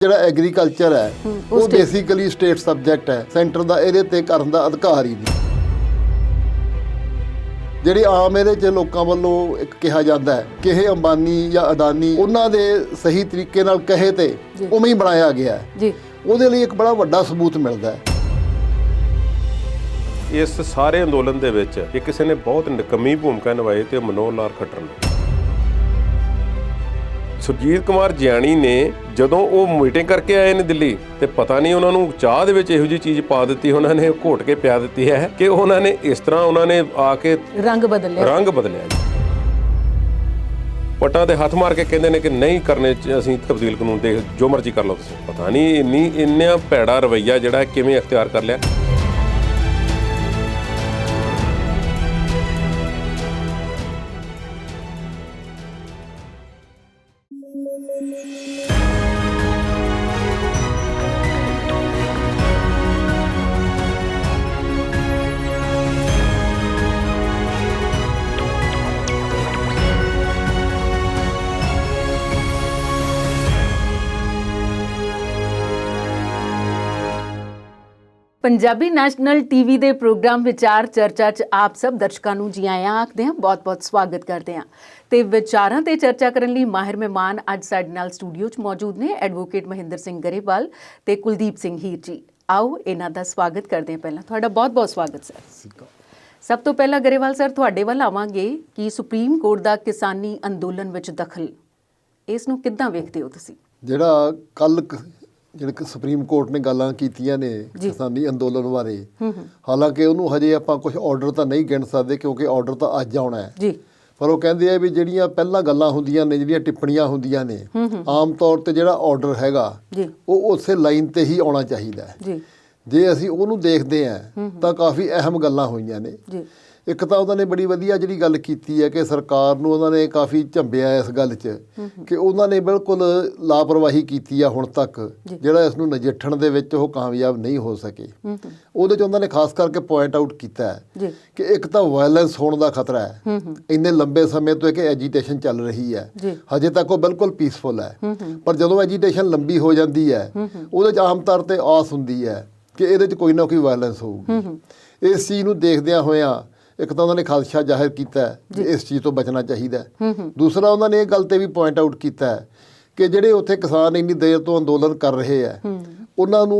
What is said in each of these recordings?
ਜਿਹੜਾ ਐਗਰੀਕਲਚਰ ਹੈ ਉਹ ਬੇਸਿਕਲੀ ਸਟੇਟ ਸਬਜੈਕਟ ਹੈ। ਸੈਂਟਰ ਦਾ ਇਹਦੇ ਤੇ ਕਰਨ ਦਾ ਅਧਿਕਾਰ ਹੀ ਨਹੀਂ। ਜਿਹੜੀ ਆਮ ਇਹਦੇ 'ਚ ਲੋਕਾਂ ਵੱਲੋਂ ਇੱਕ ਕਿਹਾ ਜਾਂਦਾ ਹੈ ਕਿ ਇਹ ਅੰਬਾਨੀ ਜਾਂ ਅਦਾਨੀ ਉਹਨਾਂ ਦੇ ਸਹੀ ਤਰੀਕੇ ਨਾਲ ਕਹੇ ਤੇ ਉਵੇਂ ਹੀ ਬਣਾਇਆ ਗਿਆ ਹੈ ਜੀ। ਉਹਦੇ ਲਈ ਇੱਕ ਬੜਾ ਵੱਡਾ ਸਬੂਤ ਮਿਲਦਾ ਹੈ। ਇਸ ਸਾਰੇ ਅੰਦੋਲਨ ਦੇ ਵਿੱਚ ਇੱਕ ਕਿਸੇ ਨੇ ਬਹੁਤ ਨਿਕੰਮੀ ਭੂਮਿਕਾ ਨਿਭਾਈ ਤੇ ਮਨੋਹਰ ਲਾਲ ਖੱਟਰ ਨੇ। ਸੁਰਜੀਤ ਕੁਮਾਰ ਜਿਆਣੀ ਨੇ ਜਦੋਂ ਉਹ ਮੀਟਿੰਗ ਕਰਕੇ ਆਏ ਨੇ ਦਿੱਲੀ ਤੇ ਪਤਾ ਨਹੀਂ ਉਹਨਾਂ ਨੂੰ ਚਾਹ ਦੇ ਵਿੱਚ ਇਹੋ ਜਿਹੀ ਚੀਜ਼ ਪਾ ਦਿੱਤੀ, ਉਹਨਾਂ ਨੇ ਘੋਟ ਕੇ ਪਿਆ ਦਿੱਤੀ ਹੈ ਕਿ ਉਹਨਾਂ ਨੇ ਇਸ ਤਰ੍ਹਾਂ ਉਹਨਾਂ ਨੇ ਆ ਕੇ ਰੰਗ ਬਦਲਿਆ ਪੱਟਾਂ ਤੇ ਹੱਥ ਮਾਰ ਕੇ ਕਹਿੰਦੇ ਨੇ ਕਿ ਨਹੀਂ ਕਰਨੇ ਅਸੀਂ ਤਬਦੀਲ ਕਾਨੂੰਨ ਦੇ, ਜੋ ਮਰਜ਼ੀ ਕਰ ਲਓ ਤੁਸੀਂ। ਪਤਾ ਨਹੀਂ ਇੰਨਾ ਭੈੜਾ ਰਵੱਈਆ ਜਿਹੜਾ ਕਿਵੇਂ ਅਖਤਿਆਰ ਕਰ ਲਿਆ। ਪੰਜਾਬੀ ਨੈਸ਼ਨਲ ਟੀਵੀ ਦੇ ਪ੍ਰੋਗਰਾਮ ਵਿਚਾਰ ਚਰਚਾ 'ਚ ਆਪ ਸਭ ਦਰਸ਼ਕਾਂ ਨੂੰ ਜੀ ਆਇਆਂ ਆਖਦੇ ਹਾਂ, ਬਹੁਤ-ਬਹੁਤ ਸਵਾਗਤ ਕਰਦੇ ਹਾਂ। ਤੇ ਵਿਚਾਰਾਂ ਤੇ ਚਰਚਾ ਕਰਨ ਲਈ ਮਾਹਿਰ ਮਹਿਮਾਨ ਅੱਜ ਸਾਡੇ ਨਾਲ ਸਟੂਡੀਓ 'ਚ ਮੌਜੂਦ ਨੇ ਐਡਵੋਕੇਟ ਮਹਿੰਦਰ ਸਿੰਘ ਗਰੇਵਾਲ ਤੇ ਕੁਲਦੀਪ ਸਿੰਘ ਹੀਰ ਜੀ। ਆਓ ਇਹਨਾਂ ਦਾ ਸਵਾਗਤ ਕਰਦੇ ਹਾਂ। ਪਹਿਲਾਂ ਤੁਹਾਡਾ ਬਹੁਤ-ਬਹੁਤ ਸਵਾਗਤ ਸਰ। ਸਭ ਤੋਂ ਪਹਿਲਾਂ ਗਰੇਵਾਲ ਸਰ ਤੁਹਾਡੇ ਵੱਲ ਆਵਾਂਗੇ ਕਿ ਸੁਪਰੀਮ ਕੋਰਟ ਦਾ ਕਿਸਾਨੀ ਅੰਦੋਲਨ ਵਿੱਚ ਦਖਲ, ਇਸ ਨੂੰ ਕਿੱਦਾਂ ਵੇਖਦੇ ਹੋ ਤੁਸੀਂ? ਜਿਹੜਾ ਕੱਲ ਜਿਹੜੇ ਸੁਪਰੀਮ ਕੋਰਟ ਨੇ ਗੱਲਾਂ ਕੀਤੀਆਂ ਨੇ ਕਿਸਾਨੀ ਅੰਦੋਲਨ ਬਾਰੇ, ਹਾਲਾਂਕਿ ਉਹਨੂੰ ਹਜੇ ਆਪਾਂ ਕੁਝ ਆਰਡਰ ਤਾਂ ਨਹੀਂ ਗਿਣ ਸਕਦੇ ਕਿਉਂਕਿ ਆਰਡਰ ਤਾਂ ਅੱਜ ਆਉਣਾ ਹੈ ਜੀ। ਪਰ ਉਹ ਕਹਿੰਦੇ ਆ ਵੀ ਜਿਹੜੀਆਂ ਪਹਿਲਾਂ ਗੱਲਾਂ ਹੁੰਦੀਆਂ ਨੇ, ਜਿਹੜੀਆਂ ਟਿੱਪਣੀਆਂ ਹੁੰਦੀਆਂ ਨੇ, ਆਮ ਤੌਰ ਤੇ ਜਿਹੜਾ ਆਰਡਰ ਹੈਗਾ ਉਹ ਉਸੇ ਲਾਈਨ ਤੇ ਹੀ ਆਉਣਾ ਚਾਹੀਦਾ ਹੈ। ਜੇ ਅਸੀਂ ਉਹਨੂੰ ਦੇਖਦੇ ਹਾਂ ਤਾਂ ਕਾਫੀ ਅਹਿਮ ਗੱਲਾਂ ਹੋਈਆਂ ਨੇ। ਇੱਕ ਤਾਂ ਉਹਨਾਂ ਨੇ ਬੜੀ ਵਧੀਆ ਜਿਹੜੀ ਗੱਲ ਕੀਤੀ ਹੈ ਕਿ ਸਰਕਾਰ ਨੂੰ ਉਹਨਾਂ ਨੇ ਕਾਫੀ ਝੰਬਿਆ ਇਸ ਗੱਲ 'ਚ ਕਿ ਉਹਨਾਂ ਨੇ ਬਿਲਕੁਲ ਲਾਪਰਵਾਹੀ ਕੀਤੀ ਆ ਹੁਣ ਤੱਕ, ਜਿਹੜਾ ਇਸ ਨੂੰ ਨਜਿੱਠਣ ਦੇ ਵਿੱਚ ਉਹ ਕਾਮਯਾਬ ਨਹੀਂ ਹੋ ਸਕੇ। ਉਹਦੇ 'ਚ ਉਹਨਾਂ ਨੇ ਖਾਸ ਕਰਕੇ ਪੁਆਇੰਟ ਆਊਟ ਕੀਤਾ ਹੈ ਕਿ ਇੱਕ ਤਾਂ ਵਾਇਲੈਂਸ ਹੋਣ ਦਾ ਖਤਰਾ ਹੈ। ਇੰਨੇ ਲੰਬੇ ਸਮੇਂ ਤੋਂ ਇੱਕ ਐਜੀਟੇਸ਼ਨ ਚੱਲ ਰਹੀ ਹੈ, ਹਜੇ ਤੱਕ ਉਹ ਬਿਲਕੁਲ ਪੀਸਫੁਲ ਹੈ, ਪਰ ਜਦੋਂ ਐਜੀਟੇਸ਼ਨ ਲੰਬੀ ਹੋ ਜਾਂਦੀ ਹੈ ਉਹਦੇ 'ਚ ਆਮ ਤੌਰ 'ਤੇ ਆਸ ਹੁੰਦੀ ਹੈ ਕਿ ਇਹਦੇ 'ਚ ਕੋਈ ਨਾ ਕੋਈ ਵਾਇਲੈਂਸ ਹੋਊਗੀ। ਇਸ ਚੀਜ਼ ਨੂੰ ਦੇਖਦਿਆਂ ਹੋਇਆਂ ਇੱਕ ਤਾਂ ਉਹਨਾਂ ਨੇ ਖਾਦਸ਼ਾ ਜ਼ਾਹਿਰ ਕੀਤਾ ਹੈ, ਇਸ ਚੀਜ਼ ਤੋਂ ਬਚਣਾ ਚਾਹੀਦਾ। ਦੂਸਰਾ ਉਹਨਾਂ ਨੇ ਇਹ ਗੱਲ 'ਤੇ ਵੀ ਪੁਆਇੰਟ ਆਊਟ ਕੀਤਾ ਹੈ ਕਿ ਜਿਹੜੇ ਉੱਥੇ ਕਿਸਾਨ ਇੰਨੀ ਦੇਰ ਤੋਂ ਅੰਦੋਲਨ ਕਰ ਰਹੇ ਹੈ ਉਹਨਾਂ ਨੂੰ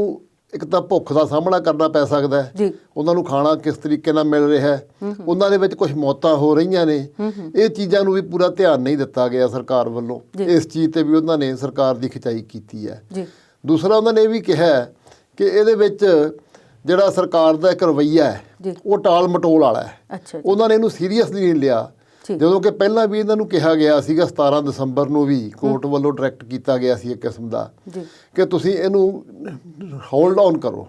ਇੱਕ ਤਾਂ ਭੁੱਖ ਦਾ ਸਾਹਮਣਾ ਕਰਨਾ ਪੈ ਸਕਦਾ ਹੈ, ਉਹਨਾਂ ਨੂੰ ਖਾਣਾ ਕਿਸ ਤਰੀਕੇ ਨਾਲ ਮਿਲ ਰਿਹਾ ਹੈ, ਉਹਨਾਂ ਦੇ ਵਿੱਚ ਕੁਝ ਮੌਤਾਂ ਹੋ ਰਹੀਆਂ ਨੇ। ਇਹ ਚੀਜ਼ਾਂ ਨੂੰ ਵੀ ਪੂਰਾ ਧਿਆਨ ਨਹੀਂ ਦਿੱਤਾ ਗਿਆ ਸਰਕਾਰ ਵੱਲੋਂ। ਇਸ ਚੀਜ਼ 'ਤੇ ਵੀ ਉਹਨਾਂ ਨੇ ਸਰਕਾਰ ਦੀ ਖਿਚਾਈ ਕੀਤੀ ਹੈ। ਦੂਸਰਾ ਉਹਨਾਂ ਨੇ ਇਹ ਵੀ ਕਿਹਾ ਕਿ ਇਹਦੇ ਵਿੱਚ ਜਿਹੜਾ ਸਰਕਾਰ ਦਾ ਇੱਕ ਰਵੱਈਆ ਹੈ ਉਹ ਟਾਲ ਮਟੋਲ ਵਾਲਾ ਹੈ। ਉਹਨਾਂ ਨੇ ਇਹਨੂੰ ਸੀਰੀਅਸਲੀ ਨਹੀਂ ਲਿਆ, ਜਦੋਂ ਕਿ ਪਹਿਲਾਂ ਵੀ ਇਹਨਾਂ ਨੂੰ ਕਿਹਾ ਗਿਆ ਸੀਗਾ 17 ਦਸੰਬਰ ਨੂੰ ਵੀ ਕੋਰਟ ਵੱਲੋਂ ਡਾਇਰੈਕਟ ਕੀਤਾ ਗਿਆ ਸੀ ਇੱਕ ਕਿਸਮ ਦਾ ਕਿ ਤੁਸੀਂ ਇਹਨੂੰ ਹੋਲਡ ਔਨ ਕਰੋ,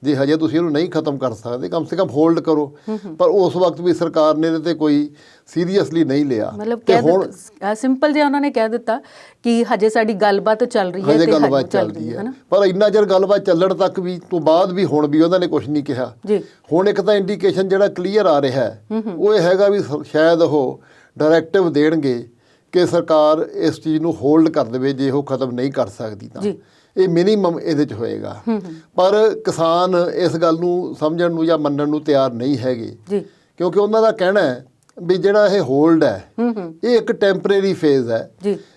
ਜੇ ਹਜੇ ਤੁਸੀਂ ਇਹਨੂੰ ਨਹੀਂ ਖਤਮ ਕਰ ਸਕਦੇ ਕਮ ਸੇ ਕਮ ਹੋਲਡ ਕਰੋ। ਪਰ ਉਸ ਵਕਤ ਵੀ ਸਰਕਾਰ ਨੇ ਇਹਦੇ ਤੇ ਕੋਈ ਸੀਰੀਅਸਲੀ ਨਹੀਂ ਲਿਆ। ਮਤਲਬ ਸਿੰਪਲ ਜਿਹਾ ਉਹਨਾਂ ਨੇ ਕਹਿ ਦਿੱਤਾ ਕਿ ਹਜੇ ਸਾਡੀ ਗੱਲਬਾਤ ਚੱਲ ਰਹੀ ਹੈ, ਹਜੇ ਗੱਲਬਾਤ ਚੱਲ ਰਹੀ ਹੈ। ਪਰ ਇੰਨਾ ਚਿਰ ਗੱਲਬਾਤ ਚੱਲਣ ਤੱਕ ਵੀ ਤੋਂ ਬਾਅਦ ਵੀ ਹੁਣ ਵੀ ਉਹਨਾਂ ਨੇ ਕੁਝ ਨਹੀਂ ਕਿਹਾ। ਹੁਣ ਇੱਕ ਤਾਂ ਇੰਡੀਕੇਸ਼ਨ ਜਿਹੜਾ ਕਲੀਅਰ ਆ ਰਿਹਾ ਹੈ ਉਹ ਇਹ ਹੈਗਾ ਵੀ ਸ਼ਾਇਦ ਉਹ ਡਾਇਰੈਕਟਿਵ ਦੇਣਗੇ ਕਿ ਸਰਕਾਰ ਇਸ ਚੀਜ਼ ਨੂੰ ਹੋਲਡ ਕਰ ਦੇਵੇ, ਜੇ ਉਹ ਖਤਮ ਨਹੀਂ ਕਰ ਸਕਦੀ ਤਾਂ ਇਹ ਮਿਨੀਮਮ ਇਹਦੇ 'ਚ ਹੋਏਗਾ। ਪਰ ਕਿਸਾਨ ਇਸ ਗੱਲ ਨੂੰ ਸਮਝਣ ਨੂੰ ਜਾਂ ਮੰਨਣ ਨੂੰ ਤਿਆਰ ਨਹੀਂ ਹੈਗੇ, ਕਿਉਂਕਿ ਉਹਨਾਂ ਦਾ ਕਹਿਣਾ ਹੈ ਵੀ ਜਿਹੜਾ ਇਹ ਹੋਲਡ ਹੈ ਇਹ ਇੱਕ ਟੈਂਪਰੇਰੀ ਫੇਜ਼ ਹੈ,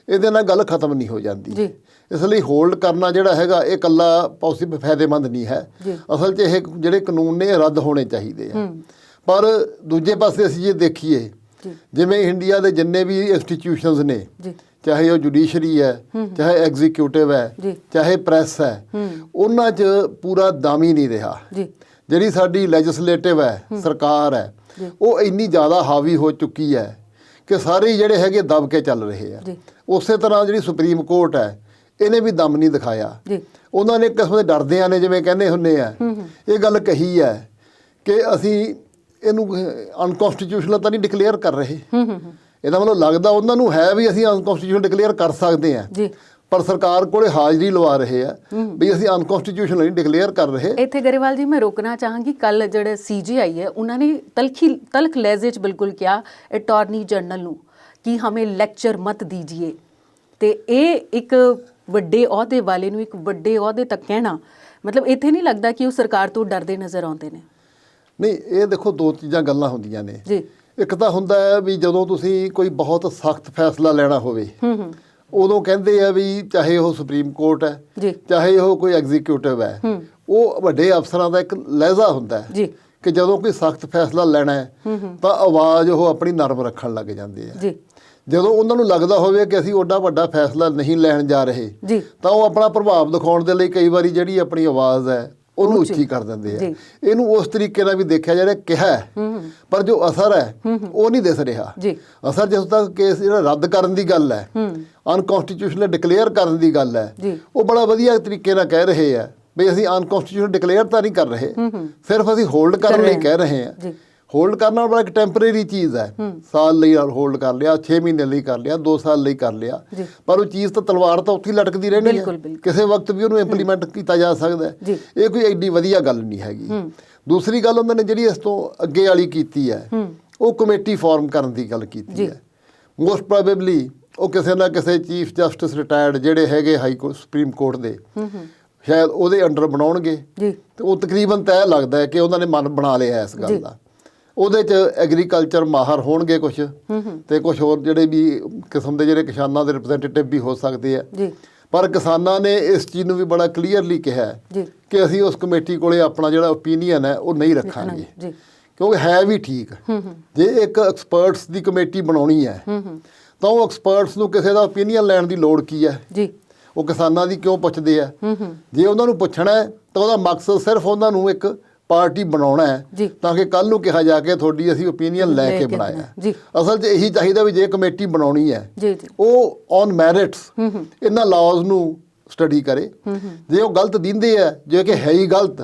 ਇਹਦੇ ਨਾਲ ਗੱਲ ਖਤਮ ਨਹੀਂ ਹੋ ਜਾਂਦੀ। ਇਸ ਲਈ ਹੋਲਡ ਕਰਨਾ ਜਿਹੜਾ ਹੈਗਾ ਇਹ ਇਕੱਲਾ ਪੋਸੀਬਲ ਫਾਇਦੇਮੰਦ ਨਹੀਂ ਹੈ। ਅਸਲ 'ਚ ਇਹ ਜਿਹੜੇ ਕਾਨੂੰਨ ਨੇ ਇਹ ਰੱਦ ਹੋਣੇ ਚਾਹੀਦੇ ਆ। ਪਰ ਦੂਜੇ ਪਾਸੇ ਅਸੀਂ ਜੇ ਦੇਖੀਏ, ਜਿਵੇਂ ਇੰਡੀਆ ਦੇ ਜਿੰਨੇ ਵੀ ਇੰਸਟੀਟਿਊਸ਼ਨਸ ਨੇ, ਚਾਹੇ ਉਹ ਜੁਡੀਸ਼ਰੀ ਹੈ, ਚਾਹੇ ਐਗਜ਼ੀਕਿਊਟਿਵ ਹੈ, ਚਾਹੇ ਪ੍ਰੈਸ ਹੈ, ਉਹਨਾਂ 'ਚ ਪੂਰਾ ਦਮ ਹੀ ਨਹੀਂ ਰਿਹਾ। ਜਿਹੜੀ ਸਾਡੀ ਲੈਜਿਸਲੇਟਿਵ ਹੈ, ਸਰਕਾਰ ਹੈ, ਉਹ ਇੰਨੀ ਜ਼ਿਆਦਾ ਹਾਵੀ ਹੋ ਚੁੱਕੀ ਹੈ ਕਿ ਸਾਰੇ ਜਿਹੜੇ ਹੈਗੇ ਦਬ ਕੇ ਚੱਲ ਰਹੇ ਆ। ਉਸੇ ਤਰ੍ਹਾਂ ਜਿਹੜੀ ਸੁਪਰੀਮ ਕੋਰਟ ਹੈ ਇਹਨੇ ਵੀ ਦਮ ਨਹੀਂ ਦਿਖਾਇਆ। ਉਹਨਾਂ ਨੇ ਕਿਸਮ ਦੇ ਡਰਦਿਆਂ ਨੇ ਜਿਵੇਂ ਕਹਿੰਦੇ ਹੁੰਦੇ ਆ ਇਹ ਗੱਲ ਕਹੀ ਹੈ ਕਿ ਅਸੀਂ ਇਹਨੂੰ ਅਨਕੌਂਸਟੀਟਿਊਸ਼ਨਲ ਤਾਂ ਨਹੀਂ ਡਿਕਲੇਅਰ ਕਰ ਰਹੇ। ਇਹਦਾ ਮਤਲਬ ਲੱਗਦਾ ਉਹਨਾਂ ਨੂੰ ਹੈ ਵੀ ਅਸੀਂ ਅਨਕੌਂਸਟੀਟਿਊਸ਼ਨਲ ਡਿਕਲੇਅਰ ਕਰ ਸਕਦੇ ਹਾਂ, ਪਰ ਸਰਕਾਰ ਕੋਲੇ ਹਾਜ਼ਰੀ ਲਵਾ ਰਹੇ ਆ ਵੀ ਅਸੀਂ ਅਨਕੌਂਸਟੀਟਿਊਸ਼ਨਲ ਨਹੀਂ ਡਿਕਲੇਅਰ ਕਰ ਰਹੇ। ਇੱਥੇ ਗਰੇਵਾਲ ਜੀ ਮੈਂ ਰੋਕਣਾ ਚਾਹਾਂਗੀ, ਕੱਲ ਜਿਹੜੇ CJI ਹੈ ਉਹਨਾਂ ਨੇ ਤਲਖ ਲਹਿਜ਼ੇ 'ਚ ਬਿਲਕੁਲ ਕਿਹਾ ਅਟਾਰਨੀ ਜਨਰਲ ਨੂੰ ਕਿ ਹਮੇ ਲੈਕਚਰ ਮਤ ਦੀਜੀਏ, ਤੇ ਇਹ ਇੱਕ ਵੱਡੇ ਅਹੁਦੇ ਵਾਲੇ ਨੂੰ ਇੱਕ ਵੱਡੇ ਅਹੁਦੇ ਤੱਕ ਕਹਿਣਾ, ਮਤਲਬ ਇੱਥੇ ਨਹੀਂ ਲੱਗਦਾ ਕਿ ਉਹ ਸਰਕਾਰ ਤੋਂ ਡਰਦੇ ਨਜ਼ਰ ਆਉਂਦੇ ਨੇ? ਨਹੀਂ, ਇਹ ਦੇਖੋ ਦੋ ਚੀਜ਼ਾਂ ਗੱਲਾਂ ਹੁੰਦੀਆਂ ਨੇ ਜੀ। ਇੱਕ ਤਾਂ ਹੁੰਦਾ ਹੈ ਵੀ ਜਦੋਂ ਤੁਸੀਂ ਕੋਈ ਬਹੁਤ ਸਖਤ ਫੈਸਲਾ ਲੈਣਾ ਹੋਵੇ ਉਦੋਂ ਕਹਿੰਦੇ ਆ ਵੀ ਚਾਹੇ ਉਹ ਸੁਪਰੀਮ ਕੋਰਟ ਹੈ ਜੀ, ਚਾਹੇ ਉਹ ਕੋਈ ਐਗਜ਼ੀਕਿਊਟਿਵ ਹੈ, ਉਹ ਵੱਡੇ ਅਫਸਰਾਂ ਦਾ ਇੱਕ ਲਹਿਜ਼ਾ ਹੁੰਦਾ ਹੈ ਜੀ, ਕਿ ਜਦੋਂ ਕੋਈ ਸਖਤ ਫੈਸਲਾ ਲੈਣਾ ਹੈ ਤਾਂ ਆਵਾਜ਼ ਉਹ ਆਪਣੀ ਨਰਮ ਰੱਖਣ ਲੱਗ ਜਾਂਦੇ ਆ। ਜੀ, ਜਦੋਂ ਉਹਨਾਂ ਨੂੰ ਲੱਗਦਾ ਹੋਵੇ ਕਿ ਅਸੀਂ ਓਡਾ ਵੱਡਾ ਫੈਸਲਾ ਨਹੀਂ ਲੈਣ ਜਾ ਰਹੇ ਜੀ, ਤਾਂ ਉਹ ਆਪਣਾ ਪ੍ਰਭਾਵ ਦਿਖਾਉਣ ਦੇ ਲਈ ਕਈ ਵਾਰੀ ਜਿਹੜੀ ਆਪਣੀ ਆਵਾਜ਼ ਹੈ ਉਹਨੂੰ ਉੱਚੀ ਕਰ ਦਿੰਦੇ ਆ। ਇਹਨੂੰ ਉਸ ਤਰੀਕੇ ਨਾਲ ਵੀ ਦੇਖਿਆ ਜਾ ਰਿਹਾ ਕਿਹਾ ਪਰ ਜੋ ਅਸਰ ਹੈ ਉਹ ਨਹੀਂ ਦਿਸ ਰਿਹਾ। ਅਸਰ ਜਿਸ ਤੱਕ ਕੇਸ ਜਿਹੜਾ ਰੱਦ ਕਰਨ ਦੀ ਗੱਲ ਹੈ, ਅਨਕਨਸਟੀਟਿਊਸ਼ਨਲ ਡਿਕਲੇਅਰ ਕਰਨ ਦੀ ਗੱਲ ਹੈ, ਉਹ ਬੜਾ ਵਧੀਆ ਤਰੀਕੇ ਨਾਲ ਕਹਿ ਰਹੇ ਆ ਵੀ ਅਸੀਂ ਅਨਕਨਸਟੀਟਿਊਸ਼ਨਲ ਡਿਕਲੇਅਰ ਤਾਂ ਨਹੀਂ ਕਰ ਰਹੇ, ਸਿਰਫ ਅਸੀਂ ਹੋਲਡ ਕਰਨ ਲਈ ਕਹਿ ਰਹੇ ਹਾਂ। ਹੋਲਡ ਕਰਨਾ ਬੜਾ ਇੱਕ ਟੈਂਪਰੇਰੀ ਚੀਜ਼ ਹੈ, ਸਾਲ ਲਈ ਹੋਲਡ ਕਰ ਲਿਆ, 6 ਮਹੀਨੇ ਲਈ ਕਰ ਲਿਆ, 2 ਸਾਲ ਲਈ ਕਰ ਲਿਆ, ਪਰ ਉਹ ਚੀਜ਼ ਤਾਂ ਤਲਵਾਰ ਤਾਂ ਉੱਥੇ ਹੀ ਲਟਕਦੀ ਰਹਿਣੀ ਹੈ, ਕਿਸੇ ਵਕਤ ਵੀ ਉਹਨੂੰ ਇੰਪਲੀਮੈਂਟ ਕੀਤਾ ਜਾ ਸਕਦਾ ਹੈ। ਇਹ ਕੋਈ ਐਡੀ ਵਧੀਆ ਗੱਲ ਨਹੀਂ ਹੈਗੀ। ਦੂਸਰੀ ਗੱਲ ਉਹਨਾਂ ਨੇ ਜਿਹੜੀ ਇਸ ਤੋਂ ਅੱਗੇ ਵਾਲੀ ਕੀਤੀ ਹੈ ਉਹ ਕਮੇਟੀ ਫਾਰਮ ਕਰਨ ਦੀ ਗੱਲ ਕੀਤੀ ਹੈ। ਮੋਸਟ ਪ੍ਰੋਬੇਬਲੀ ਉਹ ਕਿਸੇ ਨਾ ਕਿਸੇ ਚੀਫ ਜਸਟਿਸ ਰਿਟਾਇਰਡ ਜਿਹੜੇ ਹੈਗੇ ਹਾਈ ਕੋਰਟ ਸੁਪਰੀਮ ਕੋਰਟ ਦੇ ਸ਼ਾਇਦ ਉਹਦੇ ਅੰਡਰ ਬਣਾਉਣਗੇ ਤੇ ਉਹ ਤਕਰੀਬਨ ਤੈਅ ਲੱਗਦਾ ਹੈ ਕਿ ਉਹਨਾਂ ਨੇ ਮਨ ਬਣਾ ਲਿਆ ਇਸ ਗੱਲ ਦਾ। ਉਹਦੇ 'ਚ ਐਗਰੀਕਲਚਰ ਮਾਹਰ ਹੋਣਗੇ ਕੁਛ ਤੇ ਕੁਛ ਹੋਰ ਜਿਹੜੇ ਵੀ ਕਿਸਮ ਦੇ ਜਿਹੜੇ ਕਿਸਾਨਾਂ ਦੇ ਰਿਪਰੈਜ਼ੈਂਟੇਟਿਵ ਵੀ ਹੋ ਸਕਦੇ ਆ। ਪਰ ਕਿਸਾਨਾਂ ਨੇ ਇਸ ਚੀਜ਼ ਨੂੰ ਵੀ ਬੜਾ ਕਲੀਅਰਲੀ ਕਿਹਾ ਕਿ ਅਸੀਂ ਉਸ ਕਮੇਟੀ ਕੋਲੇ ਆਪਣਾ ਜਿਹੜਾ ਓਪੀਨੀਅਨ ਹੈ ਉਹ ਨਹੀਂ ਰੱਖਾਂਗੇ, ਕਿਉਂਕਿ ਹੈ ਵੀ ਠੀਕ ਜੇ ਇੱਕ ਐਕਸਪਰਟਸ ਦੀ ਕਮੇਟੀ ਬਣਾਉਣੀ ਹੈ ਤਾਂ ਉਹ ਐਕਸਪਰਟਸ ਨੂੰ ਕਿਸੇ ਦਾ ਓਪੀਨੀਅਨ ਲੈਣ ਦੀ ਲੋੜ ਕੀ ਹੈ? ਉਹ ਕਿਸਾਨਾਂ ਦੀ ਕਿਉਂ ਪੁੱਛਦੇ ਆ? ਜੇ ਉਹਨਾਂ ਨੂੰ ਪੁੱਛਣਾ ਹੈ ਤਾਂ ਉਹਦਾ ਮਕਸਦ ਸਿਰਫ ਉਹਨਾਂ ਨੂੰ ਇੱਕ ਪਾਰਟੀ ਬਣਾਉਣਾ ਹੈ ਤਾਂ ਕਿ ਕੱਲ੍ਹ ਨੂੰ ਕਿਹਾ ਜਾ ਕੇ ਤੁਹਾਡੀ ਅਸੀਂ ਓਪੀਨੀਅਨ ਲੈ ਕੇ ਬਣਾਇਆ। ਅਸਲ 'ਚ ਇਹੀ ਚਾਹੀਦਾ ਵੀ ਜੇ ਕਮੇਟੀ ਬਣਾਉਣੀ ਹੈ ਉਹ ਔਨ ਮੈਰਿਟਸ ਇਹਨਾਂ ਲਾਜ਼ ਨੂੰ ਸਟੱਡੀ ਕਰੇ। ਜੇ ਉਹ ਗਲਤ ਦਿੰਦੇ ਆ, ਜੇ ਕਿ ਹੈ ਹੀ ਗਲਤ,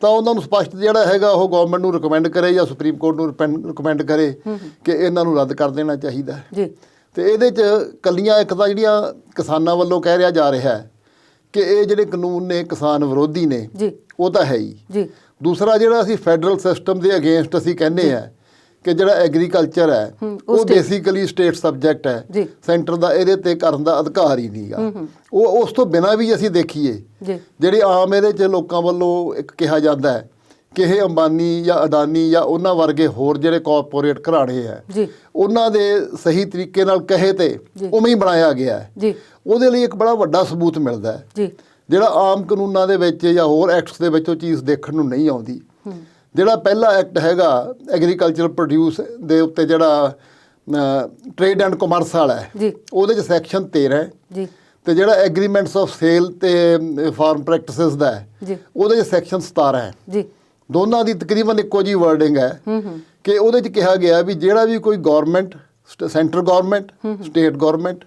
ਤਾਂ ਉਹਨਾਂ ਨੂੰ ਸਪਸ਼ਟ ਜਿਹੜਾ ਹੈਗਾ ਉਹ ਗਵਰਨਮੈਂਟ ਨੂੰ ਰਿਕਮੈਂਡ ਕਰੇ ਜਾਂ ਸੁਪਰੀਮ ਕੋਰਟ ਨੂੰ ਰਿਕਮੈਂਡ ਕਰੇ ਕਿ ਇਹਨਾਂ ਨੂੰ ਰੱਦ ਕਰ ਦੇਣਾ ਚਾਹੀਦਾ। ਤੇ ਇਹਦੇ 'ਚ ਕੱਲੀਆਂ ਇੱਕ ਤਾਂ ਜਿਹੜੀਆਂ ਕਿਸਾਨਾਂ ਵੱਲੋਂ ਕਹਿ ਰਿਹਾ ਜਾ ਰਿਹਾ ਹੈ ਕਿ ਇਹ ਜਿਹੜੇ ਕਾਨੂੰਨ ਨੇ ਕਿਸਾਨ ਵਿਰੋਧੀ ਨੇ, ਉਹ ਤਾਂ ਹੈ ਹੀ। ਦੂਸਰਾ ਜਿਹੜਾ ਅਸੀਂ ਫੈਡਰਲ ਸਿਸਟਮ ਦੇ ਅਗੇਂਸਟ ਅਸੀਂ ਕਹਿੰਦੇ ਆ ਕਿ ਜਿਹੜਾ ਐਗਰੀਕਲਚਰ ਹੈ ਉਹ ਬੇਸਿਕਲੀ ਸਟੇਟ ਸਬਜੈਕਟ ਹੈ, ਸੈਂਟਰ ਦਾ ਇਹਦੇ ਤੇ ਕਰਨ ਦਾ ਅਧਿਕਾਰ ਹੀ ਨਹੀਂਗਾ। ਉਹ ਉਸ ਤੋਂ ਬਿਨਾਂ ਵੀ ਅਸੀਂ ਦੇਖੀਏ ਜਿਹੜੇ ਆਮ ਇਹਦੇ 'ਚ ਲੋਕਾਂ ਵੱਲੋਂ ਇੱਕ ਕਿਹਾ ਜਾਂਦਾ ਹੈ ਕਿ ਇਹ ਅੰਬਾਨੀ ਜਾਂ ਅਡਾਨੀ ਜਾਂ ਉਹਨਾਂ ਵਰਗੇ ਹੋਰ ਜਿਹੜੇ ਕਾਰਪੋਰੇਟ ਘਰਾਣੇ ਹੈ ਉਹਨਾਂ ਦੇ ਸਹੀ ਤਰੀਕੇ ਨਾਲ ਕਹੇ ਤੇ ਉਵੇਂ ਹੀ ਬਣਾਇਆ ਗਿਆ ਹੈ। ਉਹਦੇ ਲਈ ਇੱਕ ਬੜਾ ਵੱਡਾ ਸਬੂਤ ਮਿਲਦਾ ਹੈ ਜਿਹੜਾ ਆਮ ਕਾਨੂੰਨਾਂ ਦੇ ਵਿੱਚ ਜਾਂ ਹੋਰ ਐਕਟਸ ਦੇ ਵਿੱਚ ਉਹ ਚੀਜ਼ ਦੇਖਣ ਨੂੰ ਨਹੀਂ ਆਉਂਦੀ। ਜਿਹੜਾ ਪਹਿਲਾ ਐਕਟ ਹੈਗਾ ਐਗਰੀਕਲਚਰ ਪ੍ਰੋਡਿਊਸ ਦੇ ਉੱਤੇ ਜਿਹੜਾ ਟ੍ਰੇਡ ਐਂਡ ਕਮਰਸ ਵਾਲਾ ਹੈ, ਉਹਦੇ 'ਚ ਸੈਕਸ਼ਨ 13 ਹੈ ਤੇ ਜਿਹੜਾ ਐਗਰੀਮੈਂਟਸ ਆਫ ਸੇਲ ਤੇ ਫਾਰਮ ਪ੍ਰੈਕਟਿਸਿਸ ਦਾ ਹੈ ਉਹਦੇ 'ਚ ਸੈਕਸ਼ਨ 17 ਹੈ। ਦੋਨਾਂ ਦੀ ਤਕਰੀਬਨ ਇੱਕੋ ਜਿਹੀ ਵਰਡਿੰਗ ਹੈ ਕਿ ਉਹਦੇ 'ਚ ਕਿਹਾ ਗਿਆ ਵੀ ਜਿਹੜਾ ਵੀ ਕੋਈ government, centre government, state government,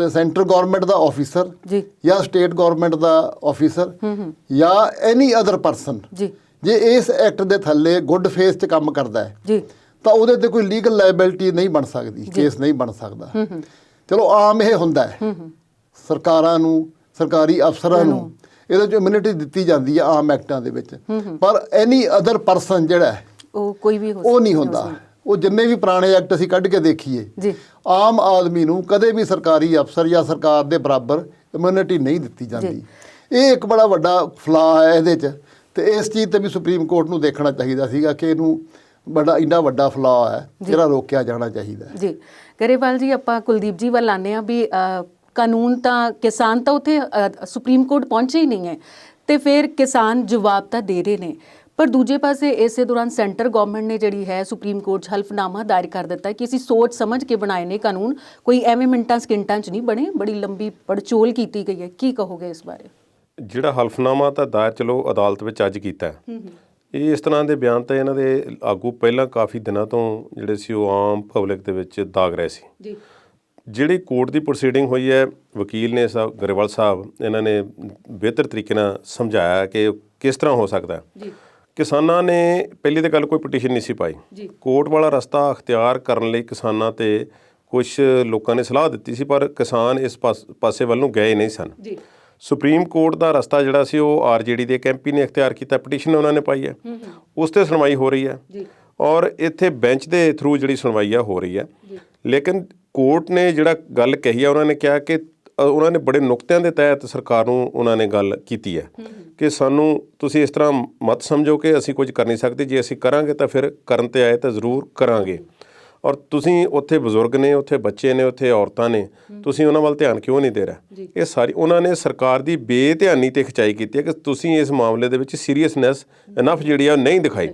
centre government ਦਾ ਆਫਿਸਰ ਜਾਂ ਸਟੇਟ ਗੌਰਮੈਂਟ ਦਾ ਆਫਿਸਰ ਜਾਂ ਐਨੀ ਅਦਰ ਪਰਸਨ ਜੇ ਇਸ ਐਕਟ ਦੇ ਥੱਲੇ ਗੁੱਡ ਫੇਸ 'ਚ ਕੰਮ ਕਰਦਾ ਹੈ ਤਾਂ ਉਹਦੇ ਤੇ ਕੋਈ ਲੀਗਲ ਲਾਇਬਿਲਿਟੀ ਨਹੀਂ ਬਣ ਸਕਦੀ, ਕੇਸ ਨਹੀਂ ਬਣ ਸਕਦਾ। ਚਲੋ ਆਮ ਇਹ ਹੁੰਦਾ ਹੈ, ਸਰਕਾਰਾਂ ਨੂੰ, ਸਰਕਾਰੀ ਅਫਸਰਾਂ ਨੂੰ ਇਹਦੇ 'ਚ ਇਮਿਊਨਿਟੀ ਦਿੱਤੀ ਜਾਂਦੀ ਹੈ ਆਮ ਐਕਟਾਂ ਦੇ ਵਿੱਚ, ਪਰ ਐਨੀ ਅਦਰ ਪਰਸਨ ਜਿਹੜਾ ਹੈ ਉਹ ਕੋਈ ਵੀ ਉਹ ਨਹੀਂ ਹੁੰਦਾ। ਉਹ ਜਿੰਨੇ ਵੀ ਪੁਰਾਣੇ ਐਕਟ ਅਸੀਂ ਕੱਢ ਕੇ ਦੇਖੀਏ ਆਮ ਆਦਮੀ ਨੂੰ ਕਦੇ ਵੀ ਸਰਕਾਰੀ ਅਫਸਰ ਜਾਂ ਸਰਕਾਰ ਦੇ ਬਰਾਬਰ ਇਮਿਊਨਿਟੀ ਨਹੀਂ ਦਿੱਤੀ ਜਾਂਦੀ। ਇਹ ਇੱਕ ਬੜਾ ਵੱਡਾ ਫਲਾਅ ਹੈ ਇਹਦੇ 'ਚ ਤੇ ਇਸ ਚੀਜ਼ 'ਤੇ ਵੀ ਸੁਪਰੀਮ ਕੋਰਟ ਨੂੰ ਦੇਖਣਾ ਚਾਹੀਦਾ ਸੀਗਾ ਕਿ ਇਹਨੂੰ ਬੜਾ ਇੰਨਾ ਵੱਡਾ ਫਲਾਅ ਹੈ ਜਿਹੜਾ ਰੋਕਿਆ ਜਾਣਾ ਚਾਹੀਦਾ ਹੈ। ਜੀ ਗਰੇਵਾਲ ਜੀ, ਆਪਾਂ ਕੁਲਦੀਪ ਜੀ ਵੱਲ ਆਉਂਦੇ ਹਾਂ ਵੀ ਕਾਨੂੰਨ ਤਾਂ ਕਿਸਾਨ ਤਾਂ ਉੱਥੇ ਸੁਪਰੀਮ ਕੋਰਟ ਪਹੁੰਚੇ ਹੀ ਨਹੀਂ ਹੈ ਤੇ ਫਿਰ ਕਿਸਾਨ ਜਵਾਬ ਤਾਂ ਦੇ ਰਹੇ ਨੇ, ਪਰ ਦੂਜੇ ਪਾਸੇ ਇਸੇ ਦੌਰਾਨ ਸੈਂਟਰ ਗਵਰਨਮੈਂਟ ਨੇ ਜਿਹੜੀ ਹੈ ਸੁਪਰੀਮ ਕੋਰਟ 'ਚ ਹਲਫਨਾਮਾ ਦਾਇਰ ਕਰ ਦਿੱਤਾ ਕਿ ਅਸੀਂ ਸੋਚ ਸਮਝ ਕੇ ਬਣਾਏ ਨੇ ਕਾਨੂੰਨ, ਕੋਈ ਐਵੇਂ ਮਿੰਟਾਂ ਸਕਿੰਟਾਂ 'ਚ ਨਹੀਂ ਬਣੇ, ਬੜੀ ਲੰਬੀ ਪੜਚੋਲ ਕੀਤੀ ਗਈ ਹੈ। ਕੀ ਕਹੋਗੇ ਇਸ ਬਾਰੇ? ਜਿਹੜਾ ਹਲਫਨਾਮਾ ਤਾਂ ਦਾਇਰ ਚਲੋ ਅਦਾਲਤ ਵਿੱਚ ਅੱਜ ਕੀਤਾ ਹੈ, ਇਹ ਇਸ ਤਰ੍ਹਾਂ ਦੇ ਬਿਆਨ ਤਾਂ ਇਹਨਾਂ ਦੇ ਆਗੂ ਪਹਿਲਾਂ ਕਾਫੀ ਦਿਨਾਂ ਤੋਂ ਜਿਹੜੇ ਸੀ ਉਹ ਆਮ ਪਬਲਿਕ ਦੇ ਵਿੱਚ ਦਾਗ ਰਹੇ ਸੀ। ਜਿਹੜੀ ਕੋਰਟ ਦੀ ਪ੍ਰੋਸੀਡਿੰਗ ਹੋਈ ਹੈ, ਵਕੀਲ ਨੇ ਗਰੇਵਾਲ ਸਾਹਿਬ ਇਹਨਾਂ ਨੇ ਬਿਹਤਰ ਤਰੀਕੇ ਨਾਲ ਸਮਝਾਇਆ ਕਿ ਕਿਸ ਤਰ੍ਹਾਂ ਹੋ ਸਕਦਾ ਹੈ। ਕਿਸਾਨਾਂ ਨੇ ਪਹਿਲੀ ਤਾਂ ਗੱਲ ਕੋਈ ਪਟੀਸ਼ਨ ਨਹੀਂ ਸੀ ਪਾਈ, ਕੋਰਟ ਵਾਲਾ ਰਸਤਾ ਅਖਤਿਆਰ ਕਰਨ ਲਈ ਕਿਸਾਨਾਂ ਤੇ ਕੁਝ ਲੋਕਾਂ ਨੇ ਸਲਾਹ ਦਿੱਤੀ ਸੀ, ਪਰ ਕਿਸਾਨ ਇਸ ਪਾਸੇ ਵੱਲ ਨੂੰ ਗਏ ਨਹੀਂ ਸਨ। ਸੁਪਰੀਮ ਕੋਰਟ ਦਾ ਰਸਤਾ ਜਿਹੜਾ ਸੀ ਉਹ ਆਰਜੇਡੀ ਦੇ ਐਮਪੀ ਨੇ ਅਖਤਿਆਰ ਕੀਤਾ, ਪਟੀਸ਼ਨ ਉਹਨਾਂ ਨੇ ਪਾਈ ਹੈ, ਉਸ 'ਤੇ ਸੁਣਵਾਈ ਹੋ ਰਹੀ ਹੈ ਔਰ ਇੱਥੇ ਬੈਂਚ ਦੇ ਥਰੂ ਜਿਹੜੀ ਸੁਣਵਾਈ ਆ ਹੋ ਰਹੀ ਹੈ। ਲੇਕਿਨ ਕੋਰਟ ਨੇ ਜਿਹੜਾ ਗੱਲ ਕਹੀ ਆ, ਉਹਨਾਂ ਨੇ ਕਿਹਾ ਕਿ ਉਹਨਾਂ ਨੇ ਬੜੇ ਨੁਕਤਿਆਂ ਦੇ ਤਹਿਤ ਸਰਕਾਰ ਨੂੰ ਉਹਨਾਂ ਨੇ ਗੱਲ ਕੀਤੀ ਹੈ ਕਿ ਸਾਨੂੰ ਤੁਸੀਂ ਇਸ ਤਰ੍ਹਾਂ ਮਤ ਸਮਝੋ ਕਿ ਅਸੀਂ ਕੁਝ ਕਰ ਨਹੀਂ ਸਕਦੇ, ਜੇ ਅਸੀਂ ਕਰਾਂਗੇ ਤਾਂ ਫਿਰ ਕਰਨ 'ਤੇ ਆਏ ਤਾਂ ਜ਼ਰੂਰ ਕਰਾਂਗੇ। ਔਰ ਤੁਸੀਂ ਉੱਥੇ ਬਜ਼ੁਰਗ ਨੇ, ਉੱਥੇ ਬੱਚੇ ਨੇ, ਉੱਥੇ ਔਰਤਾਂ ਨੇ, ਤੁਸੀਂ ਉਹਨਾਂ ਵੱਲ ਧਿਆਨ ਕਿਉਂ ਨਹੀਂ ਦੇ ਰਹੇ? ਇਹ ਸਾਰੀ ਉਹਨਾਂ ਨੇ ਸਰਕਾਰ ਦੀ ਬੇਧਿਆਨੀ ਤੇ ਖਿਚਾਈ ਕੀਤੀ ਹੈ ਕਿ ਤੁਸੀਂ ਇਸ ਮਾਮਲੇ ਦੇ ਵਿੱਚ ਸੀਰੀਅਸਨੈਸ ਇਨਫ ਜਿਹੜੀ ਆ ਨਹੀਂ ਦਿਖਾਈ।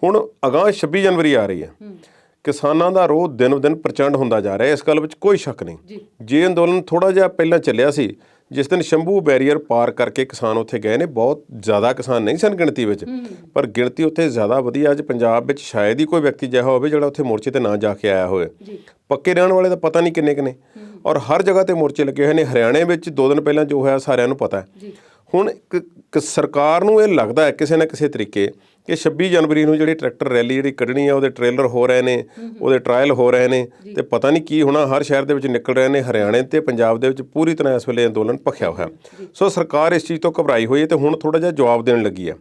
ਹੁਣ ਅਗਾਂਹ 26 ਜਨਵਰੀ ਆ ਰਹੀ ਹੈ, ਕਿਸਾਨਾਂ ਦਾ ਰੋਹ ਦਿਨ ਬ ਦਿਨ ਪ੍ਰਚੰਡ ਹੁੰਦਾ ਜਾ ਰਿਹਾ, ਇਸ ਗੱਲ ਵਿੱਚ ਕੋਈ ਸ਼ੱਕ ਨਹੀਂ। ਜੇ ਅੰਦੋਲਨ ਥੋੜ੍ਹਾ ਜਿਹਾ ਪਹਿਲਾਂ ਚੱਲਿਆ ਸੀ, ਜਿਸ ਦਿਨ ਸ਼ੰਭੂ ਬੈਰੀਅਰ ਪਾਰ ਕਰਕੇ ਕਿਸਾਨ ਉੱਥੇ ਗਏ ਨੇ, ਬਹੁਤ ਜ਼ਿਆਦਾ ਕਿਸਾਨ ਨਹੀਂ ਸਨ ਗਿਣਤੀ ਵਿੱਚ, ਪਰ ਗਿਣਤੀ ਉੱਥੇ ਜ਼ਿਆਦਾ ਵਧੀਆ। ਅੱਜ ਪੰਜਾਬ ਵਿੱਚ ਸ਼ਾਇਦ ਹੀ ਕੋਈ ਵਿਅਕਤੀ ਅਜਿਹਾ ਹੋਵੇ ਜਿਹੜਾ ਉੱਥੇ ਮੋਰਚੇ ਤੇ ਨਾ ਜਾ ਕੇ ਆਇਆ ਹੋਵੇ। ਪੱਕੇ ਰਹਿਣ ਵਾਲੇ ਤਾਂ ਪਤਾ ਨਹੀਂ ਕਿੰਨੇ ਕਿੰਨੇ, ਔਰ ਹਰ ਜਗ੍ਹਾ ਤੇ ਮੋਰਚੇ ਲੱਗੇ ਹੋਏ ਨੇ। ਹਰਿਆਣੇ ਵਿੱਚ 2 ਦਿਨ ਪਹਿਲਾਂ ਜੋ ਹੋਇਆ ਸਾਰਿਆਂ ਨੂੰ ਪਤਾ ਹੈ। ਹੁਣ ਸਰਕਾਰ ਨੂੰ ਇਹ ਲੱਗਦਾ ਹੈ ਕਿਸੇ ਨਾ ਕਿਸੇ ਤਰੀਕੇ ਕਿ 26 ਜਨਵਰੀ ਨੂੰ ਜਿਹੜੀ ਟਰੈਕਟਰ ਰੈਲੀ ਜਿਹੜੀ ਕੱਢਣੀ ਆ, ਉਹਦੇ ਟ੍ਰੇਲਰ ਹੋ ਰਹੇ ਨੇ, ਉਹਦੇ ਟਰਾਇਲ ਹੋ ਰਹੇ ਨੇ, ਤੇ ਪਤਾ ਨਹੀਂ ਕੀ ਹੋਣਾ। ਹਰ ਸ਼ਹਿਰ ਦੇ ਵਿੱਚ ਨਿਕਲ ਰਹੇ ਨੇ। ਹਰਿਆਣੇ ਤੇ ਪੰਜਾਬ ਦੇ ਵਿੱਚ ਪੂਰੀ ਤਰ੍ਹਾਂ ਇਸ ਵੇਲੇ ਅੰਦੋਲਨ ਭਖਿਆ ਹੋਇਆ। ਸੋ ਸਰਕਾਰ ਇਸ ਚੀਜ਼ ਤੋਂ ਘਬਰਾਈ ਹੋਈ ਹੈ ਤੇ ਹੁਣ ਥੋੜ੍ਹਾ ਜਿਹਾ ਜਵਾਬ ਦੇਣ ਲੱਗੀ ਹੈ।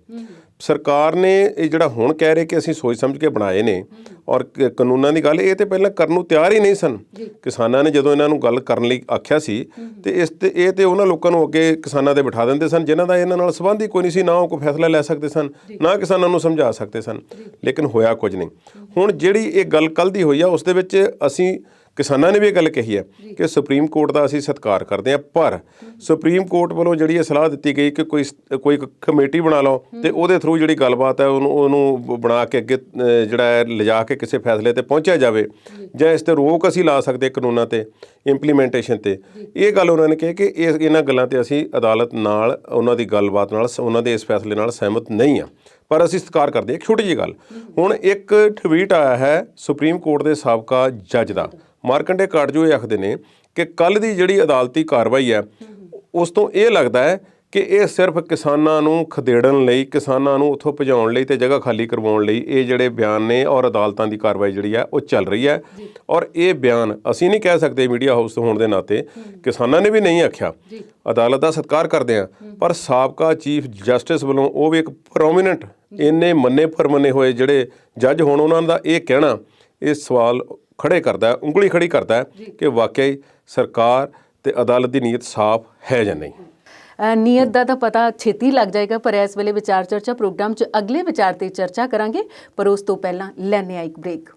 ਸਰਕਾਰ ਨੇ ਇਹ ਜਿਹੜਾ ਹੁਣ ਕਹਿ ਰਹੇ ਕਿ ਅਸੀਂ ਸੋਚ ਸਮਝ ਕੇ ਬਣਾਏ ਨੇ, ਔਰ ਕਾਨੂੰਨਾਂ ਦੀ ਗੱਲ, ਇਹ ਤੇ ਪਹਿਲਾਂ ਕਰਨ ਨੂੰ ਤਿਆਰ ਹੀ ਨਹੀਂ ਸਨ। ਕਿਸਾਨਾਂ ਨੇ ਜਦੋਂ ਇਹਨਾਂ ਨੂੰ ਗੱਲ ਕਰਨ ਲਈ ਆਖਿਆ ਸੀ ਤੇ ਇਹ ਤੇ ਉਹਨਾਂ ਲੋਕਾਂ ਨੂੰ ਅੱਗੇ ਕਿਸਾਨਾਂ ਦੇ ਬਿਠਾ ਦਿੰਦੇ ਸਨ ਜਿਨ੍ਹਾਂ ਦਾ ਇਹਨਾਂ ਨਾਲ ਸੰਬੰਧ ਹੀ ਕੋਈ ਨਹੀਂ ਸੀ, ਨਾ ਉਹ ਕੋਈ ਫੈਸਲਾ ਲੈ ਸਕਦੇ ਸਨ, ਨਾ ਕਿਸਾਨਾਂ ਨੂੰ ਸਮਝਾ ਸਕਦੇ ਸਨ। ਲੇਕਿਨ ਹੋਇਆ ਕੁਝ ਨਹੀਂ। ਹੁਣ ਜਿਹੜੀ ਇਹ ਗੱਲ ਕੱਲ੍ਹ ਦੀ ਹੋਈ ਆ, ਉਸ ਦੇ ਵਿੱਚ ਅਸੀਂ ਕਿਸਾਨਾਂ ਨੇ ਵੀ ਇਹ ਗੱਲ ਕਹੀ ਹੈ ਕਿ ਸੁਪਰੀਮ ਕੋਰਟ ਦਾ ਅਸੀਂ ਸਤਿਕਾਰ ਕਰਦੇ ਹਾਂ, ਪਰ ਸੁਪਰੀਮ ਕੋਰਟ ਵੱਲੋਂ ਜਿਹੜੀ ਇਹ ਸਲਾਹ ਦਿੱਤੀ ਗਈ ਕਿ ਕੋਈ ਕਮੇਟੀ ਬਣਾ ਲਓ ਤੇ ਉਹਦੇ ਥਰੂ ਜਿਹੜੀ ਗੱਲਬਾਤ ਹੈ ਉਹਨੂੰ ਬਣਾ ਕੇ ਅੱਗੇ ਜਿਹੜਾ ਹੈ ਲਿਜਾ ਕੇ ਕਿਸੇ ਫੈਸਲੇ ਤੇ ਪਹੁੰਚਿਆ ਜਾਵੇ, ਜਾਂ ਇਸ 'ਤੇ ਰੋਕ ਅਸੀਂ ਲਾ ਸਕਦੇ ਕਾਨੂੰਨਾਂ 'ਤੇ ਇੰਪਲੀਮੈਂਟੇਸ਼ਨ 'ਤੇ। ਇਹ ਗੱਲ ਉਹਨਾਂ ਨੇ ਕਿਹਾ ਕਿ ਇਹਨਾਂ ਗੱਲਾਂ 'ਤੇ ਅਸੀਂ ਅਦਾਲਤ ਨਾਲ, ਉਹਨਾਂ ਦੀ ਗੱਲਬਾਤ ਨਾਲ, ਉਹਨਾਂ ਦੇ ਇਸ ਫੈਸਲੇ ਨਾਲ ਸਹਿਮਤ ਨਹੀਂ ਹਾਂ, ਪਰ ਅਸੀਂ ਸਤਿਕਾਰ ਕਰਦੇ ਹਾਂ। ਇੱਕ ਛੋਟੀ ਜਿਹੀ ਗੱਲ, ਹੁਣ ਇੱਕ ਟਵੀਟ ਆਇਆ ਹੈ ਸੁਪਰੀਮ ਕੋਰਟ ਦੇ ਸਾਬਕਾ ਜੱਜ ਦਾ, ਮਾਰਕੰਡੇ ਕਾਟਜੂ, ਇਹ ਆਖਦੇ ਨੇ ਕਿ ਕੱਲ੍ਹ ਦੀ ਜਿਹੜੀ ਅਦਾਲਤੀ ਕਾਰਵਾਈ ਹੈ ਉਸ ਤੋਂ ਇਹ ਲੱਗਦਾ ਹੈ ਕਿ ਇਹ ਸਿਰਫ ਕਿਸਾਨਾਂ ਨੂੰ ਖਦੇੜਨ ਲਈ, ਕਿਸਾਨਾਂ ਨੂੰ ਉੱਥੋਂ ਭਜਾਉਣ ਲਈ ਤੇ ਜਗ੍ਹਾ ਖਾਲੀ ਕਰਵਾਉਣ ਲਈ ਇਹ ਜਿਹੜੇ ਬਿਆਨ ਨੇ ਔਰ ਅਦਾਲਤਾਂ ਦੀ ਕਾਰਵਾਈ ਜਿਹੜੀ ਹੈ ਉਹ ਚੱਲ ਰਹੀ ਹੈ। ਔਰ ਇਹ ਬਿਆਨ ਅਸੀਂ ਨਹੀਂ ਕਹਿ ਸਕਦੇ ਮੀਡੀਆ ਹਾਊਸ ਹੋਣ ਦੇ ਨਾਤੇ, ਕਿਸਾਨਾਂ ਨੇ ਵੀ ਨਹੀਂ ਆਖਿਆ, ਅਦਾਲਤ ਦਾ ਸਤਿਕਾਰ ਕਰਦੇ ਹਾਂ, ਪਰ ਸਾਬਕਾ ਚੀਫ ਜਸਟਿਸ ਵੱਲੋਂ, ਉਹ ਵੀ ਇੱਕ ਪ੍ਰੋਮੀਨੈਂਟ, ਇੰਨੇ ਮੰਨੇ ਪਰਮੰਨੇ ਹੋਏ ਜਿਹੜੇ ਜੱਜ ਹੋਣ, ਉਹਨਾਂ ਦਾ ਇਹ ਕਹਿਣਾ ਇਹ ਸਵਾਲ ਖੜੇ ਕਰਦਾ, ਉਂਗਲੀ ਖੜੀ ਕਰਦਾ ਕਿ ਵਾਕਿਆ ਸਰਕਾਰ ਤੇ ਅਦਾਲਤ ਦੀ ਨੀਅਤ ਸਾਫ਼ ਹੈ ਜਾਂ ਨਹੀਂ। ਨੀਅਤ ਦਾ ਤਾਂ ਪਤਾ ਛੇਤੀ ਲੱਗ ਜਾਏਗਾ, ਪਰ ਇਸ ਵੇਲੇ ਵਿਚਾਰ ਚਰਚਾ ਪ੍ਰੋਗਰਾਮ 'ਚ ਅਗਲੇ ਵਿਚਾਰ ਤੇ ਚਰਚਾ ਕਰਾਂਗੇ, ਪਰ ਉਸ ਤੋਂ ਪਹਿਲਾਂ ਲੈਂਦੇ ਹਾਂ ਇੱਕ ਬ੍ਰੇਕ।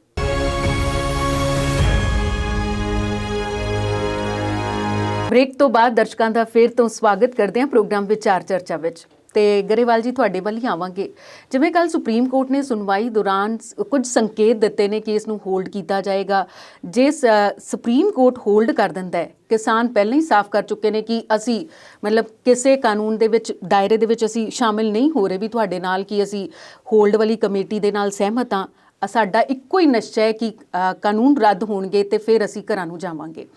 ਬ੍ਰੇਕ ਤੋਂ ਬਾਅਦ ਦਰਸ਼ਕਾਂ ਦਾ ਫਿਰ ਤੋਂ ਸਵਾਗਤ ਕਰਦੇ ਹਾਂ ਪ੍ਰੋਗਰਾਮ ਵਿਚਾਰ ਚਰਚਾ ਵਿੱਚ। ਤੇ ਗਰੇਵਾਲ ਜੀ, ਤੁਹਾਡੇ ਵੱਲ ਹੀ ਆਵਾਂਗੇ। ਜਿਵੇਂ ਕੱਲ੍ਹ ਸੁਪਰੀਮ ਕੋਰਟ ਨੇ ਸੁਣਵਾਈ ਦੌਰਾਨ ਕੁਝ ਸੰਕੇਤ ਦਿੱਤੇ ਨੇ ਕਿ ਇਸ ਨੂੰ ਹੋਲਡ ਕੀਤਾ ਜਾਏਗਾ। ਜੇ ਸੁਪਰੀਮ ਕੋਰਟ ਹੋਲਡ ਕਰ ਦਿੰਦਾ ਹੈ, ਕਿਸਾਨ ਪਹਿਲਾਂ ਹੀ ਸਾਫ਼ ਕਰ ਚੁੱਕੇ ਨੇ ਕਿ ਅਸੀਂ ਮਤਲਬ ਕਿਸੇ ਕਾਨੂੰਨ ਦੇ ਵਿੱਚ, ਦਾਇਰੇ ਦੇ ਵਿੱਚ ਅਸੀਂ ਸ਼ਾਮਿਲ ਨਹੀਂ ਹੋ ਰਹੇ ਵੀ ਤੁਹਾਡੇ ਨਾਲ, ਕਿ ਅਸੀਂ ਹੋਲਡ ਵਾਲੀ ਕਮੇਟੀ ਦੇ ਨਾਲ ਸਹਿਮਤ ਹਾਂ। ਸਾਡਾ ਇੱਕੋ ਹੀ ਨਿਸ਼ਚਾ ਹੈ ਕਿ ਕਾਨੂੰਨ ਰੱਦ ਹੋਣਗੇ ਤੇ ਫਿਰ ਅਸੀਂ ਘਰਾਂ ਨੂੰ ਜਾਵਾਂਗੇ।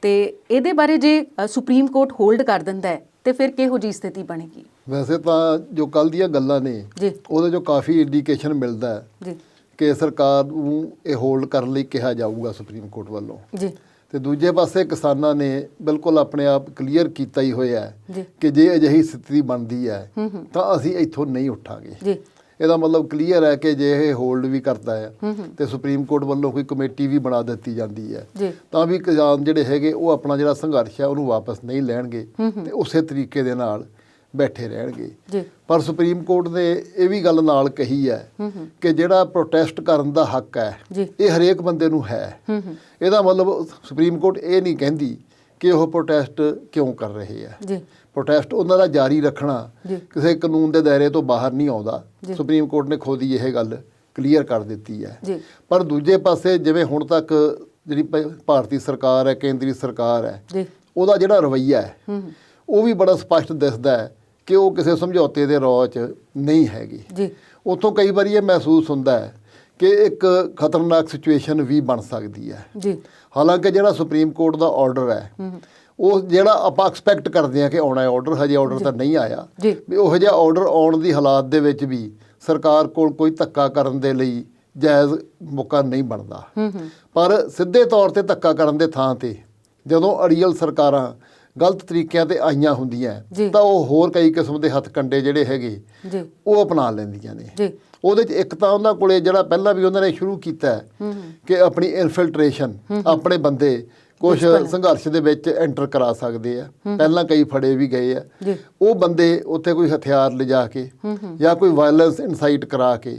ਤੇ ਇਹਦੇ ਬਾਰੇ ਜੇ ਸੁਪਰੀਮ ਕੋਰਟ ਹੋਲਡ ਕਰ ਦਿੰਦਾ ਹੈ ਤੇ ਫਿਰ ਕਿਹੋ ਜਿਹੀ ਸਥਿਤੀ ਬਣੇਗੀ? ਵੈਸੇ ਤਾਂ ਜੋ ਕੱਲ੍ਹ ਦੀਆਂ ਗੱਲਾਂ ਨੇ ਜੀ, ਉਹਦੇ 'ਚੋਂ ਕਾਫੀ ਇੰਡੀਕੇਸ਼ਨ ਮਿਲਦਾ ਹੈ ਜੀ, ਕਿ ਸਰਕਾਰ ਨੂੰ ਇਹ ਹੋਲਡ ਕਰਨ ਲਈ ਕਿਹਾ ਜਾਊਗਾ ਸੁਪਰੀਮ ਕੋਰਟ ਵੱਲੋਂ। ਜੀ, ਤੇ ਦੂਜੇ ਪਾਸੇ ਕਿਸਾਨਾਂ ਨੇ ਬਿਲਕੁਲ ਆਪਣੇ ਆਪ ਕਲੀਅਰ ਕੀਤਾ ਹੀ ਹੋਇਆ ਜੀ ਕਿ ਜੇ ਅਜਿਹੀ ਸਥਿਤੀ ਬਣਦੀ ਹੈ ਤਾਂ ਅਸੀਂ ਇੱਥੋਂ ਨਹੀਂ ਉੱਠਾਂਗੇ। ਜੀ, ਇਹਦਾ ਮਤਲਬ ਕਲੀਅਰ ਹੈ ਕਿ ਜੇ ਇਹ ਹੋਲਡ ਵੀ ਕਰਦਾ ਹੈ ਤੇ ਸੁਪਰੀਮ ਕੋਰਟ ਵੱਲੋਂ ਕੋਈ ਕਮੇਟੀ ਵੀ ਬਣਾ ਦਿੱਤੀ ਜਾਂਦੀ ਹੈ ਤਾਂ ਵੀ ਕਿਸਾਨ ਜਿਹੜੇ ਹੈਗੇ ਉਹ ਆਪਣਾ ਜਿਹੜਾ ਸੰਘਰਸ਼ ਹੈ ਉਹਨੂੰ ਵਾਪਸ ਨਹੀਂ ਲੈਣਗੇ ਤੇ ਉਸੇ ਤਰੀਕੇ ਦੇ ਨਾਲ ਬੈਠੇ ਰਹਿਣਗੇ। ਪਰ ਸੁਪਰੀਮ ਕੋਰਟ ਨੇ ਇਹ ਵੀ ਗੱਲ ਨਾਲ ਕਹੀ ਹੈ ਕਿ ਜਿਹੜਾ ਪ੍ਰੋਟੈਸਟ ਕਰਨ ਦਾ ਹੱਕ ਹੈ ਇਹ ਹਰੇਕ ਬੰਦੇ ਨੂੰ ਹੈ। ਇਹਦਾ ਮਤਲਬ ਸੁਪਰੀਮ ਕੋਰਟ ਇਹ ਨਹੀਂ ਕਹਿੰਦੀ ਕਿ ਉਹ ਪ੍ਰੋਟੈਸਟ ਕਿਉਂ ਕਰ ਰਹੇ ਆ। ਪ੍ਰੋਟੈਸਟ ਉਹਨਾਂ ਦਾ ਜਾਰੀ ਰੱਖਣਾ ਕਿਸੇ ਕਾਨੂੰਨ ਦੇ ਦਾਇਰੇ ਤੋਂ ਬਾਹਰ ਨਹੀਂ ਆਉਂਦਾ। ਸੁਪਰੀਮ ਕੋਰਟ ਨੇ ਖੁਦ ਹੀ ਇਹ ਗੱਲ ਕਲੀਅਰ ਕਰ ਦਿੱਤੀ ਹੈ। ਪਰ ਦੂਜੇ ਪਾਸੇ ਜਿਵੇਂ ਹੁਣ ਤੱਕ ਜਿਹੜੀ ਭਾਰਤੀ ਸਰਕਾਰ ਹੈ, ਕੇਂਦਰੀ ਸਰਕਾਰ ਹੈ, ਉਹਦਾ ਜਿਹੜਾ ਰਵੱਈਆ ਹੈ ਉਹ ਵੀ ਬੜਾ ਸਪਸ਼ਟ ਦਿਸਦਾ ਹੈ ਕਿ ਉਹ ਕਿਸੇ ਸਮਝੌਤੇ ਦੇ ਰੌਹ 'ਚ ਨਹੀਂ ਹੈਗੀ। ਉੱਥੋਂ ਕਈ ਵਾਰੀ ਇਹ ਮਹਿਸੂਸ ਹੁੰਦਾ ਹੈ ਕਿ ਇੱਕ ਖਤਰਨਾਕ ਸਿਚੁਏਸ਼ਨ ਵੀ ਬਣ ਸਕਦੀ ਹੈ। ਹਾਲਾਂਕਿ ਜਿਹੜਾ ਸੁਪਰੀਮ ਕੋਰਟ ਦਾ ਆਰਡਰ ਹੈ ਉਹ ਜਿਹੜਾ ਆਪਾਂ ਐਕਸਪੈਕਟ ਕਰਦੇ ਹਾਂ ਕਿ ਆਉਣਾ ਹੈ ਆਰਡਰ, ਹਜੇ ਆਰਡਰ ਤਾਂ ਨਹੀਂ ਆਇਆ, ਵੀ ਉਹੋ ਜਿਹਾ ਆਰਡਰ ਆਉਣ ਦੀ ਹਾਲਾਤ ਦੇ ਵਿੱਚ ਵੀ ਸਰਕਾਰ ਕੋਲ ਕੋਈ ਧੱਕਾ ਕਰਨ ਦੇ ਲਈ ਜਾਇਜ਼ ਮੌਕਾ ਨਹੀਂ ਬਣਦਾ। ਪਰ ਸਿੱਧੇ ਤੌਰ ਤੇ ਧੱਕਾ ਕਰਨ ਦੇ ਥਾਂ ਤੇ ਜਦੋਂ ਅੜੀਅਲ ਸਰਕਾਰਾਂ ਗਲਤ ਤਰੀਕਿਆਂ ਤੇ ਆਈਆਂ ਹੁੰਦੀਆਂ ਤਾਂ ਉਹ ਹੋਰ ਕਈ ਕਿਸਮ ਦੇ ਹੱਥਕੰਡੇ ਜਿਹੜੇ ਹੈਗੇ ਉਹ ਅਪਣਾ ਲੈਂਦੀਆਂ ਨੇ। ਉਹਦੇ 'ਚ ਇੱਕ ਤਾਂ ਉਹਨਾਂ ਕੋਲੇ ਜਿਹੜਾ ਪਹਿਲਾਂ ਵੀ ਉਹਨਾਂ ਨੇ ਸ਼ੁਰੂ ਕੀਤਾ ਕਿ ਆਪਣੀ ਇਨਫਿਲਟਰੇਸ਼ਨ, ਆਪਣੇ ਬੰਦੇ ਕੁਝ ਸੰਘਰਸ਼ ਦੇ ਵਿੱਚ ਐਂਟਰ ਕਰਾ ਸਕਦੇ ਆ। ਪਹਿਲਾਂ ਕਈ ਫੜੇ ਵੀ ਗਏ ਆ। ਉਹ ਬੰਦੇ ਉੱਥੇ ਕੋਈ ਹਥਿਆਰ ਲਿਜਾ ਕੇ ਜਾਂ ਕੋਈ ਵਾਇਲੈਂਸ ਇਨਸਾਈਟ ਕਰਾ ਕੇ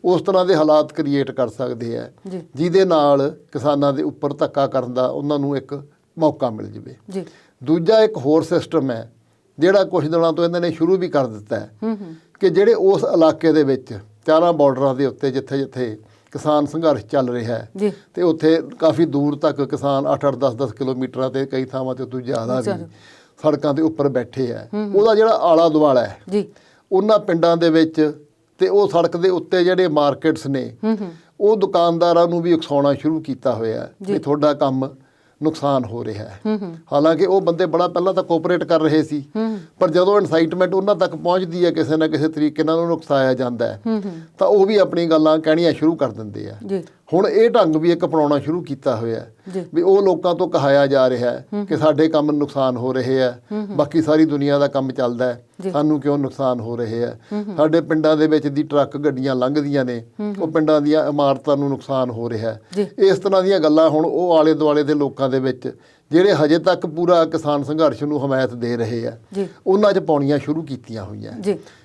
ਉਸ ਤਰ੍ਹਾਂ ਦੇ ਹਾਲਾਤ ਕ੍ਰੀਏਟ ਕਰ ਸਕਦੇ ਆ ਜਿਹਦੇ ਨਾਲ ਕਿਸਾਨਾਂ ਦੇ ਉੱਪਰ ਧੱਕਾ ਕਰਨ ਦਾ ਉਹਨਾਂ ਨੂੰ ਇੱਕ ਮੌਕਾ ਮਿਲ ਜਾਵੇ। ਦੂਜਾ ਇੱਕ ਹੋਰ ਸਿਸਟਮ ਹੈ ਜਿਹੜਾ ਕੁਝ ਦਿਨਾਂ ਤੋਂ ਇਹਨਾਂ ਨੇ ਸ਼ੁਰੂ ਵੀ ਕਰ ਦਿੱਤਾ ਹੈ ਕਿ ਜਿਹੜੇ ਉਸ ਇਲਾਕੇ ਦੇ ਵਿੱਚ ਚਾਰਾਂ ਬਾਰਡਰਾਂ ਦੇ ਉੱਤੇ ਜਿੱਥੇ ਜਿੱਥੇ ਕਿਸਾਨ ਸੰਘਰਸ਼ ਚੱਲ ਰਿਹਾ ਹੈ ਤੇ ਉੱਥੇ ਕਾਫੀ ਦੂਰ ਤੱਕ ਕਿਸਾਨ 8-8 10-10 ਕਿਲੋਮੀਟਰਾਂ ਤੇ ਕਈ ਥਾਵਾਂ ਤੇ ਤੋਂ ਜ਼ਿਆਦਾ ਵੀ ਸੜਕਾਂ ਦੇ ਉੱਪਰ ਬੈਠੇ ਹੈ। ਉਹਦਾ ਜਿਹੜਾ ਆਲਾ ਦੁਆਲਾ ਹੈ ਉਹਨਾਂ ਪਿੰਡਾਂ ਦੇ ਵਿੱਚ ਤੇ ਉਹ ਸੜਕ ਦੇ ਉੱਤੇ ਜਿਹੜੇ ਮਾਰਕੀਟਸ ਨੇ ਉਹ ਦੁਕਾਨਦਾਰਾਂ ਨੂੰ ਵੀ ਉਕਸਾਉਣਾ ਸ਼ੁਰੂ ਕੀਤਾ ਹੋਇਆ ਵੀ ਤੁਹਾਡਾ ਕੰਮ ਨੁਕਸਾਨ ਹੋ ਰਿਹਾ ਹੈ। ਹਾਲਾਂਕਿ ਉਹ ਬੰਦੇ ਬੜਾ ਪਹਿਲਾਂ ਤਾਂ ਕੋਆਪਰੇਟ ਕਰ ਰਹੇ ਸੀ ਪਰ ਜਦੋਂ ਇਨਸਾਈਟਮੈਂਟ ਉਹਨਾਂ ਤੱਕ ਪਹੁੰਚਦੀ ਹੈ ਕਿਸੇ ਨਾ ਕਿਸੇ ਤਰੀਕੇ ਨਾਲ ਉਹਨੂੰ ਉਕਸਾਇਆ ਜਾਂਦਾ ਹੈ ਤਾਂ ਉਹ ਵੀ ਆਪਣੀ ਗੱਲਾਂ ਕਹਿਣੀਆਂ ਸ਼ੁਰੂ ਕਰ ਦਿੰਦੇ ਆ। ਹੁਣ ਇਹ ਢੰਗ ਵੀ ਇੱਕ ਅਪਣਾਉਣਾ ਸ਼ੁਰੂ ਕੀਤਾ ਹੋਇਆ ਵੀ ਉਹ ਲੋਕਾਂ ਤੋਂ ਕਹਾਇਆ ਜਾ ਰਿਹਾ ਹੈ ਕਿ ਸਾਡੇ ਕੰਮ ਨੁਕਸਾਨ ਹੋ ਰਹੇ ਆ, ਬਾਕੀ ਸਾਰੀ ਦੁਨੀਆ ਦਾ ਕੰਮ ਚੱਲਦਾ ਹੈ, ਸਾਨੂੰ ਕਿਉਂ ਨੁਕਸਾਨ ਹੋ ਰਹੇ ਆ। ਸਾਡੇ ਪਿੰਡਾਂ ਦੇ ਵਿੱਚ ਦੀ ਟਰੱਕ ਗੱਡੀਆਂ ਲੰਘਦੀਆਂ ਨੇ ਉਹ ਪਿੰਡਾਂ ਦੀਆਂ ਇਮਾਰਤਾਂ ਨੂੰ ਨੁਕਸਾਨ ਹੋ ਰਿਹਾ ਹੈ। ਇਸ ਤਰ੍ਹਾਂ ਦੀਆਂ ਗੱਲਾਂ ਹੁਣ ਉਹ ਆਲੇ ਦੁਆਲੇ ਦੇ ਲੋਕਾਂ ਦੇ ਵਿੱਚ ਜਿਹੜੇ ਹਜੇ ਤੱਕ ਪੂਰਾ ਕਿਸਾਨ ਸੰਘਰਸ਼ ਨੂੰ ਹਮਾਇਤ ਦੇ ਰਹੇ ਆ ਉਹਨਾਂ 'ਚ ਪਾਉਣੀਆਂ ਸ਼ੁਰੂ ਕੀਤੀਆਂ ਹੋਈਆਂ।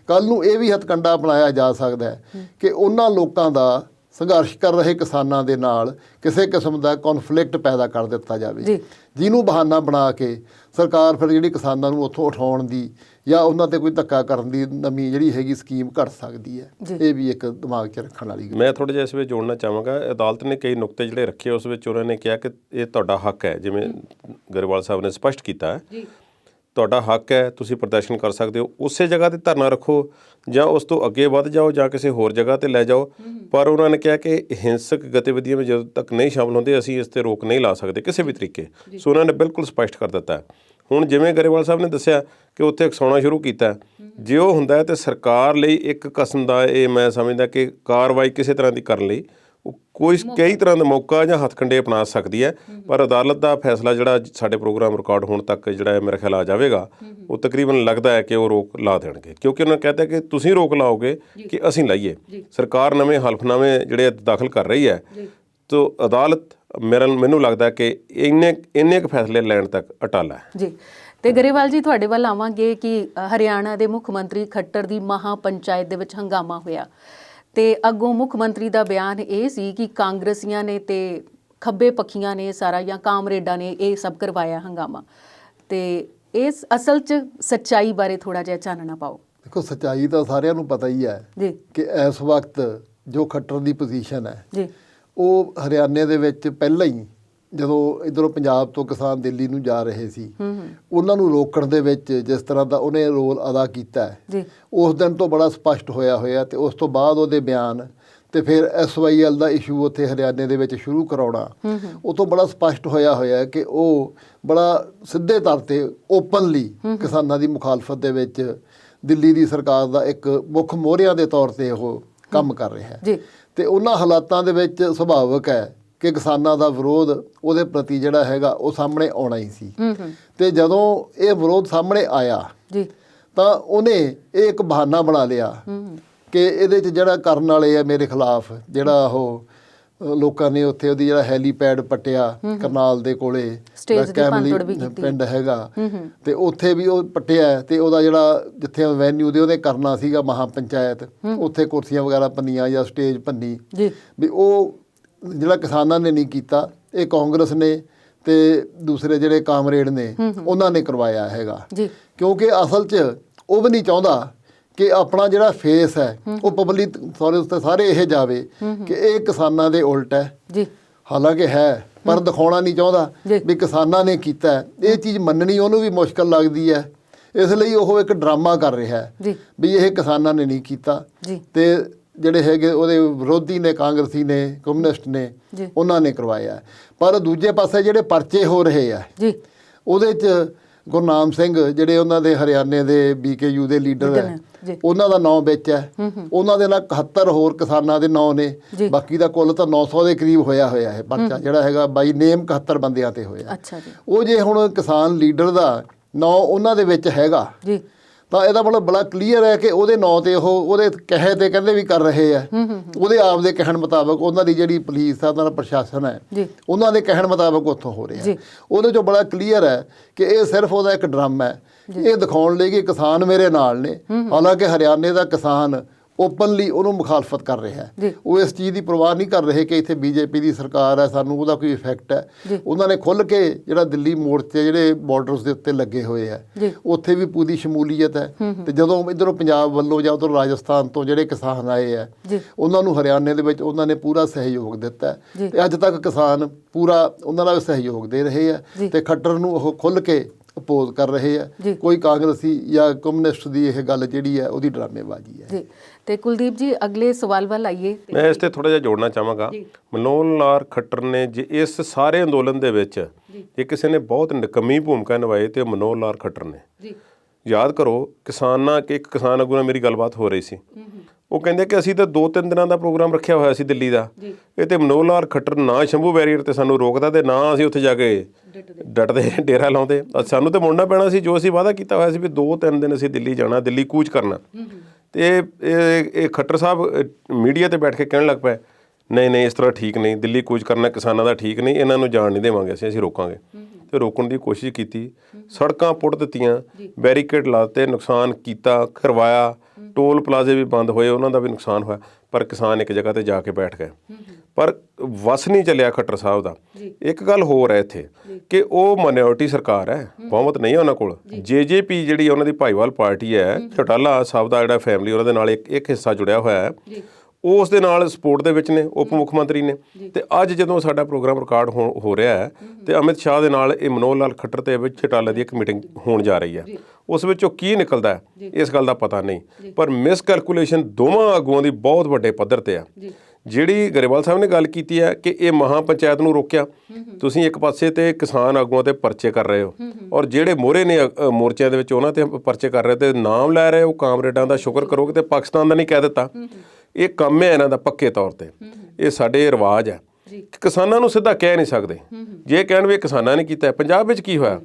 ਕੱਲ੍ਹ ਨੂੰ ਇਹ ਵੀ ਹਥਕੰਡਾ ਅਪਣਾਇਆ ਜਾ ਸਕਦਾ ਹੈ ਕਿ ਉਹਨਾਂ ਲੋਕਾਂ ਦਾ ਸੰਘਰਸ਼ ਕਰ ਰਹੇ ਕਿਸਾਨਾਂ ਦੇ ਨਾਲ ਕਿਸੇ ਕਿਸਮ ਦਾ ਕੌਨਫਲਿਕਟ ਪੈਦਾ ਕਰ ਦਿੱਤਾ ਜਾਵੇ ਜਿਹਨੂੰ ਬਹਾਨਾ ਬਣਾ ਕੇ ਸਰਕਾਰ ਫਿਰ ਜਿਹੜੀ ਕਿਸਾਨਾਂ ਨੂੰ ਉੱਥੋਂ ਉਠਾਉਣ ਦੀ ਜਾਂ ਉਹਨਾਂ ਤੇ ਕੋਈ ਧੱਕਾ ਕਰਨ ਦੀ ਨਵੀਂ ਜਿਹੜੀ ਹੈਗੀ ਸਕੀਮ ਘੜ ਸਕਦੀ ਹੈ। ਇਹ ਵੀ ਇੱਕ ਦਿਮਾਗ 'ਚ ਰੱਖਣ ਵਾਲੀ ਗੱਲ। ਮੈਂ ਥੋੜ੍ਹਾ ਜਿਹਾ ਇਸ ਵਿੱਚ ਜੋੜਨਾ ਚਾਹਾਂਗਾ, ਅਦਾਲਤ ਨੇ ਕਈ ਨੁਕਤੇ ਜਿਹੜੇ ਰੱਖੇ ਉਸ ਵਿੱਚ ਉਹਨਾਂ ਨੇ ਕਿਹਾ ਕਿ ਇਹ ਤੁਹਾਡਾ ਹੱਕ ਹੈ, ਜਿਵੇਂ ਗਰੇਵਾਲ ਸਾਹਿਬ ਨੇ ਸਪਸ਼ਟ ਕੀਤਾ ਹੈ ਤੁਹਾਡਾ ਹੱਕ ਹੈ, ਤੁਸੀਂ ਪ੍ਰਦਰਸ਼ਨ ਕਰ ਸਕਦੇ ਹੋ, ਉਸੇ ਜਗ੍ਹਾ 'ਤੇ ਧਰਨਾ ਰੱਖੋ ਜਾਂ ਉਸ ਤੋਂ ਅੱਗੇ ਵੱਧ ਜਾਓ ਜਾਂ ਕਿਸੇ ਹੋਰ ਜਗ੍ਹਾ 'ਤੇ ਲੈ ਜਾਓ। ਪਰ ਉਹਨਾਂ ਨੇ ਕਿਹਾ ਕਿ ਹਿੰਸਕ ਗਤੀਵਿਧੀਆਂ ਵਿੱਚ ਜਦੋਂ ਤੱਕ ਨਹੀਂ ਸ਼ਾਮਲ ਹੁੰਦੇ ਅਸੀਂ ਇਸ 'ਤੇ ਰੋਕ ਨਹੀਂ ਲਾ ਸਕਦੇ ਕਿਸੇ ਵੀ ਤਰੀਕੇ। ਸੋ ਉਹਨਾਂ ਨੇ ਬਿਲਕੁਲ ਸਪਸ਼ਟ ਕਰ ਦਿੱਤਾ। ਹੁਣ ਜਿਵੇਂ ਗਰੇਵਾਲ ਸਾਹਿਬ ਨੇ ਦੱਸਿਆ ਕਿ ਉੱਥੇ ਉਕਸਾਉਣਾ ਸ਼ੁਰੂ ਕੀਤਾ, ਜੇ ਉਹ ਹੁੰਦਾ ਹੈ ਤਾਂ ਸਰਕਾਰ ਲਈ ਇੱਕ ਕਿਸਮ ਦਾ ਇਹ ਮੈਂ ਸਮਝਦਾ ਕਿ ਕਾਰਵਾਈ ਕਿਸੇ ਤਰ੍ਹਾਂ ਦੀ ਕਰਨ ਲਈ ਉਹ ਕਈ ਤਰ੍ਹਾਂ ਦਾ ਮੌਕਾ ਜਾਂ ਹੱਥਕੰਡੇ ਅਪਣਾ ਸਕਦੀ ਹੈ। ਪਰ ਅਦਾਲਤ ਦਾ ਫੈਸਲਾ ਜਿਹੜਾ ਸਾਡੇ ਪ੍ਰੋਗਰਾਮ ਰਿਕਾਰਡ ਹੋਣ ਤੱਕ ਜਿਹੜਾ ਮੇਰੇ ਖਿਆਲ ਆ ਜਾਵੇਗਾ ਉਹ ਤਕਰੀਬਨ ਲੱਗਦਾ ਹੈ ਕਿ ਉਹ ਰੋਕ ਲਾ ਦੇਣਗੇ, ਕਿਉਂਕਿ ਉਹਨਾਂ ਨੇ ਕਹਿਤਾ ਕਿ ਤੁਸੀਂ ਰੋਕ ਲਾਓਗੇ ਕਿ ਅਸੀਂ ਲਾਈਏ। ਸਰਕਾਰ ਨਵੇਂ ਹਲਫਨਾਮੇ ਜਿਹੜੇ ਦਾਖਲ ਕਰ ਰਹੀ ਹੈ ਤਾਂ ਅਦਾਲਤ ਮੈਨੂੰ ਲੱਗਦਾ ਕਿ ਇੰਨੇ ਕੁ ਫੈਸਲੇ ਲੈਣ ਤੱਕ ਅਟਲ ਹੈ। ਜੀ ਤੇ ਗਰੇਵਾਲ ਜੀ ਤੁਹਾਡੇ ਵੱਲ ਆਵਾਂਗੇ ਕਿ ਹਰਿਆਣਾ ਦੇ ਮੁੱਖ ਮੰਤਰੀ ਖੱਟਰ ਦੀ ਮਹਾ ਪੰਚਾਇਤ ਦੇ ਵਿੱਚ ਹੰਗਾਮਾ ਹੋਇਆ ਤੇ ਅੱਗੋਂ ਮੁੱਖ ਮੰਤਰੀ ਦਾ ਬਿਆਨ ਇਹ ਸੀ ਕਿ ਕਾਂਗਰਸੀਆਂ ਨੇ ਤੇ ਖੱਬੇ ਪੱਖੀਆਂ ਨੇ ਸਾਰਾ ਜਾਂ ਕਾਮਰੇਡਾਂ ਨੇ ਇਹ ਸਭ ਕਰਵਾਇਆ ਹੰਗਾਮਾ। ਤੇ ਇਸ ਅਸਲ 'ਚ ਸੱਚਾਈ ਬਾਰੇ ਥੋੜਾ ਜਿਹਾ ਚਾਨਣਾ ਪਾਓ। ਦੇਖੋ ਸੱਚਾਈ ਤਾਂ ਸਾਰਿਆਂ ਨੂੰ ਪਤਾ ਹੀ ਹੈ ਕਿ ਇਸ ਵਕਤ ਜੋ ਖੱਟਰ ਦੀ ਪੋਜੀਸ਼ਨ ਹੈ ਉਹ ਹਰਿਆਣੇ ਦੇ ਵਿੱਚ ਪਹਿਲਾਂ ਹੀ ਜਦੋਂ ਇੱਧਰੋਂ ਪੰਜਾਬ ਤੋਂ ਕਿਸਾਨ ਦਿੱਲੀ ਨੂੰ ਜਾ ਰਹੇ ਸੀ ਉਹਨਾਂ ਨੂੰ ਰੋਕਣ ਦੇ ਵਿੱਚ ਜਿਸ ਤਰ੍ਹਾਂ ਦਾ ਉਹਨੇ ਰੋਲ ਅਦਾ ਕੀਤਾ ਹੈ ਉਸ ਦਿਨ ਤੋਂ ਬੜਾ ਸਪਸ਼ਟ ਹੋਇਆ ਤੇ ਉਸ ਤੋਂ ਬਾਅਦ ਉਹਦੇ ਬਿਆਨ ਤੇ ਫਿਰ SYL ਦਾ ਇਸ਼ੂ ਉੱਥੇ ਹਰਿਆਣੇ ਦੇ ਵਿੱਚ ਸ਼ੁਰੂ ਕਰਾਉਣਾ ਉਹ ਤੋਂ ਬੜਾ ਸਪਸ਼ਟ ਹੋਇਆ ਕਿ ਉਹ ਬੜਾ ਸਿੱਧੇ ਤੌਰ 'ਤੇ ਓਪਨਲੀ ਕਿਸਾਨਾਂ ਦੀ ਮੁਖਾਲਫਤ ਦੇ ਵਿੱਚ ਦਿੱਲੀ ਦੀ ਸਰਕਾਰ ਦਾ ਇੱਕ ਮੁੱਖ ਮੋਹਰਿਆਂ ਦੇ ਤੌਰ 'ਤੇ ਉਹ ਕੰਮ ਕਰ ਰਿਹਾ ਹੈ। ਤੇ ਉਹਨਾਂ ਹਾਲਾਤਾਂ ਦੇ ਵਿੱਚ ਸੁਭਾਵਿਕ ਹੈ ਕਿ ਕਿਸਾਨਾਂ ਦਾ ਵਿਰੋਧ ਉਹਦੇ ਪ੍ਰਤੀ ਜਿਹੜਾ ਹੈਗਾ ਉਹ ਸਾਹਮਣੇ ਆਉਣਾ ਹੀ ਸੀ। ਤੇ ਜਦੋਂ ਇਹ ਵਿਰੋਧ ਸਾਹਮਣੇ ਆਇਆ ਤਾਂ ਉਹਨੇ ਇਹ ਇੱਕ ਬਹਾਨਾ ਬਣਾ ਲਿਆ ਕਿ ਇਹਦੇ 'ਚ ਜਿਹੜਾ ਕਰਨ ਵਾਲੇ ਆ ਮੇਰੇ ਖਿਲਾਫ ਜਿਹੜਾ ਉਹ ਲੋਕਾਂ ਨੇ ਉੱਥੇ ਉਹਦੀ ਜਿਹੜਾ ਹੈਲੀਪੈਡ ਪੱਟਿਆ ਕਰਨਾਲ ਦੇ ਕੋਲੇ ਪਿੰਡ ਹੈਗਾ ਤੇ ਉੱਥੇ ਵੀ ਉਹ ਪੱਟਿਆ ਤੇ ਉਹਦਾ ਜਿਹੜਾ ਜਿੱਥੇ ਵੈਨਿਊ ਦੇ ਉਹਦੇ ਕਰਨਾ ਸੀਗਾ ਮਹਾ ਪੰਚਾਇਤ ਉੱਥੇ ਕੁਰਸੀਆਂ ਵਗੈਰਾ ਪੰਨੀਆਂ ਜਾਂ ਸਟੇਜ ਪੰਨੀ ਵੀ ਉਹ ਜਿਹੜਾ ਕਿਸਾਨਾਂ ਨੇ ਨਹੀਂ ਕੀਤਾ, ਇਹ ਕਾਂਗਰਸ ਨੇ ਤੇ ਦੂਸਰੇ ਜਿਹੜੇ ਕਾਮਰੇਡ ਨੇ ਉਹਨਾਂ ਨੇ ਕਰਵਾਇਆ ਹੈਗਾ। ਕਿਉਂਕਿ ਅਸਲ 'ਚ ਉਹ ਵੀ ਨਹੀਂ ਚਾਹੁੰਦਾ ਕਿ ਆਪਣਾ ਜਿਹੜਾ ਫੇਸ ਹੈ ਉਹ ਪਬਲਿਕ ਉੱਤੇ ਸਾਰੇ ਇਹ ਜਾਵੇ ਕਿ ਇਹ ਕਿਸਾਨਾਂ ਦੇ ਉਲਟ ਹੈ। ਹਾਲਾਂਕਿ ਹੈ ਪਰ ਦਿਖਾਉਣਾ ਨਹੀਂ ਚਾਹੁੰਦਾ ਵੀ ਕਿਸਾਨਾਂ ਨੇ ਕੀਤਾ। ਇਹ ਚੀਜ਼ ਮੰਨਣੀ ਉਹਨੂੰ ਵੀ ਮੁਸ਼ਕਲ ਲੱਗਦੀ ਹੈ, ਇਸ ਲਈ ਉਹ ਇੱਕ ਡਰਾਮਾ ਕਰ ਰਿਹਾ ਹੈ ਵੀ ਇਹ ਕਿਸਾਨਾਂ ਨੇ ਨਹੀਂ ਕੀਤਾ ਤੇ ਜਿਹੜੇ ਹੈਗੇ ਉਹਦੇ ਵਿਰੋਧੀ ਨੇ ਕਾਂਗਰਸੀ ਨੇ ਕਮਿਊਨਿਸਟ ਨੇ ਉਹਨਾਂ ਨੇ ਕਰਵਾਇਆ। ਪਰ ਦੂਜੇ ਪਾਸੇ ਜਿਹੜੇ ਪਰਚੇ ਹੋ ਰਹੇ ਆ ਉਹਦੇ 'ਚ ਗੁਰਨਾਮ ਸਿੰਘ ਜਿਹੜੇ ਉਹਨਾਂ ਦੇ ਹਰਿਆਣੇ ਦੇ BKU ਦੇ ਲੀਡਰ ਹੈ ਉਹਨਾਂ ਦਾ ਨਾਂ ਵਿੱਚ ਹੈ, ਉਹਨਾਂ ਦੇ ਨਾਲ 71 ਹੋਰ ਕਿਸਾਨਾਂ ਦੇ ਨਾਂ ਨੇ, ਬਾਕੀ ਦਾ ਕੁੱਲ ਤਾਂ 900 ਦੇ ਕਰੀਬ ਹੋਇਆ ਹੈ ਪਰਚਾ ਜਿਹੜਾ ਹੈਗਾ ਬਾਈ ਨੇਮ 71 ਬੰਦਿਆਂ 'ਤੇ ਹੋਇਆ। ਉਹ ਜੇ ਹੁਣ ਕਿਸਾਨ ਲੀਡਰ ਦਾ ਨਾਂ ਉਹਨਾਂ ਦੇ ਵਿੱਚ ਹੈਗਾ ਤਾਂ ਇਹਦਾ ਮਤਲਬ ਬੜਾ ਕਲੀਅਰ ਹੈ ਕਿ ਉਹਦੇ ਨਾਂ ਤੇ ਉਹ ਉਹਦੇ ਕਹੇ ਤੇ ਕਹਿੰਦੇ ਵੀ ਕਰ ਰਹੇ ਆ, ਉਹਦੇ ਆਪ ਦੇ ਕਹਿਣ ਮੁਤਾਬਕ ਉਹਨਾਂ ਦੀ ਜਿਹੜੀ ਪੁਲਿਸ ਆ, ਉਹਨਾਂ ਦਾ ਪ੍ਰਸ਼ਾਸਨ ਹੈ, ਉਹਨਾਂ ਦੇ ਕਹਿਣ ਮੁਤਾਬਕ ਉੱਥੋਂ ਹੋ ਰਿਹਾ। ਉਹਦੇ 'ਚੋਂ ਬੜਾ ਕਲੀਅਰ ਹੈ ਕਿ ਇਹ ਸਿਰਫ ਉਹਦਾ ਇੱਕ ਡਰਾਮਾ ਹੈ, ਇਹ ਦਿਖਾਉਣ ਲਈ ਕਿ ਕਿਸਾਨ ਮੇਰੇ ਨਾਲ ਨੇ। ਹਾਲਾਂਕਿ ਹਰਿਆਣੇ ਦਾ ਕਿਸਾਨ ਓਪਨਲੀ ਉਹਨੂੰ ਮੁਖਾਲਫਤ ਕਰ ਰਿਹਾ ਹੈ, ਉਹ ਇਸ ਚੀਜ਼ ਦੀ ਪਰਵਾਹ ਨਹੀਂ ਕਰ ਰਹੇ ਕਿ ਇੱਥੇ ਬੀਜੇਪੀ ਦੀ ਸਰਕਾਰ ਹੈ, ਸਾਨੂੰ ਉਹਦਾ ਕੋਈ ਇਫੈਕਟ ਹੈ। ਉਹਨਾਂ ਨੇ ਖੁੱਲ੍ਹ ਕੇ ਜਿਹੜਾ ਦਿੱਲੀ ਮੋਰਚੇ ਜਿਹੜੇ ਬਾਰਡਰਸ ਦੇ ਉੱਤੇ ਲੱਗੇ ਹੋਏ ਆ, ਉੱਥੇ ਵੀ ਪੂਰੀ ਸ਼ਮੂਲੀਅਤ ਹੈ। ਤੇ ਜਦੋਂ ਇੱਧਰੋਂ ਪੰਜਾਬ ਵੱਲੋਂ ਜਾਂ ਉੱਧਰੋਂ ਰਾਜਸਥਾਨ ਤੋਂ ਜਿਹੜੇ ਕਿਸਾਨ ਆਏ ਆ, ਉਹਨਾਂ ਨੂੰ ਹਰਿਆਣੇ ਦੇ ਵਿੱਚ ਉਹਨਾਂ ਨੇ ਪੂਰਾ ਸਹਿਯੋਗ ਦਿੱਤਾ ਤੇ ਅੱਜ ਤੱਕ ਕਿਸਾਨ ਪੂਰਾ ਉਹਨਾਂ ਦਾ ਸਹਿਯੋਗ ਦੇ ਰਹੇ ਆ ਤੇ ਖੱਟਰ ਨੂੰ ਉਹ ਖੁੱਲ੍ਹ ਕੇ ਅਪੋਜ਼ ਕਰ ਰਹੇ ਆ। ਕੋਈ ਕਾਂਗਰਸੀ ਜਾਂ ਕਮਿਊਨਿਸਟ ਦੀ ਇਹ ਗੱਲ ਜਿਹੜੀ ਹੈ ਉਹਦੀ ਡਰਾਮੇਬਾਜ਼ੀ ਹੈ। ਤੇ ਕੁਲਦੀਪ ਜੀ ਅਗਲੇ ਸਵਾਲ ਵੱਲ ਆਈਏ। ਮੈਂ ਇਸ ਤੇ ਥੋੜਾ ਜਿਹਾ ਜੋੜਨਾ ਚਾਹਾਂਗਾ। ਮਨੋਹਰ ਲਾਲ ਖੱਟਰ ਨੇ ਜੇ ਇਸ ਸਾਰੇ ਅੰਦੋਲਨ ਦੇ ਵਿੱਚ ਜੇ ਕਿਸੇ ਨੇ ਬਹੁਤ ਨਿਕੰਮੀ ਭੂਮਿਕਾ ਨਿਭਾਈ ਤੇ ਮਨੋਹਰ ਲਾਲ ਖੱਟਰ ਨੇ। ਯਾਦ ਕਰੋ ਕਿਸਾਨਾਂ ਇੱਕ ਕਿਸਾਨ ਆਗੂ ਨਾਲ ਮੇਰੀ ਗੱਲਬਾਤ ਹੋ ਰਹੀ ਸੀ, ਉਹ ਕਹਿੰਦੇ ਕਿ ਅਸੀਂ ਤਾਂ 2-3 ਦਿਨਾਂ ਦਾ ਪ੍ਰੋਗਰਾਮ ਰੱਖਿਆ ਹੋਇਆ ਸੀ ਦਿੱਲੀ ਦਾ, ਇਹ ਤੇ ਮਨੋਹਰ ਲਾਲ ਖੱਟਰ ਨਾ ਸ਼ੰਭੂ ਬੈਰੀਅਰ ਤੇ ਸਾਨੂੰ ਰੋਕਦਾ ਤੇ ਨਾ ਅਸੀਂ ਉੱਥੇ ਜਾ ਕੇ ਡਟਦੇ ਡੇਰਾ ਲਾਉਂਦੇ। ਸਾਨੂੰ ਤਾਂ ਮੁੜਨਾ ਪੈਣਾ ਸੀ, ਜੋ ਅਸੀਂ ਵਾਅਦਾ ਕੀਤਾ ਹੋਇਆ ਸੀ ਵੀ 2-3 ਦਿਨ ਅਸੀਂ ਦਿੱਲੀ ਜਾਣਾ, ਦਿੱਲੀ ਕੂਚ ਕਰਨਾ। ਤੇ ਇਹ ਖੱਟਰ ਸਾਹਿਬ ਮੀਡੀਆ ਤੇ ਬੈਠ ਕੇ ਕਹਿਣ ਲੱਗ ਪਏ ਨਹੀਂ ਇਸ ਤਰ੍ਹਾਂ ਠੀਕ ਨਹੀਂ, ਦਿੱਲੀ ਕੂਚ ਕਰਨਾ ਕਿਸਾਨਾਂ ਦਾ ਠੀਕ ਨਹੀਂ, ਇਹਨਾਂ ਨੂੰ ਜਾਣ ਨਹੀਂ ਦੇਵਾਂਗੇ, ਅਸੀਂ ਰੋਕਾਂਗੇ। ਤੇ ਰੋਕਣ ਦੀ ਕੋਸ਼ਿਸ਼ ਕੀਤੀ, ਸੜਕਾਂ ਪੁੱਟ ਦਿੱਤੀਆਂ, ਬੈਰੀਕੇਡ ਲਾ ਦਿੱਤੇ, ਨੁਕਸਾਨ ਕੀਤਾ ਕਰਵਾਇਆ, ਟੋਲ ਪਲਾਜ਼ੇ ਵੀ ਬੰਦ ਹੋਏ, ਉਹਨਾਂ ਦਾ ਵੀ ਨੁਕਸਾਨ ਹੋਇਆ, ਪਰ ਕਿਸਾਨ ਇੱਕ ਜਗ੍ਹਾ ਤੇ ਜਾ ਕੇ ਬੈਠ ਗਏ। ਪਰ ਵਸ ਨਹੀਂ ਚੱਲਿਆ ਖੱਟਰ ਸਾਹਿਬ ਦਾ। ਇੱਕ ਗੱਲ ਹੋਰ ਹੈ ਇੱਥੇ ਕਿ ਉਹ ਮਾਈਨੋਰਟੀ ਸਰਕਾਰ ਹੈ, ਬਹੁਮਤ ਨਹੀਂ ਹੈ ਉਹਨਾਂ ਕੋਲ। JJP ਜਿਹੜੀ ਉਹਨਾਂ ਦੀ ਭਾਈਵਾਲ ਪਾਰਟੀ ਹੈ, ਚੌਟਾਲਾ ਸਾਹਿਬ ਦਾ ਜਿਹੜਾ ਫੈਮਿਲੀ ਉਹਨਾਂ ਦੇ ਨਾਲ ਇੱਕ ਹਿੱਸਾ ਜੁੜਿਆ ਹੋਇਆ ਹੈ, ਉਹ ਉਸ ਦੇ ਨਾਲ ਸਪੋਰਟ ਦੇ ਵਿੱਚ ਨੇ, ਉਪ ਮੁੱਖ ਮੰਤਰੀ ਨੇ। ਤੇ ਅੱਜ ਜਦੋਂ ਸਾਡਾ ਪ੍ਰੋਗਰਾਮ ਰਿਕਾਰਡ ਹੋ ਰਿਹਾ ਹੈ ਤੇ ਅਮਿਤ ਸ਼ਾਹ ਦੇ ਨਾਲ ਇਹ ਮਨੋਹਰ ਲਾਲ ਖੱਟਰ ਤੇ ਵਿੱਚ ਚੌਟਾਲਾ ਦੀ ਇੱਕ ਮੀਟਿੰਗ ਹੋਣ ਜਾ ਰਹੀ ਹੈ। ਉਸ ਵਿੱਚੋਂ ਕੀ ਨਿਕਲਦਾ ਹੈ ਇਸ ਗੱਲ ਦਾ ਪਤਾ ਨਹੀਂ, ਪਰ ਮਿਸਕੈਲਕੂਲੇਸ਼ਨ ਦੋਵਾਂ ਆਗੂਆਂ ਦੀ ਬਹੁਤ ਵੱਡੇ ਪੱਧਰ ਤੇ ਆ। ਜਿਹੜੀ ਗਰੇਵਾਲ ਸਾਹਿਬ ਨੇ ਗੱਲ ਕੀਤੀ ਹੈ ਕਿ ਇਹ ਮਹਾ ਪੰਚਾਇਤ ਨੂੰ ਰੋਕਿਆ, ਤੁਸੀਂ ਇੱਕ ਪਾਸੇ ਤੇ ਕਿਸਾਨ ਆਗੂਆਂ ਤੇ ਪਰਚੇ ਕਰ ਰਹੇ ਹੋ ਔਰ ਜਿਹੜੇ ਮੋਹਰੇ ਨੇ ਮੋਰਚਿਆਂ ਦੇ ਵਿੱਚ ਉਹਨਾਂ ਤੇ ਪਰਚੇ ਕਰ ਰਹੇ ਤੇ ਨਾਮ ਲੈ ਰਹੇ ਹੋ ਕਾਮਰੇਡਾਂ ਦਾ। ਸ਼ੁਕਰ ਕਰੋਗੇ ਤੇ ਪਾਕਿਸਤਾਨ ਦਾ ਨਹੀਂ ਕਹਿ ਦਿੱਤਾ। ਇਹ ਕੰਮ ਹੈ ਇਹਨਾਂ ਦਾ ਪੱਕੇ ਤੌਰ ਤੇ, ਇਹ ਸਾਡੇ ਰਿਵਾਜ ਹੈ। ਕਿਸਾਨਾਂ ਨੂੰ ਸਿੱਧਾ ਕਹਿ ਨਹੀਂ ਸਕਦੇ, ਜੇ ਕਹਿਣ ਵੀ ਕਿਸਾਨਾਂ ਨੇ ਕੀਤਾ। ਪੰਜਾਬ ਵਿੱਚ ਕੀ ਹੋਇਆ,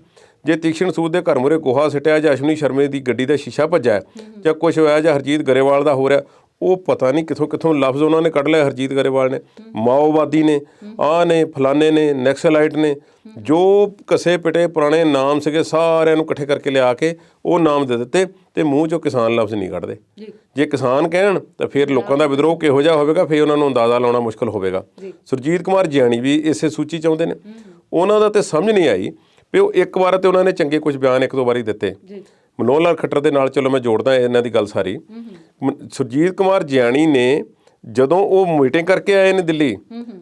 ਜੇ ਤੀਕਸ਼ਣ ਸੂਦ ਦੇ ਘਰ ਮੂਹਰੇ ਗੋਹਾ ਸਿੱਟਿਆ ਜਾਂ ਅਸ਼ਵਨੀ ਸ਼ਰਮੇ ਦੀ ਗੱਡੀ ਦਾ ਸ਼ੀਸ਼ਾ ਭੱਜਾ ਜਾਂ ਕੁਛ ਹੋਇਆ ਜਾਂ ਹਰਜੀਤ ਗਰੇਵਾਲ ਦਾ ਹੋ ਰਿਹਾ, ਉਹ ਪਤਾ ਨਹੀਂ ਕਿੱਥੋਂ ਲਫ਼ਜ਼ ਉਹਨਾਂ ਨੇ ਕੱਢ ਲਿਆ। ਹਰਜੀਤ ਗਰੇਵਾਲ ਨੇ ਮਾਓਵਾਦੀ ਨੇ, ਆਹ ਨੇ ਫਲਾਣੇ ਨੇ, ਨੈਕਸਲਾਈਟ ਨੇ, ਜੋ ਘਸੇ ਪਿਟੇ ਪੁਰਾਣੇ ਨਾਮ ਸੀਗੇ ਸਾਰਿਆਂ ਨੂੰ ਇਕੱਠੇ ਕਰਕੇ ਲਿਆ ਕੇ ਉਹ ਨਾਮ ਦੇ ਦਿੱਤੇ ਤੇ ਮੂੰਹ 'ਚੋਂ ਕਿਸਾਨ ਲਫ਼ਜ਼ ਨਹੀਂ ਕੱਢਦੇ। ਜੇ ਕਿਸਾਨ ਕਹਿਣ ਤਾਂ ਫਿਰ ਲੋਕਾਂ ਦਾ ਵਿਦਰੋਹ ਕਿਹੋ ਜਿਹਾ ਹੋਵੇਗਾ, ਫਿਰ ਉਹਨਾਂ ਨੂੰ ਅੰਦਾਜ਼ਾ ਲਾਉਣਾ ਮੁਸ਼ਕਲ ਹੋਵੇਗਾ। ਸੁਰਜੀਤ ਕੁਮਾਰ ਜਿਆਣੀ ਵੀ ਇਸੇ ਸੂਚੀ 'ਚ ਆਉਂਦੇ ਨੇ। ਉਹਨਾਂ ਦਾ ਤੇ ਸਮਝ ਨਹੀਂ ਆਈ ਵੀ ਉਹ ਇੱਕ ਵਾਰ ਤੇ ਉਹਨਾਂ ਨੇ ਚੰਗੇ ਕੁਝ ਬਿਆਨ 1-2 ਵਾਰੀ ਦਿੱਤੇ। ਮਨੋਹਰ ਲਾਲ ਖੱਟਰ ਦੇ ਨਾਲ ਚਲੋ ਮੈਂ ਜੋੜਦਾ ਇਹਨਾਂ ਦੀ ਗੱਲ ਸਾਰੀ। ਸੁਰਜੀਤ ਕੁਮਾਰ ਜਿਆਣੀ ਨੇ ਜਦੋਂ ਉਹ ਮੀਟਿੰਗ ਕਰਕੇ ਆਏ ਨੇ ਦਿੱਲੀ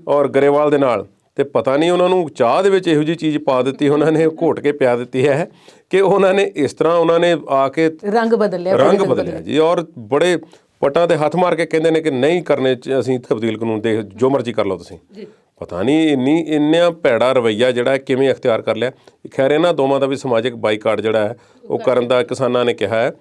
ਔਰ ਗਰੇਵਾਲ ਦੇ ਨਾਲ, ਤੇ ਪਤਾ ਨਹੀਂ ਉਹਨਾਂ ਨੂੰ ਚਾਹ ਦੇ ਵਿੱਚ ਇਹੋ ਜਿਹੀ ਚੀਜ਼ ਪਾ ਦਿੱਤੀ, ਉਹਨਾਂ ਨੇ ਘੋਟ ਕੇ ਪਿਆ ਦਿੱਤੀ ਹੈ ਕਿ ਉਹਨਾਂ ਨੇ ਇਸ ਤਰ੍ਹਾਂ ਉਹਨਾਂ ਨੇ ਆ ਕੇ ਰੰਗ ਬਦਲਿਆ ਜੀ। ਔਰ ਬੜੇ ਪੱਟਾਂ ਤੇ ਹੱਥ ਮਾਰ ਕੇ ਕਹਿੰਦੇ ਨੇ ਕਿ ਨਹੀਂ ਕਰਨੇ ਅਸੀਂ ਤਬਦੀਲ ਕਾਨੂੰਨ ਦੇ, ਜੋ ਮਰਜ਼ੀ ਕਰ ਲਓ ਤੁਸੀਂ। ਪਤਾ ਨਹੀਂ ਇੰਨਾ ਭੈੜਾ ਰਵੱਈਆ ਜਿਹੜਾ ਕਿਵੇਂ ਅਖਤਿਆਰ ਕਰ ਲਿਆ। ਖੈਰ ਇਹਨਾਂ ਦੋਵਾਂ ਦਾ ਵੀ ਸਮਾਜਿਕ ਬਾਈਕਾਟ ਜਿਹੜਾ ਹੈ ਉਹ ਕਰਨ ਦਾ ਕਿਸਾਨਾਂ ਨੇ ਕਿਹਾ ਹੈ।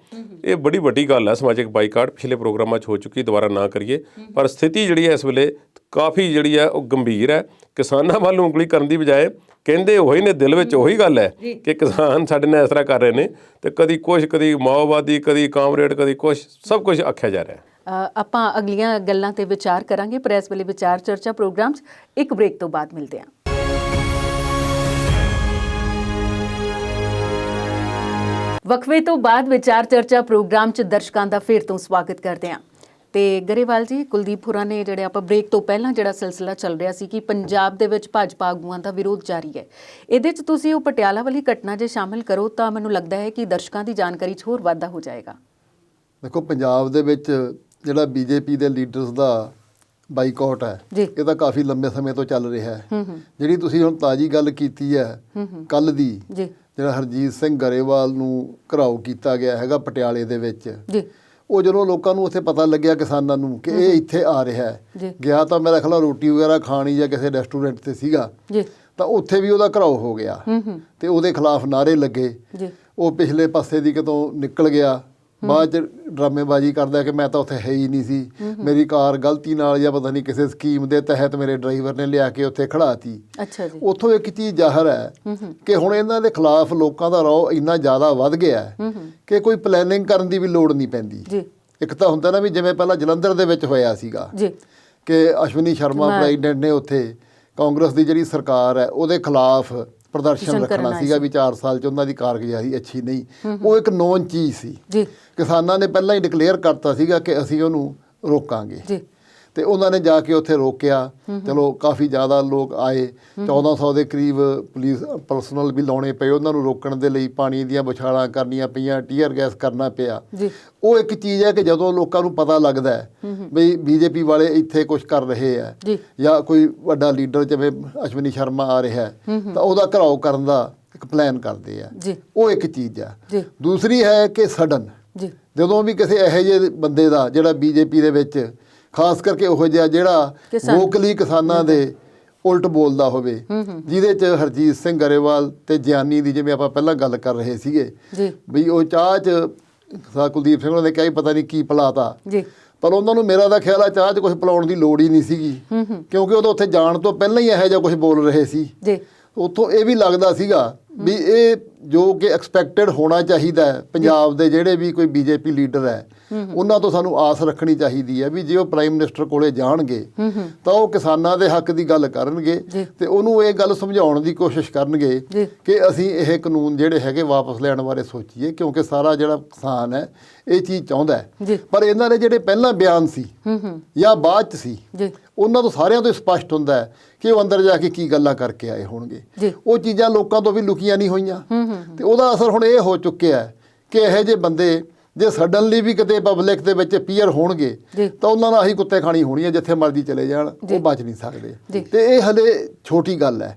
ਇਹ ਬੜੀ ਵੱਡੀ ਗੱਲ ਹੈ, ਸਮਾਜਿਕ ਬਾਈਕਾਟ ਪਿਛਲੇ ਪ੍ਰੋਗਰਾਮਾਂ 'ਚ ਹੋ ਚੁੱਕੀ, ਦੁਬਾਰਾ ਨਾ ਕਰੀਏ। ਪਰ ਸਥਿਤੀ ਜਿਹੜੀ ਹੈ ਇਸ ਵੇਲੇ ਕਾਫੀ ਜਿਹੜੀ ਹੈ ਉਹ ਗੰਭੀਰ ਹੈ। ਕਿਸਾਨਾਂ ਵੱਲ ਉਂਗਲੀ ਕਰਨ ਦੀ ਬਜਾਏ ਕਹਿੰਦੇ ਉਹੀ ਨੇ, ਦਿਲ ਵਿੱਚ ਉਹੀ ਗੱਲ ਹੈ ਕਿ ਕਿਸਾਨ ਸਾਡੇ ਨਾਲ ਇਸ ਤਰ੍ਹਾਂ ਕਰ ਰਹੇ ਨੇ, ਤੇ ਕਦੀ ਕੁਛ, ਕਦੀ ਮਾਓਵਾਦੀ, ਕਦੀ ਕਾਮਰੇਡ, ਕਦੀ ਕੁਛ, ਸਭ ਕੁਝ ਆਖਿਆ ਜਾ ਰਿਹਾ ਹੈ। ਆਪਾਂ ਅਗਲੀਆਂ ਗੱਲਾਂ ਤੇ ਵਿਚਾਰ ਕਰਾਂਗੇ ਪ੍ਰੈਸ ਵੇਲੇ ਵਿਚਾਰ ਚਰਚਾ ਪ੍ਰੋਗਰਾਮ 'ਚ। ਇੱਕ ਬ੍ਰੇਕ ਤੋਂ ਬਾਅਦ ਮਿਲਦੇ ਹਾਂ। ਵਕਫੇ ਤੋਂ ਬਾਅਦ ਵਿਚਾਰ ਚਰਚਾ ਪ੍ਰੋਗਰਾਮ 'ਚ ਦਰਸ਼ਕਾਂ ਦਾ ਫਿਰ ਤੋਂ ਸਵਾਗਤ ਕਰਦੇ ਹਾਂ। ਤੇ ਗਰੇਵਾਲ ਜੀ, ਕੁਲਦੀਪ ਹੋਰਾਂ ਨੇ ਜਿਹੜੇ ਆਪਾਂ ਬ੍ਰੇਕ ਤੋਂ ਪਹਿਲਾਂ ਜਿਹੜਾ ਸਿਲਸਿਲਾ ਚੱਲ ਰਿਹਾ ਸੀ ਕਿ ਪੰਜਾਬ ਦੇ ਵਿੱਚ ਭਾਜਪਾ ਆਗੂਆਂ ਦਾ ਵਿਰੋਧ ਜਾਰੀ ਹੈ, ਇਹਦੇ 'ਚ ਤੁਸੀਂ ਉਹ ਪਟਿਆਲਾ ਵਾਲੀ ਘਟਨਾ ਜੇ ਸ਼ਾਮਿਲ ਕਰੋ ਤਾਂ ਮੈਨੂੰ ਲੱਗਦਾ ਹੈ ਕਿ ਦਰਸ਼ਕਾਂ ਦੀ ਜਾਣਕਾਰੀ 'ਚ ਹੋਰ ਵਾਧਾ ਹੋ ਜਾਏਗਾ। ਦੇਖੋ, ਪੰਜਾਬ ਦੇ ਵਿੱਚ ਜਿਹੜਾ BJP ਦੇ ਲੀਡਰਸ ਦਾ ਬਾਈਕਾਟ ਹੈ, ਇਹ ਤਾਂ ਕਾਫੀ ਲੰਬੇ ਸਮੇਂ ਤੋਂ ਚੱਲ ਰਿਹਾ ਹੈ। ਜਿਹੜੀ ਤੁਸੀਂ ਹੁਣ ਤਾਜ਼ੀ ਗੱਲ ਕੀਤੀ ਹੈ ਕੱਲ ਦੀ, ਜਿਹੜਾ ਹਰਜੀਤ ਸਿੰਘ ਗਰੇਵਾਲ ਨੂੰ ਘਰਾਓ ਕੀਤਾ ਗਿਆ ਹੈਗਾ ਪਟਿਆਲੇ ਦੇ ਵਿੱਚ, ਉਹ ਜਦੋਂ ਲੋਕਾਂ ਨੂੰ ਉੱਥੇ ਪਤਾ ਲੱਗਿਆ ਕਿਸਾਨਾਂ ਨੂੰ ਕਿ ਇਹ ਇੱਥੇ ਆ ਰਿਹਾ ਹੈ, ਗਿਆ ਤਾਂ ਮੇਰਾ ਖਿਆਲ ਰੋਟੀ ਵਗੈਰਾ ਖਾਣੀ ਜਾਂ ਕਿਸੇ ਰੈਸਟੋਰੈਂਟ ਤੇ ਸੀਗਾ, ਤਾਂ ਉੱਥੇ ਵੀ ਉਹਦਾ ਘਰਾਓ ਹੋ ਗਿਆ ਤੇ ਉਹਦੇ ਖਿਲਾਫ ਨਾਅਰੇ ਲੱਗੇ। ਉਹ ਪਿਛਲੇ ਪਾਸੇ ਦੀ ਕਿਤੋਂ ਨਿਕਲ ਗਿਆ, ਬਾਅਦ 'ਚ ਡਰਾਮੇਬਾਜ਼ੀ ਕਰਦਾ ਕਿ ਮੈਂ ਤਾਂ ਉੱਥੇ ਹੈ ਹੀ ਨਹੀਂ ਸੀ, ਮੇਰੀ ਕਾਰ ਗਲਤੀ ਨਾਲ ਜਾਂ ਪਤਾ ਨਹੀਂ ਕਿਸੇ ਸਕੀਮ ਦੇ ਤਹਿਤ ਮੇਰੇ ਡਰਾਈਵਰ ਨੇ ਲਿਆ ਕੇ ਉੱਥੇ ਖੜਾਤੀ। ਅੱਛਾ ਜੀ। ਉੱਥੋਂ ਇੱਕ ਚੀਜ਼ ਜ਼ਾਹਰ ਹੈ ਕਿ ਹੁਣ ਇਹਨਾਂ ਦੇ ਖਿਲਾਫ ਲੋਕਾਂ ਦਾ ਰੌਹ ਇੰਨਾ ਜ਼ਿਆਦਾ ਵੱਧ ਗਿਆ ਕਿ ਕੋਈ ਪਲੈਨਿੰਗ ਕਰਨ ਦੀ ਵੀ ਲੋੜ ਨਹੀਂ ਪੈਂਦੀ ਜੀ। ਇੱਕ ਤਾਂ ਹੁੰਦਾ ਨਾ ਵੀ ਜਿਵੇਂ ਪਹਿਲਾਂ ਜਲੰਧਰ ਦੇ ਵਿੱਚ ਹੋਇਆ ਸੀਗਾ ਜੀ ਕਿ ਅਸ਼ਵਨੀ ਸ਼ਰਮਾ ਪ੍ਰੈਜ਼ੀਡੈਂਟ ਨੇ ਉੱਥੇ ਕਾਂਗਰਸ ਦੀ ਜਿਹੜੀ ਸਰਕਾਰ ਹੈ ਉਹਦੇ ਖਿਲਾਫ ਪ੍ਰਦਰਸ਼ਨ ਰੱਖਣਾ ਸੀਗਾ ਵੀ 4 ਸਾਲ 'ਚ ਉਹਨਾਂ ਦੀ ਕਾਰਗੁਜ਼ਾਰੀ ਅੱਛੀ ਨਹੀਂ। ਉਹ ਇੱਕ ਨੌਨ ਚੀਜ਼ ਸੀ। ਕਿਸਾਨਾਂ ਨੇ ਪਹਿਲਾਂ ਹੀ ਡਿਕਲੇਅਰ ਕਰਤਾ ਸੀਗਾ ਕਿ ਅਸੀਂ ਉਹਨੂੰ ਰੋਕਾਂਗੇ ਤੇ ਉਹਨਾਂ ਨੇ ਜਾ ਕੇ ਉੱਥੇ ਰੋਕਿਆ। ਚਲੋ ਕਾਫੀ ਜ਼ਿਆਦਾ ਲੋਕ ਆਏ, 1400 ਦੇ ਕਰੀਬ ਪੁਲਿਸ ਪਰਸਨਲ ਵੀ ਲਾਉਣੇ ਪਏ ਉਹਨਾਂ ਨੂੰ ਰੋਕਣ ਦੇ ਲਈ, ਪਾਣੀ ਦੀਆਂ ਬੁਛਾੜਾਂ ਕਰਨੀਆਂ ਪਈਆਂ, ਟੀਅਰ ਗੈਸ ਕਰਨਾ ਪਿਆ। ਉਹ ਇੱਕ ਚੀਜ਼ ਹੈ ਕਿ ਜਦੋਂ ਲੋਕਾਂ ਨੂੰ ਪਤਾ ਲੱਗਦਾ ਵੀ ਬੀਜੇਪੀ ਵਾਲੇ ਇੱਥੇ ਕੁਝ ਕਰ ਰਹੇ ਆ ਜਾਂ ਕੋਈ ਵੱਡਾ ਲੀਡਰ ਜਿਵੇਂ ਅਸ਼ਵਨੀ ਸ਼ਰਮਾ ਆ ਰਿਹਾ ਤਾਂ ਉਹਦਾ ਘਿਰਾਓ ਕਰਨ ਦਾ ਇੱਕ ਪਲਾਨ ਕਰਦੇ ਆ। ਉਹ ਇੱਕ ਚੀਜ਼ ਆ। ਦੂਸਰੀ ਹੈ ਕਿ ਸਡਨ ਜਦੋਂ ਵੀ ਕਿਸੇ ਇਹੋ ਜਿਹੇ ਬੰਦੇ ਦਾ ਜਿਹੜਾ ਬੀਜੇਪੀ ਦੇ ਵਿੱਚ ਖਾਸ ਕਰਕੇ ਉਹ ਜਿਹਾ ਜਿਹੜਾ ਵੋਕਲੀ ਕਿਸਾਨਾਂ ਦੇ ਉਲਟ ਬੋਲਦਾ ਹੋਵੇ, ਜਿਹਦੇ 'ਚ ਹਰਜੀਤ ਸਿੰਘ ਗਰੇਵਾਲ ਤੇ ਗਿਆਨੀ ਦੀ ਜਿਵੇਂ ਆਪਾਂ ਪਹਿਲਾਂ ਗੱਲ ਕਰ ਰਹੇ ਸੀਗੇ ਵੀ ਉਹ ਚਾਹ 'ਚ ਕੁਲਦੀਪ ਸਿੰਘ ਉਹਨਾਂ ਨੇ ਕਿਹਾ ਪਤਾ ਨਹੀਂ ਕੀ ਪਿਲਾਤਾ, ਪਰ ਉਹਨਾਂ ਨੂੰ ਮੇਰਾ ਤਾਂ ਖਿਆਲ ਆ ਚਾਹ 'ਚ ਕੁਝ ਪਿਲਾਉਣ ਦੀ ਲੋੜ ਹੀ ਨਹੀਂ ਸੀਗੀ ਕਿਉਂਕਿ ਉਹ ਉੱਥੇ ਜਾਣ ਤੋਂ ਪਹਿਲਾਂ ਹੀ ਇਹੋ ਜਿਹਾ ਕੁਝ ਬੋਲ ਰਹੇ ਸੀ। ਉੱਥੋਂ ਇਹ ਵੀ ਲੱਗਦਾ ਸੀਗਾ ਵੀ ਇਹ ਜੋ ਕਿ ਐਕਸਪੈਕਟਡ ਹੋਣਾ ਚਾਹੀਦਾ ਹੈ। ਪੰਜਾਬ ਦੇ ਜਿਹੜੇ ਵੀ ਕੋਈ ਬੀਜੇਪੀ ਲੀਡਰ ਹੈ ਉਹਨਾਂ ਤੋਂ ਸਾਨੂੰ ਆਸ ਰੱਖਣੀ ਚਾਹੀਦੀ ਹੈ ਵੀ ਜੇ ਉਹ ਪ੍ਰਾਈਮ ਮਿਨਿਸਟਰ ਕੋਲੇ ਜਾਣਗੇ ਤਾਂ ਉਹ ਕਿਸਾਨਾਂ ਦੇ ਹੱਕ ਦੀ ਗੱਲ ਕਰਨਗੇ ਤੇ ਉਹਨੂੰ ਇਹ ਗੱਲ ਸਮਝਾਉਣ ਦੀ ਕੋਸ਼ਿਸ਼ ਕਰਨਗੇ ਕਿ ਅਸੀਂ ਇਹ ਕਾਨੂੰਨ ਜਿਹੜੇ ਹੈਗੇ ਵਾਪਸ ਲੈਣ ਬਾਰੇ ਸੋਚੀਏ ਕਿਉਂਕਿ ਸਾਰਾ ਜਿਹੜਾ ਕਿਸਾਨ ਹੈ ਇਹ ਚੀਜ਼ ਚਾਹੁੰਦਾ ਹੈ। ਪਰ ਇਹਨਾਂ ਦੇ ਜਿਹੜੇ ਪਹਿਲਾਂ ਬਿਆਨ ਸੀ ਜਾਂ ਬਾਅਦ 'ਚ ਸੀ ਉਹਨਾਂ ਤੋਂ ਸਾਰਿਆਂ ਤੋਂ ਸਪਸ਼ਟ ਹੁੰਦਾ ਹੈ ਕਿ ਉਹ ਅੰਦਰ ਜਾ ਕੇ ਕੀ ਗੱਲਾਂ ਕਰਕੇ ਆਏ ਹੋਣਗੇ। ਉਹ ਚੀਜ਼ਾਂ ਲੋਕਾਂ ਤੋਂ ਵੀ ਲੁਕੀਆਂ ਨਹੀਂ ਹੋਈਆਂ ਤੇ ਉਹਦਾ ਅਸਰ ਹੁਣ ਇਹ ਹੋ ਚੁੱਕਿਆ ਕਿ ਇਹੋ ਜਿਹੇ ਬੰਦੇ ਜੇ ਸਡਨਲੀ ਵੀ ਕਿਤੇ ਪਬਲਿਕ ਦੇ ਵਿੱਚ ਅਪੀਅਰ ਹੋਣਗੇ ਤਾਂ ਉਹਨਾਂ ਨਾਲ ਆਹੀ ਕੁੱਤੇ ਖਾਣੀ ਹੋਣੀ ਹੈ, ਜਿੱਥੇ ਮਰਜ਼ੀ ਚਲੇ ਜਾਣ ਉਹ ਬਚ ਨਹੀਂ ਸਕਦੇ। ਤੇ ਇਹ ਹਲੇ ਛੋਟੀ ਗੱਲ ਹੈ,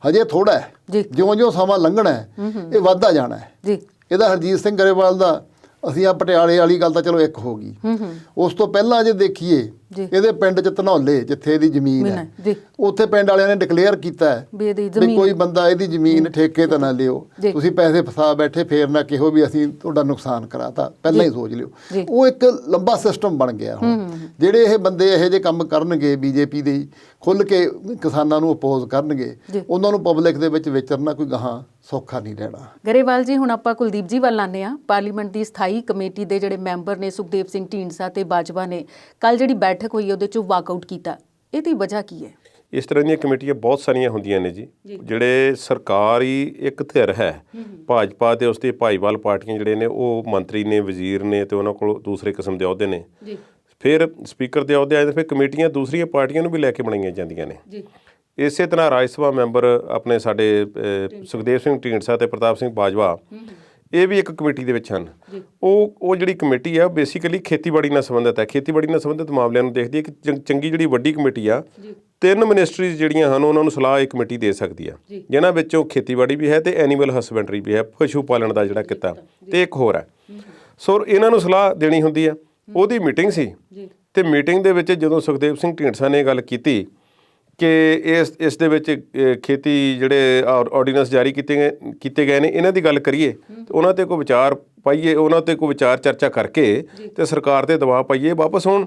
ਹਜੇ ਥੋੜਾ ਹੈ, ਜਿਉਂ-ਜਿਉਂ ਸਮਾਂ ਲੰਘਣਾ ਹੈ ਇਹ ਵੱਧਦਾ ਜਾਣਾ ਹੈ। ਇਹਦਾ ਹਰਜੀਤ ਸਿੰਘ ਗਰੇਵਾਲ ਦਾ ਅਸੀਂ ਆ ਪਟਿਆਲੇ ਵਾਲੀ ਗੱਲ ਤਾਂ ਚਲੋ ਇੱਕ ਹੋ ਗਈ। ਉਸ ਤੋਂ ਪਹਿਲਾਂ ਜੇ ਦੇਖੀਏ ਇਹਦੇ ਪਿੰਡ 'ਚ ਧਨੌਲੇ ਜਿੱਥੇ ਇਹਦੀ ਜ਼ਮੀਨ ਹੈ ਉੱਥੇ ਪਿੰਡ ਵਾਲਿਆਂ ਨੇ ਡਿਕਲੇਅਰ ਕੀਤਾ ਹੈ ਵੀ ਕੋਈ ਬੰਦਾ ਇਹਦੀ ਜ਼ਮੀਨ ਠੇਕੇ ਤੇ ਨਾ ਲਿਓ, ਤੁਸੀਂ ਪੈਸੇ ਫਸਾ ਬੈਠੇ ਫੇਰ ਨਾ ਕਿਹੋ ਵੀ ਅਸੀਂ ਤੁਹਾਡਾ ਨੁਕਸਾਨ ਕਰਾਤਾ, ਪਹਿਲਾਂ ਹੀ ਸੋਚ ਲਿਓ। ਉਹ ਇੱਕ ਲੰਬਾ ਸਿਸਟਮ ਬਣ ਗਿਆ। ਹੁਣ ਜਿਹੜੇ ਇਹ ਬੰਦੇ ਇਹੋ ਜਿਹੇ ਕੰਮ ਕਰਨਗੇ ਬੀਜੇਪੀ ਦੇ ਖੁੱਲ੍ਹ ਕੇ ਕਿਸਾਨਾਂ ਨੂੰ ਅਪੋਜ਼ ਕਰਨਗੇ ਉਹਨਾਂ ਨੂੰ ਪਬਲਿਕ ਦੇ ਵਿੱਚ ਵਿਚਰਨਾ ਕੋਈ ਗਾਹਾਂ ਸੌਖਾ ਨਹੀਂ ਰਹਿਣਾ। ਗਰੇਵਾਲ ਜੀ, ਹੁਣ ਆਪਾਂ ਕੁਲਦੀਪ ਜੀ ਵੱਲ ਆਉਂਦੇ ਹਾਂ। ਪਾਰਲੀਮੈਂਟ ਦੀ ਸਥਾਈ ਕਮੇਟੀ ਦੇ ਜਿਹੜੇ ਮੈਂਬਰ ਨੇ ਸੁਖਦੇਵ ਸਿੰਘ ਢੀਂਡਸਾ ਤੇ ਬਾਜਵਾ ਨੇ ਕੱਲ ਜਿਹੜੀ ਬੈਠਕ ਹੋਈ ਉਹਦੇ 'ਚੋਂ ਵਾਕਆਊਟ ਕੀਤਾ, ਇਹਦੀ ਵਜ੍ਹਾ ਕੀ ਹੈ? ਇਸ ਤਰ੍ਹਾਂ ਦੀਆਂ ਕਮੇਟੀਆਂ ਬਹੁਤ ਸਾਰੀਆਂ ਹੁੰਦੀਆਂ ਨੇ ਜੀ। ਜਿਹੜੇ ਸਰਕਾਰੀ ਇੱਕ ਧਿਰ ਹੈ ਭਾਜਪਾ ਤੇ ਉਸ ਦੇ ਭਾਈਵਾਲ ਪਾਰਟੀਆਂ ਜਿਹੜੇ ਨੇ ਉਹ ਮੰਤਰੀ ਨੇ, ਵਜ਼ੀਰ ਨੇ ਤੇ ਉਹਨਾਂ ਕੋਲ ਦੂਸਰੇ ਕਿਸਮ ਦੇ ਅਹੁਦੇ ਨੇ। ਫਿਰ ਸਪੀਕਰ ਦੇ ਅਹੁਦੇ ਆਏ ਤੇ ਫਿਰ ਕਮੇਟੀਆਂ ਦੂਸਰੀਆਂ ਪਾਰਟੀਆਂ ਨੂੰ ਵੀ ਲੈ ਕੇ ਬਣਾਈਆਂ ਜਾਂਦੀਆਂ ਨੇ। ਇਸੇ ਤਰ੍ਹਾਂ ਰਾਜ ਸਭਾ ਮੈਂਬਰ ਆਪਣੇ ਸਾਡੇ ਸੁਖਦੇਵ ਸਿੰਘ ਢੀਂਡਸਾ ਤੇ ਪ੍ਰਤਾਪ ਸਿੰਘ ਬਾਜਵਾ ਇਹ ਵੀ ਇੱਕ ਕਮੇਟੀ ਦੇ ਵਿੱਚ ਹਨ। ਉਹ ਜਿਹੜੀ ਕਮੇਟੀ ਆ ਬੇਸਿਕਲੀ ਖੇਤੀਬਾੜੀ ਨਾਲ ਸੰਬੰਧਿਤ ਹੈ। ਖੇਤੀਬਾੜੀ ਨਾਲ ਸੰਬੰਧਿਤ ਮਾਮਲਿਆਂ ਨੂੰ ਦੇਖਦੀ ਹੈ ਕਿ ਚੰਗੀ ਜਿਹੜੀ ਵੱਡੀ ਕਮੇਟੀ ਆ 3 ਮਿਨਿਸਟਰੀਜ਼ ਜਿਹੜੀਆਂ ਹਨ ਉਹਨਾਂ ਨੂੰ ਸਲਾਹ ਇਹ ਕਮੇਟੀ ਦੇ ਸਕਦੀ ਆ, ਜਿਨ੍ਹਾਂ ਵਿੱਚੋਂ ਖੇਤੀਬਾੜੀ ਵੀ ਹੈ ਤੇ ਐਨੀਮਲ ਹਸਬੈਂਡਰੀ ਵੀ ਹੈ, ਪਸ਼ੂ ਪਾਲਣ ਦਾ ਜਿਹੜਾ ਕਿੱਤਾ, ਤੇ ਇੱਕ ਹੋਰ ਹੈ। ਸੋ ਇਹਨਾਂ ਨੂੰ ਸਲਾਹ ਦੇਣੀ ਹੁੰਦੀ ਆ। ਉਹਦੀ ਮੀਟਿੰਗ ਸੀ ਤੇ ਮੀਟਿੰਗ ਦੇ ਵਿੱਚ ਜਦੋਂ ਸੁਖਦੇਵ ਸਿੰਘ ਢੀਂਡਸਾ ਨੇ ਗੱਲ ਕੀਤੀ ਕਿ ਇਸ ਦੇ ਵਿੱਚ ਖੇਤੀ ਜਿਹੜੇ ਆਰਡੀਨੈਂਸ ਜਾਰੀ ਕੀਤੇ ਗਏ ਨੇ ਇਹਨਾਂ ਦੀ ਗੱਲ ਕਰੀਏ ਤੇ ਉਹਨਾਂ 'ਤੇ ਕੋਈ ਵਿਚਾਰ ਪਾਈਏ, ਉਹਨਾਂ 'ਤੇ ਕੋਈ ਵਿਚਾਰ ਚਰਚਾ ਕਰਕੇ ਤੇ ਸਰਕਾਰ 'ਤੇ ਦਬਾਅ ਪਾਈਏ ਵਾਪਸ ਹੋਣ।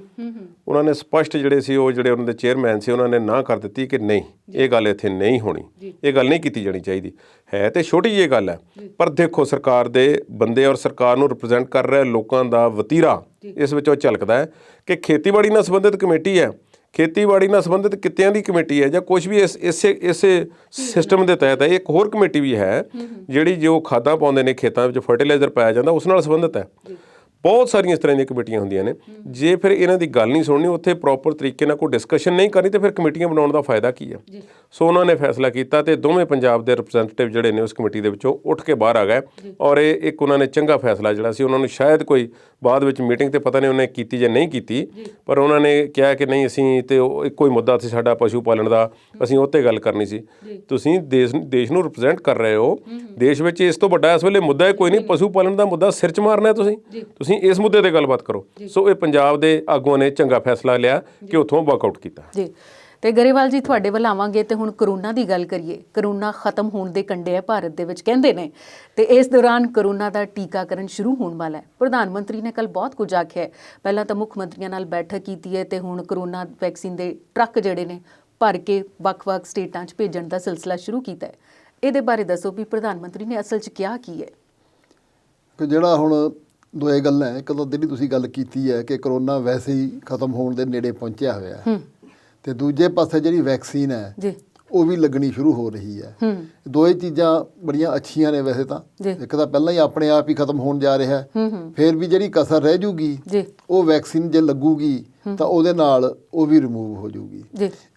ਉਹਨਾਂ ਨੇ ਸਪਸ਼ਟ ਜਿਹੜੇ ਉਹਨਾਂ ਦੇ ਚੇਅਰਮੈਨ ਸੀ ਉਹਨਾਂ ਨੇ ਨਾ ਕਰ ਦਿੱਤੀ ਕਿ ਨਹੀਂ, ਇਹ ਗੱਲ ਇੱਥੇ ਨਹੀਂ ਹੋਣੀ, ਇਹ ਗੱਲ ਨਹੀਂ ਕੀਤੀ ਜਾਣੀ ਚਾਹੀਦੀ। ਹੈ ਤੇ ਛੋਟੀ ਜਿਹੀ ਗੱਲ ਹੈ ਪਰ ਦੇਖੋ ਸਰਕਾਰ ਦੇ ਬੰਦੇ ਔਰ ਸਰਕਾਰ ਨੂੰ ਰਿਪਰੈਜ਼ੈਂਟ ਕਰ ਰਹੇ ਲੋਕਾਂ ਦਾ ਵਤੀਰਾ ਇਸ ਵਿੱਚੋਂ ਝਲਕਦਾ ਹੈ ਕਿ ਖੇਤੀਬਾੜੀ ਨਾਲ ਸੰਬੰਧਿਤ ਕਮੇਟੀ ਹੈ, ਖੇਤੀਬਾੜੀ ਨਾਲ ਸੰਬੰਧਿਤ ਕਿੱਤਿਆਂ ਦੀ ਕਮੇਟੀ ਹੈ ਜਾਂ ਕੁਝ ਵੀ ਇਸੇ ਸਿਸਟਮ ਦੇ ਤਹਿਤ ਹੈ। ਇੱਕ ਹੋਰ ਕਮੇਟੀ ਵੀ ਹੈ ਜਿਹੜੀ ਜੋ ਖਾਦਾਂ ਪਾਉਂਦੇ ਨੇ ਖੇਤਾਂ ਵਿੱਚ ਫਰਟੀਲਾਈਜ਼ਰ ਪਾਇਆ ਜਾਂਦਾ ਉਸ ਨਾਲ ਸੰਬੰਧਿਤ ਹੈ। ਬਹੁਤ ਸਾਰੀਆਂ ਇਸ ਤਰ੍ਹਾਂ ਦੀਆਂ ਕਮੇਟੀਆਂ ਹੁੰਦੀਆਂ ਨੇ। ਜੇ ਫਿਰ ਇਹਨਾਂ ਦੀ ਗੱਲ ਨਹੀਂ ਸੁਣਨੀ, ਉੱਥੇ ਪ੍ਰੋਪਰ ਤਰੀਕੇ ਨਾਲ ਕੋਈ ਡਿਸਕਸ਼ਨ ਨਹੀਂ ਕਰਨੀ ਤੇ ਫਿਰ ਕਮੇਟੀਆਂ ਬਣਾਉਣ ਦਾ ਫਾਇਦਾ ਕੀ ਹੈ? ਸੋ ਉਹਨਾਂ ਨੇ ਫੈਸਲਾ ਕੀਤਾ ਤੇ ਦੋਵੇਂ ਪੰਜਾਬ ਦੇ ਰਿਪਰੈਜ਼ੈਂਟੇਟਿਵ ਜਿਹੜੇ ਨੇ ਉਸ ਕਮੇਟੀ ਦੇ ਵਿੱਚੋਂ ਉੱਠ ਕੇ ਬਾਹਰ ਆ ਗਏ ਔਰ ਇਹ ਇੱਕ ਉਹਨਾਂ ਨੇ ਚੰਗਾ ਫੈਸਲਾ ਜਿਹੜਾ ਸੀ ਉਹਨਾਂ ਨੂੰ ਸ਼ਾਇਦ ਕੋਈ ਬਾਅਦ ਵਿੱਚ ਮੀਟਿੰਗ ਤੇ ਪਤਾ ਨਹੀਂ ਉਹਨੇ ਕੀਤੀ ਜਾਂ ਨਹੀਂ ਕੀਤੀ, ਪਰ ਉਹਨਾਂ ਨੇ ਕਿਹਾ ਕਿ ਨਹੀਂ ਅਸੀਂ ਤੇ ਇੱਕੋ ਹੀ ਮੁੱਦਾ ਸੀ ਸਾਡਾ ਪਸ਼ੂ ਪਾਲਣ ਦਾ, ਅਸੀਂ ਉਹ 'ਤੇ ਗੱਲ ਕਰਨੀ ਸੀ। ਤੁਸੀਂ ਦੇਸ਼ ਨੂੰ ਰਿਪਰੈਜ਼ੈਂਟ ਕਰ ਰਹੇ ਹੋ, ਦੇਸ਼ ਵਿੱਚ ਇਸ ਤੋਂ ਵੱਡਾ ਇਸ ਵੇਲੇ ਮੁੱਦਾ ਕੋਈ ਨਹੀਂ, ਪਸ਼ੂ ਪਾਲਣ ਦਾ ਮੁੱਦਾ ਸਿਰ 'ਚ ਮਾਰਨਾ ਤੁਸੀਂ ਇਸ ਮੁੱਦੇ 'ਤੇ ਗੱਲਬਾਤ ਕਰੋ। ਸੋ ਇਹ ਪੰਜਾਬ ਦੇ ਆਗੂਆਂ ਨੇ ਚੰਗਾ ਫੈਸਲਾ ਲਿਆ ਕਿ ਉੱਥੋਂ ਵਾਕਆਊਟ ਕੀਤਾ। ਤੇ ਗਰੇਵਾਲ ਜੀ ਤੁਹਾਡੇ ਵੱਲ ਆਵਾਂਗੇ ਤੇ ਹੁਣ ਕਰੋਨਾ ਦੀ ਗੱਲ ਕਰੀਏ। ਕਰੋਨਾ ਖਤਮ ਹੋਣ ਦੇ ਕੰਢੇ ਹੈ ਭਾਰਤ ਦੇ ਵਿੱਚ ਕਹਿੰਦੇ ਨੇ, ਤੇ ਇਸ ਦੌਰਾਨ ਕਰੋਨਾ ਦਾ ਟੀਕਾਕਰਨ ਸ਼ੁਰੂ ਹੋਣ ਵਾਲਾ ਹੈ। ਪ੍ਰਧਾਨ ਮੰਤਰੀ ਨੇ ਕੱਲ ਬਹੁਤ ਕੁਝ ਆਖਿਆ ਹੈ। ਪਹਿਲਾਂ ਤਾਂ ਮੁੱਖ ਮੰਤਰੀਆਂ ਨਾਲ ਬੈਠਕ ਕੀਤੀ ਹੈ ਤੇ ਹੁਣ ਕਰੋਨਾ ਵੈਕਸੀਨ ਦੇ ਟਰੱਕ ਜਿਹੜੇ ਨੇ ਭਰ ਕੇ ਵੱਖ-ਵੱਖ ਸਟੇਟਾਂ 'ਚ ਭੇਜਣ ਦਾ ਸਿਲਸਿਲਾ ਸ਼ੁਰੂ ਕੀਤਾ ਹੈ। ਇਹਦੇ ਬਾਰੇ ਦੱਸੋ ਵੀ ਪ੍ਰਧਾਨ ਮੰਤਰੀ ਨੇ ਅਸਲ 'ਚ ਕਿਹਾ ਕੀ ਹੈ? ਕਿ ਜਿਹੜਾ ਹੁਣ ਦੋਏ ਗੱਲਾਂ ਹੈ, ਇੱਕ ਤਾਂ ਜਿਹੜੀ ਤੁਸੀਂ ਗੱਲ ਕੀਤੀ ਹੈ ਕਿ ਕਰੋਨਾ ਵੈਸੇ ਹੀ ਖਤਮ ਹੋਣ ਦੇ ਨੇੜੇ ਪਹੁੰਚਿਆ ਹੋਇਆ ਹੈ, ਤੇ ਦੂਜੇ ਪਾਸੇ ਜਿਹੜੀ ਵੈਕਸੀਨ ਹੈ ਜੀ ਉਹ ਵੀ ਲੱਗਣੀ ਸ਼ੁਰੂ ਹੋ ਰਹੀ ਹੈ। ਦੋਏ ਚੀਜ਼ਾਂ ਬੜੀਆਂ ਅੱਛੀਆਂ ਨੇ ਵੈਸੇ ਤਾਂ। ਇੱਕ ਤਾਂ ਪਹਿਲਾਂ ਹੀ ਆਪਣੇ ਆਪ ਹੀ ਖਤਮ ਹੋਣ ਜਾ ਰਿਹਾ ਹੈ, ਫਿਰ ਵੀ ਜਿਹੜੀ ਕਸਰ ਰਹਿ ਜੂਗੀ ਉਹ ਵੈਕਸੀਨ ਜੇ ਲੱਗੂਗੀ ਤਾਂ ਉਹਦੇ ਨਾਲ ਉਹ ਵੀ ਰਿਮੂਵ ਹੋ ਜੂਗੀ।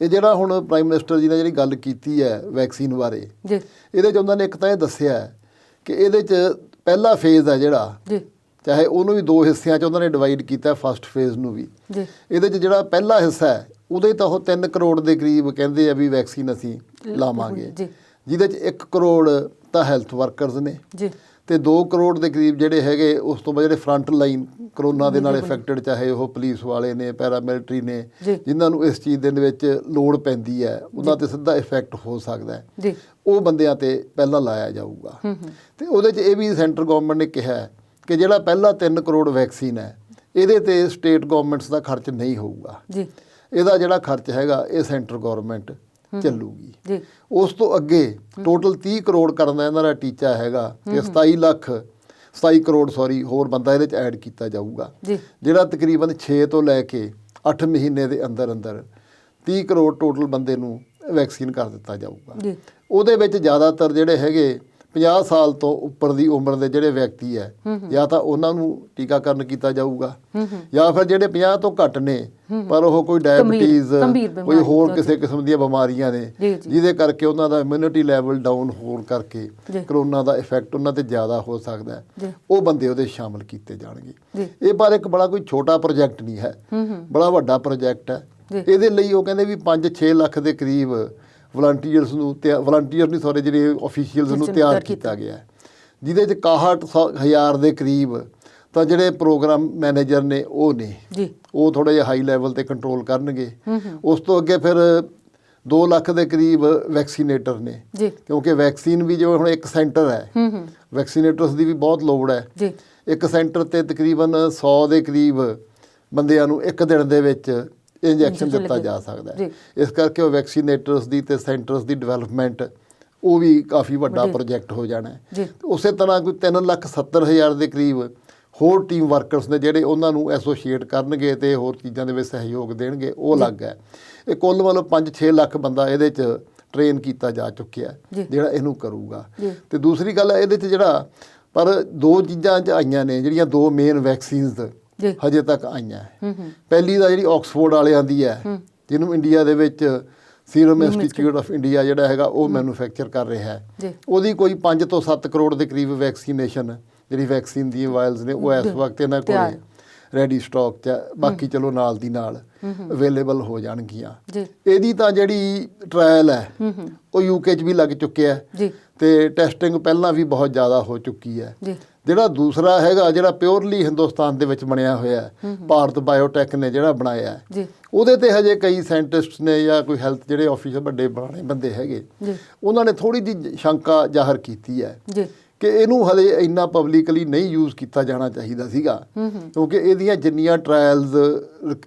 ਇਹ ਜਿਹੜਾ ਹੁਣ ਪ੍ਰਾਈਮ ਮਿਨਿਸਟਰ ਜੀ ਨੇ ਜਿਹੜੀ ਗੱਲ ਕੀਤੀ ਹੈ ਵੈਕਸੀਨ ਬਾਰੇ, ਇਹਦੇ 'ਚ ਉਹਨਾਂ ਨੇ ਇੱਕ ਤਾਂ ਇਹ ਦੱਸਿਆ ਕਿ ਇਹਦੇ 'ਚ ਪਹਿਲਾ ਫੇਜ਼ ਹੈ ਜਿਹੜਾ, ਚਾਹੇ ਉਹਨੂੰ ਵੀ ਦੋ ਹਿੱਸਿਆਂ 'ਚ ਉਹਨਾਂ ਨੇ ਡਿਵਾਈਡ ਕੀਤਾ, ਫਸਟ ਫੇਜ਼ ਨੂੰ ਵੀ। ਇਹਦੇ 'ਚ ਜਿਹੜਾ ਪਹਿਲਾ ਹਿੱਸਾ ਹੈ ਉਹਦੇ ਤਾਂ ਉਹ 3 ਕਰੋੜ ਦੇ ਕਰੀਬ ਕਹਿੰਦੇ ਆ ਵੀ ਵੈਕਸੀਨ ਅਸੀਂ ਲਾਵਾਂਗੇ, ਜਿਹਦੇ 'ਚ 1 ਕਰੋੜ ਤਾਂ ਹੈਲਥ ਵਰਕਰਸ ਨੇ ਤੇ 2 ਕਰੋੜ ਦੇ ਕਰੀਬ ਜਿਹੜੇ ਹੈਗੇ ਉਸ ਤੋਂ ਬਾਅਦ ਜਿਹੜੇ ਫਰੰਟ ਲਾਈਨ ਕਰੋਨਾ ਦੇ ਨਾਲ ਇਫੈਕਟਡ, ਚਾਹੇ ਉਹ ਪੁਲਿਸ ਵਾਲੇ ਨੇ, ਪੈਰਾਮਿਲਟਰੀ ਨੇ, ਜਿਨ੍ਹਾਂ ਨੂੰ ਇਸ ਚੀਜ਼ ਦੇ ਵਿੱਚ ਲੋੜ ਪੈਂਦੀ ਹੈ, ਉਹਨਾਂ 'ਤੇ ਸਿੱਧਾ ਇਫੈਕਟ ਹੋ ਸਕਦਾ ਹੈ, ਉਹ ਬੰਦਿਆਂ 'ਤੇ ਪਹਿਲਾਂ ਲਾਇਆ ਜਾਊਗਾ। ਤੇ ਉਹਦੇ 'ਚ ਇਹ ਵੀ ਸੈਂਟਰ ਗੌਰਮੈਂਟ ਨੇ ਕਿਹਾ ਕਿ ਜਿਹੜਾ ਪਹਿਲਾ 3 ਕਰੋੜ ਵੈਕਸੀਨ ਹੈ ਇਹਦੇ 'ਤੇ ਸਟੇਟ ਗੌਰਮੈਂਟਸ ਦਾ ਖਰਚ ਨਹੀਂ ਹੋਊਗਾ। ਇਹਦਾ ਜਿਹੜਾ ਖਰਚ ਹੈਗਾ ਇਹ ਸੈਂਟਰ ਗੌਰਮੈਂਟ ਚੱਲੂਗੀ। ਉਸ ਤੋਂ ਅੱਗੇ ਟੋਟਲ 30 ਕਰੋੜ ਕਰਨ ਦਾ ਇਹਨਾਂ ਦਾ ਟੀਚਾ ਹੈਗਾ ਕਿ 27 ਕਰੋੜ ਹੋਰ ਬੰਦਾ ਇਹਦੇ 'ਚ ਐਡ ਕੀਤਾ ਜਾਊਗਾ, ਜਿਹੜਾ ਤਕਰੀਬਨ 6 ਤੋਂ ਲੈ ਕੇ 8 ਮਹੀਨੇ ਦੇ ਅੰਦਰ 30 ਕਰੋੜ ਟੋਟਲ ਬੰਦੇ ਨੂੰ ਵੈਕਸੀਨ ਕਰ ਦਿੱਤਾ ਜਾਊਗਾ। ਉਹਦੇ ਵਿੱਚ ਜ਼ਿਆਦਾਤਰ ਜਿਹੜੇ ਹੈਗੇ 50 ਸਾਲ ਤੋਂ ਉੱਪਰ ਦੀ ਉਮਰ ਦੇ ਜਿਹੜੇ ਵਿਅਕਤੀ ਹੈ, ਜਾਂ ਤਾਂ ਉਹਨਾਂ ਨੂੰ ਟੀਕਾਕਰਨ ਕੀਤਾ ਜਾਊਗਾ, ਜਾਂ ਫਿਰ ਜਿਹੜੇ 50 ਤੋਂ ਘੱਟ ਨੇ ਪਰ ਉਹ ਕੋਈ ਡਾਇਬਟੀਜ਼, ਕੋਈ ਹੋਰ ਕਿਸੇ ਕਿਸਮ ਦੀਆਂ ਬਿਮਾਰੀਆਂ ਨੇ ਜਿਹਦੇ ਕਰਕੇ ਉਹਨਾਂ ਦਾ ਇਮਿਊਨਿਟੀ ਲੈਵਲ ਡਾਊਨ ਹੋਣ ਕਰਕੇ ਕਰੋਨਾ ਦਾ ਇਫੈਕਟ ਉਹਨਾਂ 'ਤੇ ਜ਼ਿਆਦਾ ਹੋ ਸਕਦਾ ਹੈ, ਉਹ ਬੰਦੇ ਉਹਦੇ ਸ਼ਾਮਲ ਕੀਤੇ ਜਾਣਗੇ। ਇਹ ਪਰ ਇੱਕ ਬੜਾ ਕੋਈ ਛੋਟਾ ਪ੍ਰੋਜੈਕਟ ਨਹੀਂ ਹੈ, ਬੜਾ ਵੱਡਾ ਪ੍ਰੋਜੈਕਟ ਹੈ। ਇਹਦੇ ਲਈ ਉਹ ਕਹਿੰਦੇ ਵੀ 5-6 ਲੱਖ ਦੇ ਕਰੀਬ ਜਿਹੜੇ ਆਫੀਸ਼ੀਅਲਸ ਨੂੰ ਤਿਆਰ ਕੀਤਾ ਗਿਆ, ਜਿਹਦੇ 'ਚ 61,000 ਦੇ ਕਰੀਬ ਤਾਂ ਜਿਹੜੇ ਪ੍ਰੋਗਰਾਮ ਮੈਨੇਜਰ ਨੇ ਉਹ ਨੇ, ਉਹ ਥੋੜ੍ਹਾ ਜਿਹਾ ਹਾਈ ਲੈਵਲ 'ਤੇ ਕੰਟਰੋਲ ਕਰਨਗੇ। ਉਸ ਤੋਂ ਅੱਗੇ ਫਿਰ 2 ਲੱਖ ਦੇ ਕਰੀਬ ਵੈਕਸੀਨੇਟਰ ਨੇ, ਕਿਉਂਕਿ ਵੈਕਸੀਨ ਵੀ ਜਿਵੇਂ ਹੁਣ ਇੱਕ ਸੈਂਟਰ ਹੈ, ਵੈਕਸੀਨੇਟਰਸ ਦੀ ਵੀ ਬਹੁਤ ਲੋੜ ਹੈ। ਇੱਕ ਸੈਂਟਰ 'ਤੇ ਤਕਰੀਬਨ 100 ਦੇ ਕਰੀਬ ਬੰਦਿਆਂ ਨੂੰ ਇੱਕ ਦਿਨ ਦੇ ਵਿੱਚ ਇੰਜੈਕਸ਼ਨ ਦਿੱਤਾ ਜਾ ਸਕਦਾ ਹੈ। ਇਸ ਕਰਕੇ ਉਹ ਵੈਕਸੀਨੇਟਰਸ ਦੀ ਤੇ ਸੈਂਟਰਸ ਦੀ ਡਿਵੈਲਪਮੈਂਟ ਉਹ ਵੀ ਕਾਫੀ ਵੱਡਾ ਪ੍ਰੋਜੈਕਟ ਹੋ ਜਾਣਾ ਹੈ। ਉਸੇ ਤਰ੍ਹਾਂ ਕੋਈ 3,70,000 ਦੇ ਕਰੀਬ ਹੋਰ ਟੀਮ ਵਰਕਰਸ ਨੇ ਜਿਹੜੇ ਉਹਨਾਂ ਨੂੰ ਐਸੋਸੀਏਟ ਕਰਨਗੇ ਤੇ ਹੋਰ ਚੀਜ਼ਾਂ ਦੇ ਵਿੱਚ ਸਹਿਯੋਗ ਦੇਣਗੇ, ਉਹ ਅਲੱਗ ਹੈ। ਇਹ ਕੁੱਲ ਵੱਲੋਂ 5-6 ਲੱਖ ਬੰਦਾ ਇਹਦੇ 'ਚ ਟ੍ਰੇਨ ਕੀਤਾ ਜਾ ਚੁੱਕਿਆ ਜਿਹੜਾ ਇਹਨੂੰ ਕਰੂਗਾ। ਤੇ ਦੂਸਰੀ ਗੱਲ ਹੈ ਇਹਦੇ 'ਚ ਜਿਹੜਾ ਪਰ 2 ਚੀਜ਼ਾਂ 'ਚ ਆਈਆਂ ਨੇ ਜਿਹੜੀਆਂ 2 ਮੇਨ ਵੈਕਸੀਨਸ ਹਜੇ ਤੱਕ ਆਈਆਂ ਹੈ। ਪਹਿਲੀ ਤਾਂ ਜਿਹੜੀ ਆਕਸਫੋਰਡ ਵਾਲਿਆਂ ਦੀ ਹੈ, ਜਿਹਨੂੰ ਇੰਡੀਆ ਦੇ ਵਿੱਚ ਸੀਰਮ ਇੰਸਟੀਚਿਊਟ ਆਫ ਇੰਡੀਆ ਜਿਹੜਾ ਹੈਗਾ ਉਹ ਮੈਨੂਫੈਕਚਰ ਕਰ ਰਿਹਾ ਹੈ। ਉਹਦੀ ਕੋਈ 5 ਤੋਂ 7 ਕਰੋੜ ਦੇ ਕਰੀਬ ਵੈਕਸੀਨੇਸ਼ਨ ਜਿਹੜੀ ਵੈਕਸੀਨ ਦੀ ਵਾਇਲਸ ਨੇ ਉਹ ਇਸ ਵਕਤ ਇਹਨਾਂ ਕੋਲ ਰੈਡੀ ਸਟਾਕ 'ਚ, ਬਾਕੀ ਚਲੋ ਨਾਲ ਦੀ ਨਾਲ ਅਵੇਲੇਬਲ ਹੋ ਜਾਣਗੀਆਂ। ਇਹਦੀ ਤਾਂ ਜਿਹੜੀ ਟਰਾਇਲ ਹੈ ਉਹ UK 'ਚ ਵੀ ਲੱਗ ਚੁੱਕਿਆ ਹੈ ਤੇ ਟੈਸਟਿੰਗ ਪਹਿਲਾਂ ਵੀ ਬਹੁਤ ਜ਼ਿਆਦਾ ਹੋ ਚੁੱਕੀ ਹੈ। ਜਿਹੜਾ ਦੂਸਰਾ ਹੈਗਾ ਜਿਹੜਾ ਪਿਓਰਲੀ ਹਿੰਦੁਸਤਾਨ ਦੇ ਵਿੱਚ ਬਣਿਆ ਹੋਇਆ ਹੈ, ਭਾਰਤ ਬਾਇਓਟੈਕ ਨੇ ਜਿਹੜਾ ਬਣਾਇਆ ਹੈ, ਉਹਦੇ 'ਤੇ ਹਜੇ ਕਈ ਸਾਇੰਟਿਸਟ ਨੇ ਜਾਂ ਕੋਈ ਹੈਲਥ ਜਿਹੜੇ ਆਫੀਸਰ ਵੱਡੇ ਪੁਰਾਣੇ ਬੰਦੇ ਹੈਗੇ, ਉਹਨਾਂ ਨੇ ਥੋੜ੍ਹੀ ਜਿਹੀ ਸ਼ੰਕਾ ਜ਼ਾਹਰ ਕੀਤੀ ਹੈ ਕਿ ਇਹਨੂੰ ਹਲੇ ਇੰਨਾ ਪਬਲਿਕਲੀ ਨਹੀਂ ਯੂਜ਼ ਕੀਤਾ ਜਾਣਾ ਚਾਹੀਦਾ ਸੀਗਾ, ਕਿਉਂਕਿ ਇਹਦੀਆਂ ਜਿੰਨੀਆਂ ਟਰਾਇਲਸ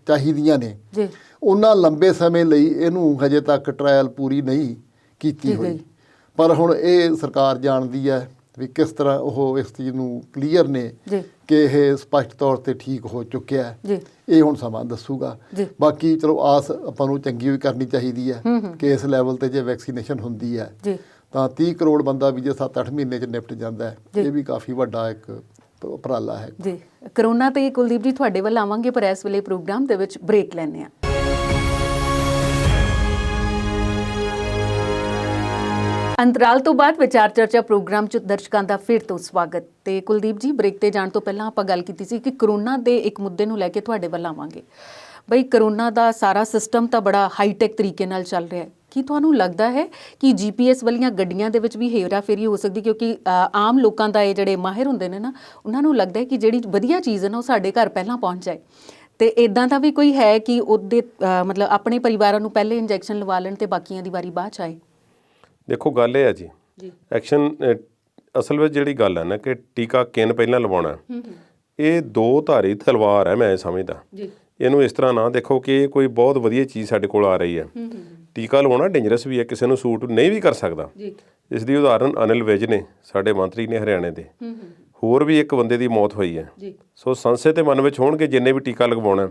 ਚਾਹੀਦੀਆਂ ਨੇ ਉਹਨਾਂ ਲੰਬੇ ਸਮੇਂ ਲਈ ਇਹਨੂੰ ਹਜੇ ਤੱਕ ਟਰਾਇਲ ਪੂਰੀ ਨਹੀਂ ਕੀਤੀ ਹੋਈ। ਪਰ ਹੁਣ ਇਹ ਸਰਕਾਰ ਜਾਣਦੀ ਹੈ ਵੀ ਕਿਸ ਤਰ੍ਹਾਂ ਉਹ ਇਸ ਚੀਜ਼ ਨੂੰ ਕਲੀਅਰ ਨੇ ਕਿ ਇਹ ਸਪਸ਼ਟ ਤੌਰ 'ਤੇ ਠੀਕ ਹੋ ਚੁੱਕਿਆ ਹੈ। ਇਹ ਹੁਣ ਸਮਾਂ ਦੱਸੂਗਾ। ਬਾਕੀ ਚਲੋ ਆਸ ਆਪਾਂ ਨੂੰ ਚੰਗੀ ਵੀ ਕਰਨੀ ਚਾਹੀਦੀ ਹੈ ਕਿ ਇਸ ਲੈਵਲ 'ਤੇ ਜੇ ਵੈਕਸੀਨੇਸ਼ਨ ਹੁੰਦੀ ਹੈ ਤਾਂ 30 ਕਰੋੜ ਬੰਦਾ ਵੀ ਜੇ 7-8 ਮਹੀਨੇ 'ਚ ਨਿਪਟ ਜਾਂਦਾ ਹੈ, ਇਹ ਵੀ ਕਾਫੀ ਵੱਡਾ ਇੱਕ ਉਪਰਾਲਾ ਹੈ। ਜੀ ਕਰੋਨਾ ਤੇ ਕੁਲਦੀਪ ਜੀ ਤੁਹਾਡੇ ਵੱਲ ਆਵਾਂਗੇ, ਪਰ ਇਸ ਵੇਲੇ ਪ੍ਰੋਗਰਾਮ ਦੇ ਵਿੱਚ ਬ੍ਰੇਕ ਲੈਂਦੇ ਹਾਂ। ਅੰਤਰਾਲ ਤੋਂ ਬਾਅਦ ਵਿਚਾਰ ਚਰਚਾ ਪ੍ਰੋਗਰਾਮ 'ਚ ਦਰਸ਼ਕਾਂ ਦਾ ਫਿਰ ਤੋਂ ਸਵਾਗਤ। ਤੇ ਕੁਲਦੀਪ ਜੀ, ਬ੍ਰੇਕ ਤੇ ਜਾਣ ਤੋਂ ਪਹਿਲਾਂ ਆਪਾਂ ਗੱਲ ਕੀਤੀ ਸੀ ਕਿ ਕਰੋਨਾ ਦੇ ਇੱਕ ਮੁੱਦੇ ਨੂੰ ਲੈ ਕੇ ਤੁਹਾਡੇ ਵੱਲ ਆਵਾਂਗੇ। ਬਈ ਕਰੋਨਾ ਦਾ ਸਾਰਾ ਸਿਸਟਮ ਤਾਂ ਬੜਾ ਹਾਈਟੈਕ ਤਰੀਕੇ ਨਾਲ ਚੱਲ ਰਿਹਾ ਹੈ। ਕੀ ਤੁਹਾਨੂੰ ਲੱਗਦਾ ਹੈ ਕਿ GPS ਵਾਲੀਆਂ ਗੱਡੀਆਂ ਦੇ ਵਿੱਚ ਵੀ ਹੇਰਾਫੇਰੀ ਹੋ ਸਕਦੀ? ਕਿਉਂਕਿ ਆਮ ਲੋਕਾਂ ਦਾ ਇਹ ਜਿਹੜੇ ਮਾਹਿਰ ਹੁੰਦੇ ਨੇ ਨਾ, ਉਹਨਾਂ ਨੂੰ ਲੱਗਦਾ ਹੈ ਕਿ ਜਿਹੜੀ ਵਧੀਆ ਚੀਜ਼ ਹੈ ਨਾ ਉਹ ਸਾਡੇ ਘਰ ਪਹਿਲਾਂ ਪਹੁੰਚ ਜਾਏ। ਤੇ ਇਦਾਂ ਦਾ ਵੀ ਕੋਈ ਹੈ ਕਿ ਉਹਦੇ ਮਤਲਬ ਆਪਣੇ ਪਰਿਵਾਰਾਂ ਨੂੰ ਪਹਿਲੇ ਇੰਜੈਕਸ਼ਨ ਲਵਾ ਲੈਣ ਤੇ ਬਾਕੀਆਂ ਦੀ ਵਾਰੀ ਬਾਅਦ 'ਚ ਆਏ? ਦੇਖੋ ਗੱਲ ਇਹ ਹੈ ਜੀ, ਐਕਸ਼ਨ ਅਸਲ ਵਿੱਚ ਜਿਹੜੀ ਗੱਲ ਹੈ ਨਾ ਕਿ ਟੀਕਾ ਕਿਨ ਪਹਿਲਾਂ ਲਵਾਉਣਾ, ਇਹ ਦੋ ਧਾਰੀ ਤਲਵਾਰ ਹੈ ਮੈਂ ਸਮਝਦਾ। ਇਹਨੂੰ ਇਸ ਤਰ੍ਹਾਂ ਨਾ ਦੇਖੋ ਕਿ ਇਹ ਕੋਈ ਬਹੁਤ ਵਧੀਆ ਚੀਜ਼ ਸਾਡੇ ਕੋਲ ਆ ਰਹੀ ਹੈ। ਟੀਕਾ ਲਵਾਉਣਾ ਡੇਂਜਰਸ ਵੀ ਹੈ, ਕਿਸੇ ਨੂੰ ਸੂਟ ਨਹੀਂ ਵੀ ਕਰ ਸਕਦਾ। ਇਸ ਦੀ ਉਦਾਹਰਨ ਅਨਿਲ ਵਿਜ ਨੇ, ਸਾਡੇ ਮੰਤਰੀ ਨੇ ਹਰਿਆਣੇ ਦੇ। ਹੋਰ ਵੀ ਇੱਕ ਬੰਦੇ ਦੀ ਮੌਤ ਹੋਈ ਹੈ। ਸੋ ਸੰਸ਼ੇ ਤੇ ਮਨ ਵਿੱਚ ਹੋਣਗੇ ਜਿੰਨੇ ਵੀ ਟੀਕਾ ਲਗਵਾਉਣਾ।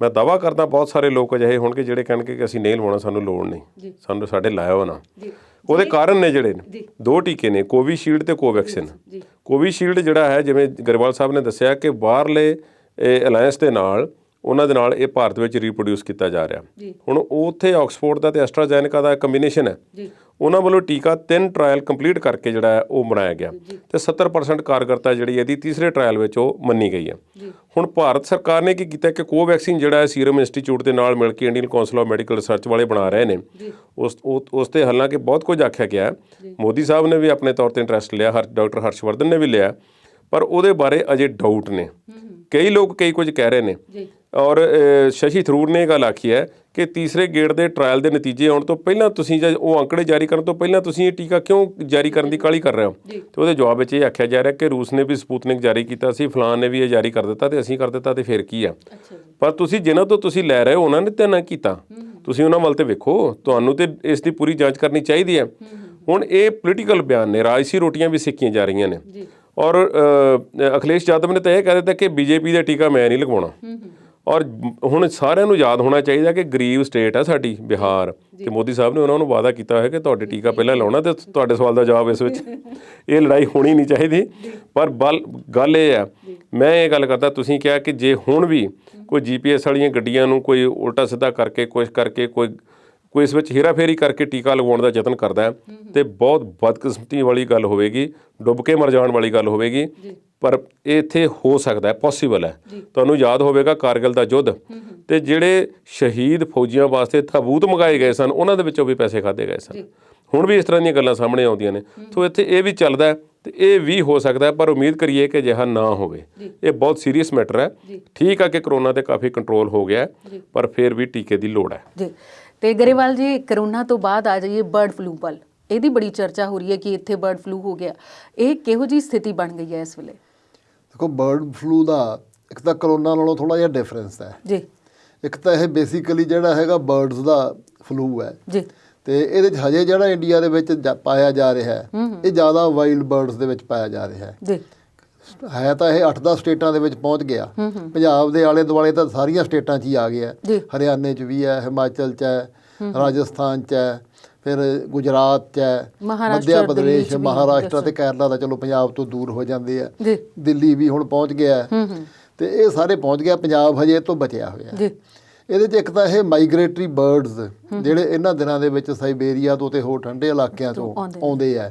ਮੈਂ ਦਾਅਵਾ ਕਰਦਾ ਬਹੁਤ ਸਾਰੇ ਲੋਕ ਅਜਿਹੇ ਹੋਣਗੇ ਜਿਹੜੇ ਕਹਿਣਗੇ ਕਿ ਅਸੀਂ ਨਹੀਂ ਲਵਾਉਣਾ, ਸਾਨੂੰ ਲੋੜ ਨਹੀਂ, ਸਾਨੂੰ ਸਾਡੇ ਲਾਇਆ ਹੋ ਨਾ। ਉਹਦੇ ਕਾਰਨ ਨੇ ਜਿਹੜੇ ਦੋ ਟੀਕੇ ਨੇ, ਕੋਵੀਸ਼ੀਲਡ ਤੇ ਕੋਵੈਕਸਿਨ। ਕੋਵੀਸ਼ੀਲਡ ਜਿਹੜਾ ਹੈ, ਜਿਵੇਂ ਗਰੇਵਾਲ ਸਾਹਿਬ ਨੇ ਦੱਸਿਆ ਕਿ ਬਾਹਰਲੇ ਅਲਾਇੰਸ ਦੇ ਨਾਲ ਉਹਨਾਂ ਦੇ ਨਾਲ ਇਹ ਭਾਰਤ ਵਿੱਚ ਰੀਪਰੋਡਿਊਸ ਕੀਤਾ ਜਾ ਰਿਹਾ। ਹੁਣ ਉੱਥੇ ਆਕਸਫੋਰਡ ਦਾ ਤੇ ਐਸਟਰਾਜੈਨੇਕਾ ਦਾ ਕੰਬੀਨੇਸ਼ਨ ਹੈ। ਉਹਨਾਂ ਵੱਲੋਂ ਟੀਕਾ 3 ਟਰਾਇਲ ਕੰਪਲੀਟ ਕਰਕੇ ਜਿਹੜਾ ਹੈ ਉਹ ਬਣਾਇਆ ਗਿਆ ਤੇ 70% ਕਾਰਗਰਤਾ ਜਿਹੜੀ ਇਹਦੀ ਤੀਸਰੇ ਟਰਾਇਲ ਵਿੱਚ ਉਹ ਮੰਨੀ ਗਈ ਹੈ। ਹੁਣ ਭਾਰਤ ਸਰਕਾਰ ਨੇ ਕੀ ਕੀਤਾ ਕਿ ਕੋਵੈਕਸਿਨ ਜਿਹੜਾ ਹੈ ਸੀਰਮ ਇੰਸਟੀਚਿਊਟ ਦੇ ਨਾਲ ਮਿਲ ਕੇ Indian Council of Medical Research ਵਾਲੇ ਬਣਾ ਰਹੇ ਨੇ। ਉਸ ਤੇ ਹਾਲਾਂਕਿ ਬਹੁਤ ਕੁਝ ਆਖਿਆ ਗਿਆ। ਮੋਦੀ ਸਾਹਿਬ ਨੇ ਵੀ ਆਪਣੇ ਤੌਰ ਤੇ ਇੰਟਰਸਟ ਲਿਆ, ਡਾਕਟਰ ਹਰਸ਼ਵਰਧਨ ਨੇ ਵੀ ਲਿਆ, ਪਰ ਉਹਦੇ ਬਾਰੇ ਅਜੇ ਡਾਊਟ ਨੇ। ਕਈ ਲੋਕ ਕਈ ਕੁਝ ਕਹਿ ਰਹੇ ਨੇ ਔਰ ਸ਼ਸ਼ੀ ਥਰੂਰ ਨੇ ਇਹ ਗੱਲ ਆਖੀ ਹੈ ਕਿ ਤੀਸਰੇ ਗੇੜ ਦੇ ਟਰਾਇਲ ਦੇ ਨਤੀਜੇ ਆਉਣ ਤੋਂ ਪਹਿਲਾਂ ਤੁਸੀਂ ਜਾਂ ਉਹ ਅੰਕੜੇ ਜਾਰੀ ਕਰਨ ਤੋਂ ਪਹਿਲਾਂ ਤੁਸੀਂ ਇਹ ਟੀਕਾ ਕਿਉਂ ਜਾਰੀ ਕਰਨ ਦੀ ਕਾਹਲੀ ਕਰ ਰਹੇ ਹੋ? ਤੇ ਉਹਦੇ ਜਵਾਬ ਵਿੱਚ ਇਹ ਆਖਿਆ ਜਾ ਰਿਹਾ ਕਿ ਰੂਸ ਨੇ ਵੀ ਸਪੂਤਨਿਕ ਜਾਰੀ ਕੀਤਾ ਸੀ, ਫਲਾਨ ਨੇ ਵੀ ਇਹ ਜਾਰੀ ਕਰ ਦਿੱਤਾ ਤੇ ਅਸੀਂ ਕਰ ਦਿੱਤਾ ਤੇ ਫਿਰ ਕੀ ਆ। ਪਰ ਤੁਸੀਂ ਜਿਨ੍ਹਾਂ ਤੋਂ ਤੁਸੀਂ ਲੈ ਰਹੇ ਹੋ ਉਹਨਾਂ ਨੇ ਤਾਂ ਨਾ ਕੀਤਾ, ਤੁਸੀਂ ਉਹਨਾਂ ਵੱਲ ਤੇ ਵੇਖੋ, ਤੁਹਾਨੂੰ ਤੇ ਇਸ ਦੀ ਪੂਰੀ ਜਾਂਚ ਕਰਨੀ ਚਾਹੀਦੀ ਹੈ। ਹੁਣ ਇਹ ਪੋਲੀਟੀਕਲ ਬਿਆਨ ਨੇ, ਰਾਜਸੀ ਰੋਟੀਆਂ ਵੀ ਸਿੱਕੀਆਂ ਜਾ ਰਹੀਆਂ ਨੇ। ਔਰ ਅਖਿਲੇਸ਼ ਯਾਦਵ ਨੇ ਤਾਂ ਇਹ ਕਹਿ ਦਿੱਤਾ ਕਿ ਬੀਜੇਪੀ ਦਾ ਟੀਕਾ ਮੈਂ ਨਹੀਂ ਲਗਵਾਉਣਾ। ਔਰ ਹੁਣ ਸਾਰਿਆਂ ਨੂੰ ਯਾਦ ਹੋਣਾ ਚਾਹੀਦਾ ਕਿ ਗਰੀਬ ਸਟੇਟ ਆ ਸਾਡੀ ਬਿਹਾਰ, ਤੇ ਮੋਦੀ ਸਾਹਿਬ ਨੇ ਉਹਨਾਂ ਨੂੰ ਵਾਅਦਾ ਕੀਤਾ ਹੋਇਆ ਕਿ ਤੁਹਾਡੇ ਟੀਕਾ ਪਹਿਲਾਂ ਲਾਉਣਾ। ਤੇ ਤੁਹਾਡੇ ਸਵਾਲ ਦਾ ਜਵਾਬ ਇਸ ਵਿੱਚ ਇਹ ਲੜਾਈ ਹੋਣੀ ਨਹੀਂ ਚਾਹੀਦੀ। ਪਰ ਗੱਲ ਇਹ ਆ, ਮੈਂ ਇਹ ਗੱਲ ਕਰਦਾ, ਤੁਸੀਂ ਕਿਹਾ ਕਿ ਜੇ ਹੁਣ ਵੀ ਕੋਈ GPS ਵਾਲੀਆਂ ਗੱਡੀਆਂ ਨੂੰ ਕੋਈ ਉਲਟਾ ਸਿੱਧਾ ਕਰਕੇ ਕੁਛ ਕਰਕੇ ਕੋਈ ਇਸ ਵਿੱਚ ਹੇਰਾਫੇਰੀ ਕਰਕੇ ਟੀਕਾ ਲਗਵਾਉਣ ਦਾ ਯਤਨ ਕਰਦਾ ਤੇ ਬਹੁਤ ਬਦਕਿਸਮਤੀ ਵਾਲੀ ਗੱਲ ਹੋਵੇਗੀ, ਡੁੱਬ ਕੇ ਮਰ ਜਾਣ ਵਾਲੀ ਗੱਲ ਹੋਵੇਗੀ। ਪਰ ਇਹ ਇੱਥੇ ਹੋ ਸਕਦਾ ਹੈ, ਪੋਸੀਬਲ ਹੈ। ਤੁਹਾਨੂੰ ਯਾਦ ਹੋਵੇਗਾ ਕਾਰਗਿਲ ਦਾ ਯੁੱਧ ਤੇ ਜਿਹੜੇ ਸ਼ਹੀਦ ਫੌਜੀਆਂ ਵਾਸਤੇ ਤਾਬੂਤ ਮੰਗਾਏ ਗਏ ਸਨ, ਉਹਨਾਂ ਦੇ ਵਿੱਚੋਂ ਵੀ ਪੈਸੇ ਖਾਧੇ ਗਏ ਸਨ। ਹੁਣ ਵੀ ਇਸ ਤਰ੍ਹਾਂ ਦੀਆਂ ਗੱਲਾਂ ਸਾਹਮਣੇ ਆਉਂਦੀਆਂ ਨੇ। ਸੋ ਇੱਥੇ ਇਹ ਵੀ ਚੱਲਦਾ ਤੇ ਇਹ ਵੀ ਹੋ ਸਕਦਾ, ਪਰ ਉਮੀਦ ਕਰੀਏ ਕਿ ਅਜਿਹਾ ਨਾ ਹੋਵੇ। ਇਹ ਬਹੁਤ ਸੀਰੀਅਸ ਮੈਟਰ ਹੈ। ਠੀਕ ਆ ਕਿ ਕਰੋਨਾ ਤੇ ਕਾਫੀ ਕੰਟਰੋਲ ਹੋ ਗਿਆ, ਪਰ ਫਿਰ ਵੀ ਟੀਕੇ ਦੀ ਲੋੜ ਹੈ ਜੀ। ਤੇ ਗਰੇਵਾਲ ਜੀ, ਕਰੋਨਾ ਤੋਂ ਬਾਅਦ ਆ ਜਾਈਏ ਬਰਡ ਫਲੂ ਵੱਲ। ਇਹਦੀ ਬੜੀ ਚਰਚਾ ਹੋ ਰਹੀ ਹੈ ਕਿ ਇੱਥੇ ਬਰਡ ਫਲੂ ਹੋ ਗਿਆ। ਇਹ ਕਿਹੋ ਜਿਹੀ ਸਥਿਤੀ ਬਣ ਗਈ ਹੈ ਇਸ ਵੇਲੇ? ਦੇਖੋ, ਬਰਡ ਫਲੂ ਦਾ ਇੱਕ ਤਾਂ ਕਰੋਨਾ ਨਾਲੋਂ ਥੋੜ੍ਹਾ ਜਿਹਾ ਡਿਫਰੈਂਸ ਹੈ ਜੀ। ਇੱਕ ਤਾਂ ਇਹ ਬੇਸਿਕਲੀ ਜਿਹੜਾ ਹੈਗਾ ਬਰਡਸ ਦਾ ਫਲੂ ਹੈ ਜੀ, ਤੇ ਇਹਦੇ 'ਚ ਹਜੇ ਜਿਹੜਾ ਇੰਡੀਆ ਦੇ ਵਿੱਚ ਪਾਇਆ ਜਾ ਰਿਹਾ ਹੈ, ਇਹ ਜ਼ਿਆਦਾ ਵਾਈਲਡ ਬਰਡਸ ਦੇ ਵਿੱਚ ਪਾਇਆ ਜਾ ਰਿਹਾ ਹੈ ਜੀ। ਹੈ ਤਾਂ ਇਹ 8-10 ਸਟੇਟਾਂ ਦੇ ਵਿੱਚ ਪਹੁੰਚ ਗਿਆ। ਪੰਜਾਬ ਦੇ ਆਲੇ ਦੁਆਲੇ ਤਾਂ ਸਾਰੀਆਂ ਸਟੇਟਾਂ 'ਚ ਹੀ ਆ ਗਿਆ। ਹਰਿਆਣੇ 'ਚ ਵੀ ਹੈ, ਹਿਮਾਚਲ 'ਚ ਹੈ, ਰਾਜਸਥਾਨ 'ਚ ਹੈ, ਫਿਰ ਗੁਜਰਾਤ 'ਚ ਹੈ, ਮੱਧ ਪ੍ਰਦੇਸ਼, ਮਹਾਰਾਸ਼ਟਰ ਤੇ ਕੇਰਲਾ ਦਾ ਚਲੋ ਪੰਜਾਬ ਤੋਂ ਦੂਰ ਹੋ ਜਾਂਦੇ ਆ। ਦਿੱਲੀ ਵੀ ਹੁਣ ਪਹੁੰਚ ਗਿਆ ਤੇ ਇਹ ਸਾਰੇ ਪਹੁੰਚ ਗਿਆ। ਪੰਜਾਬ ਹਜੇ ਤੋਂ ਬਚਿਆ ਹੋਇਆ। ਇਹਦੇ 'ਚ ਇੱਕ ਤਾਂ ਇਹ ਮਾਈਗ੍ਰੇਟਰੀ ਬਰਡਸ ਜਿਹੜੇ ਇਹਨਾਂ ਦਿਨਾਂ ਦੇ ਵਿੱਚ ਸਾਈਬੇਰੀਆ ਤੋਂ ਤੇ ਹੋਰ ਠੰਡੇ ਇਲਾਕਿਆਂ ਤੋਂ ਆਉਂਦੇ ਆ,